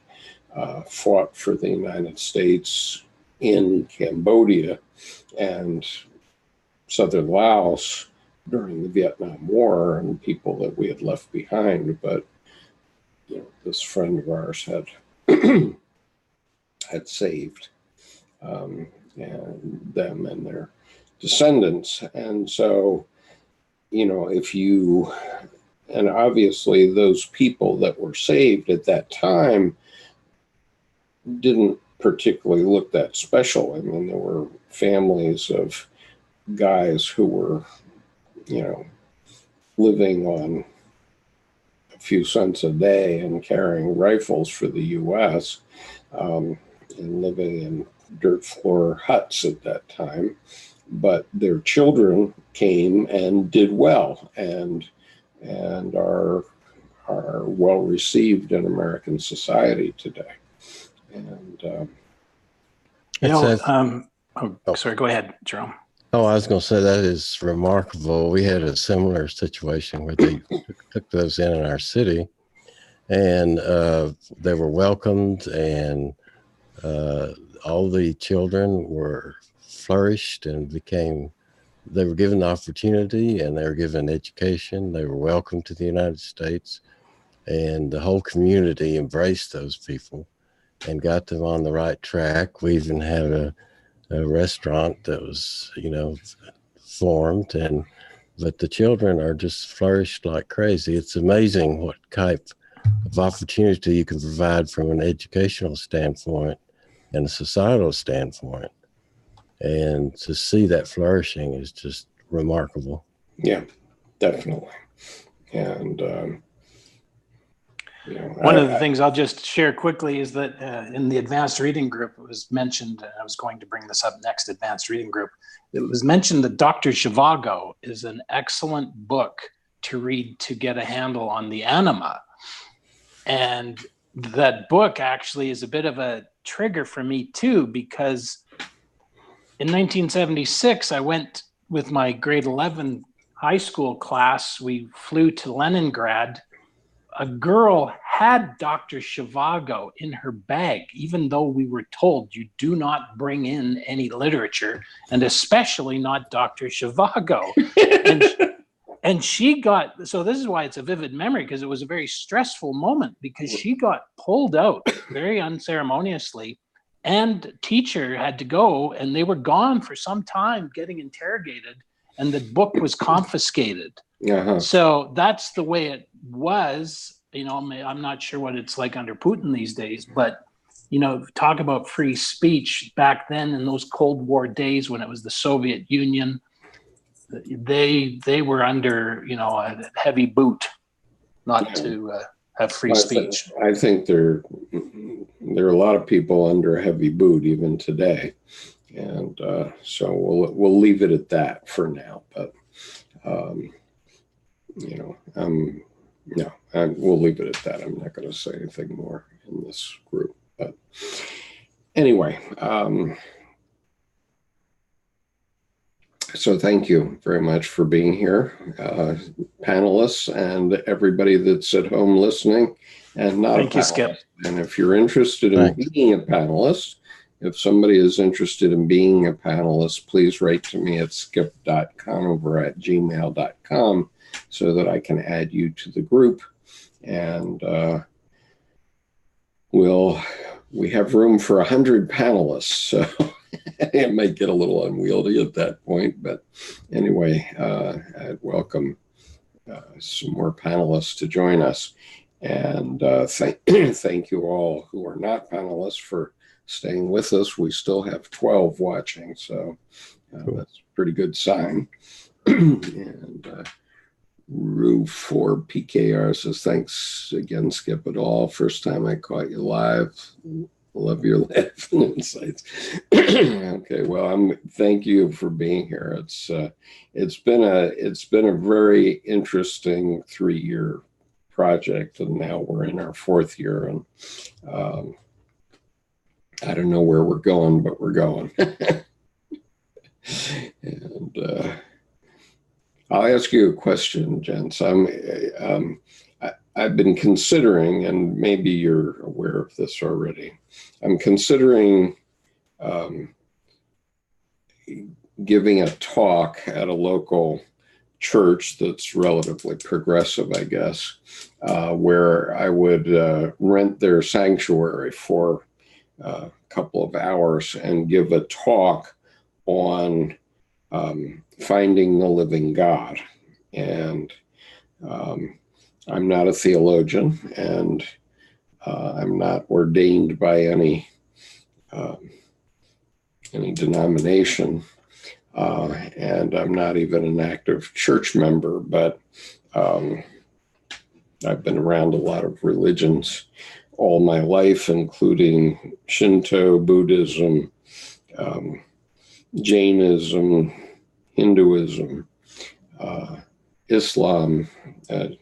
Speaker 1: fought for the United States in Cambodia and southern Laos during the Vietnam War, and people that we had left behind. But this friend of ours had had saved and them and their descendants. And so, and obviously those people that were saved at that time didn't particularly look that special. I mean, there were families of guys who were, living on a few cents a day and carrying rifles for the U.S. And living in dirt floor huts at that time. But their children came and did well and are well received in American society today. And
Speaker 3: sorry, go ahead, Jerome.
Speaker 2: Oh, I was going to say that is remarkable. We had a similar situation where they took those in our city, and they were welcomed, and all the children were flourished and they were given the opportunity, and they were given education. They were welcomed to the United States, and the whole community embraced those people and got them on the right track. We even had a restaurant that was, formed, but the children are just flourished like crazy. It's amazing what type of opportunity you can provide from an educational standpoint and a societal standpoint. And to see that flourishing is just remarkable.
Speaker 1: Yeah, definitely. And
Speaker 3: one of the things I'll just share quickly is that in the advanced reading group, it was mentioned, and I was going to bring this up next, advanced reading group, it was mentioned that Dr. Zhivago is an excellent book to read to get a handle on the anima. And that book actually is a bit of a trigger for me too, because in 1976, I went with my grade 11 high school class. We flew to Leningrad. A girl had Dr. Zhivago in her bag, even though we were told you do not bring in any literature, and especially not Dr. Zhivago. And she got, so this is why it's a vivid memory, because it was a very stressful moment, because she got pulled out very unceremoniously, and teacher had to go, and they were gone for some time getting interrogated, and the book was confiscated.
Speaker 1: Uh-huh.
Speaker 3: So that's the way it was. I'm not sure what it's like under Putin these days, but talk about free speech back then in those Cold War days when it was the Soviet Union. They were under a heavy boot not to have free speech.
Speaker 1: I think there are a lot of people under a heavy boot even today, and so we'll leave it at that for now. But we'll leave it at that. I'm not going to say anything more in this group. But anyway, so thank you very much for being here, panelists, and everybody that's at home listening and not
Speaker 3: Thank
Speaker 1: a panelist.
Speaker 3: You, Skip.
Speaker 1: And if you're interested in being a panelist, if somebody is interested in being a panelist, please write to me at skipconover@gmail.com so that I can add you to the group. And we have room for 100 panelists. So it might get a little unwieldy at that point. But anyway, I'd welcome some more panelists to join us. And thank you all who are not panelists for staying with us. We still have 12 watching, so cool. That's a pretty good sign. And Rue4PKR says, thanks again, Skip it all. First time I caught you live. Love your laughing insights. Okay, well, thank you for being here. It's been a very interesting 3-year project, and now we're in our 4th year, and I don't know where we're going, but we're going. And I'll ask you a question, gents. I've been considering, and maybe you're aware of this already, I'm considering giving a talk at a local church that's relatively progressive, I guess, where I would rent their sanctuary for a couple of hours and give a talk on finding the living God. And I'm not a theologian, and I'm not ordained by any denomination, and I'm not even an active church member, but I've been around a lot of religions all my life, including Shinto, Buddhism, Jainism, Hinduism, Islam,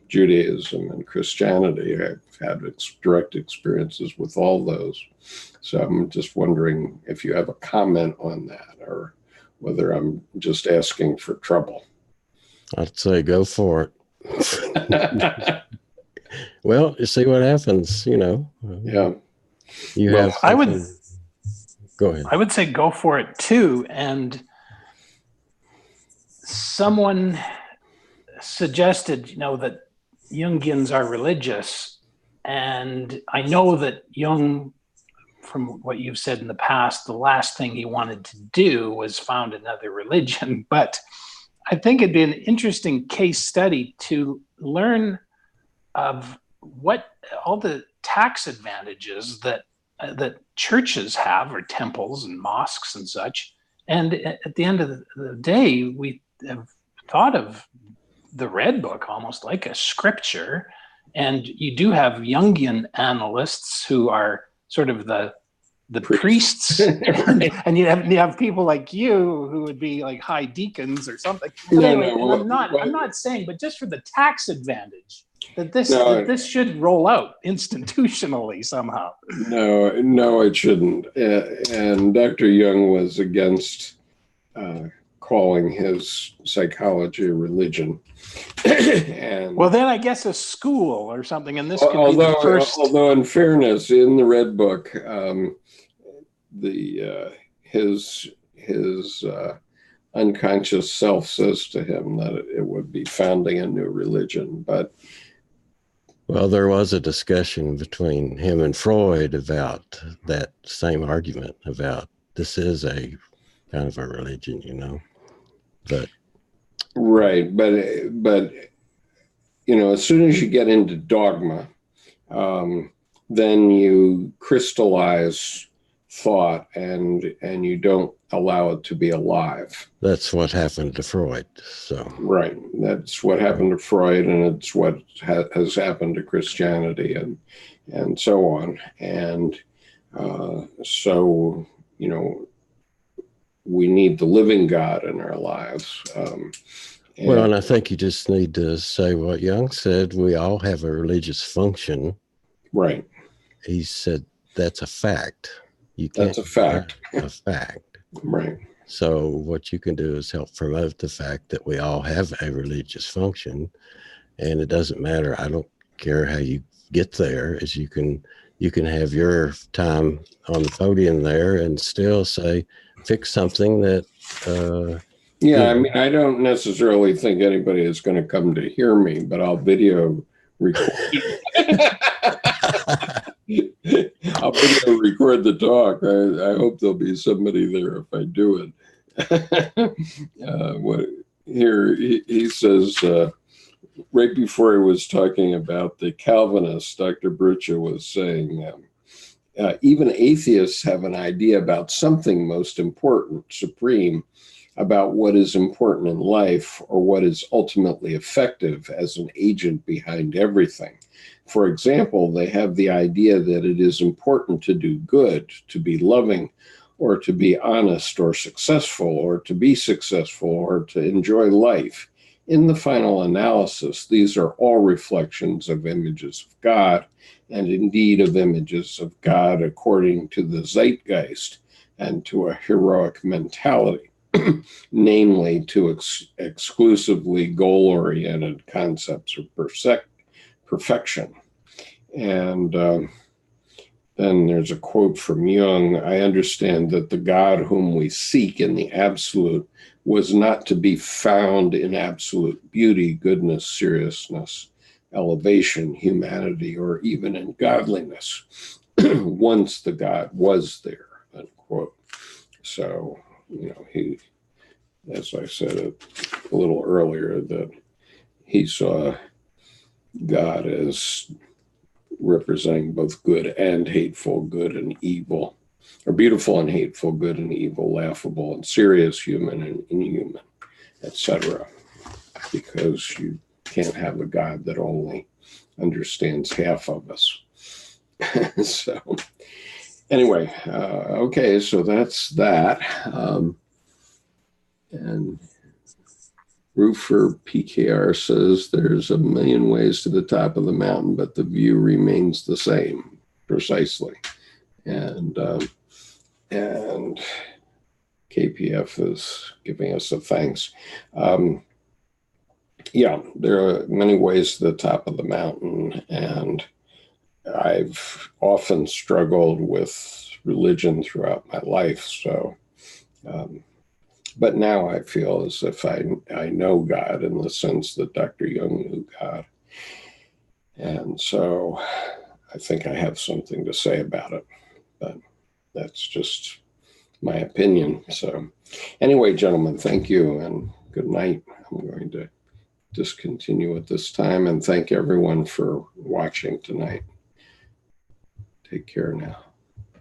Speaker 1: Judaism, and Christianity. I've had direct experiences with all those. So I'm just wondering if you have a comment on that, or whether I'm just asking for trouble.
Speaker 2: I'd say go for it. Well, you see what happens, you know.
Speaker 1: Yeah.
Speaker 2: Go ahead.
Speaker 3: I would say go for it too. And someone suggested, that Jungians are religious. And I know that Jung, from what you've said in the past, the last thing he wanted to do was found another religion. But I think it'd be an interesting case study to learn of what all the tax advantages that churches have, or temples and mosques and such. And at the end of the day, we have thought of the Red Book almost like a scripture. And you do have Jungian analysts who are sort of the priests, and you have people like you who would be like high deacons or something. But I'm not saying, but just for the tax advantage, that this should roll out institutionally somehow.
Speaker 1: No, it shouldn't. And Dr. Jung was against calling his psychology a religion. And
Speaker 3: well, then I guess a school or something. And this could be the first.
Speaker 1: Although, in fairness, in the Red Book, his unconscious self says to him that it would be founding a new religion, but.
Speaker 2: Well, there was a discussion between him and Freud about that same argument about this is a kind of a religion, but.
Speaker 1: Right. But, as soon as you get into dogma, then you crystallize thought and you don't allow it to be alive.
Speaker 2: That's what happened to Freud. So
Speaker 1: right, that's what happened to Freud, and it's what has happened to Christianity and so on. And so we need the living God in our lives.
Speaker 2: And I think you just need to say what Jung said. We all have a religious function.
Speaker 1: Right.
Speaker 2: He said that's a fact.
Speaker 1: That's a fact.
Speaker 2: A fact.
Speaker 1: Right.
Speaker 2: So what you can do is help promote the fact that we all have a religious function, and it doesn't matter. I don't care how you get there, as you can have your time on the podium there and still say, fix something that.
Speaker 1: I mean, I don't necessarily think anybody is going to come to hear me, but I'll video record. I'll video record the talk. I hope there'll be somebody there if I do it. Here he says, right before he was talking about the Calvinists, Dr. Brutsche was saying, even atheists have an idea about something most important, supreme, about what is important in life or what is ultimately effective as an agent behind everything. For example, they have the idea that it is important to do good, to be loving, or to be honest or successful, or to be successful, or to enjoy life. In the final analysis, these are all reflections of images of God, and indeed of images of God according to the zeitgeist and to a heroic mentality, namely to exclusively goal-oriented concepts of perfection. And then there's a quote from Jung: I understand that the God whom we seek in the absolute was not to be found in absolute beauty, goodness, seriousness, elevation, humanity, or even in godliness. Once the God was there, unquote. So, he, as I said a little earlier, that he saw God as representing both good and hateful, good and evil, or beautiful and hateful, good and evil, laughable and serious, human and inhuman, etc. Because you can't have a God that only understands half of us. So anyway, okay, so that's that. And Roofer PKR says there's a million ways to the top of the mountain, but the view remains the same, precisely. And KPF is giving us a thanks. Yeah, there are many ways to the top of the mountain, and I've often struggled with religion throughout my life. So, but now I feel as if I know God in the sense that Dr. Jung knew God. And so I think I have something to say about it, but that's just my opinion. So anyway, gentlemen, thank you and good night. I'm going to discontinue at this time and thank everyone for watching tonight. Take care now.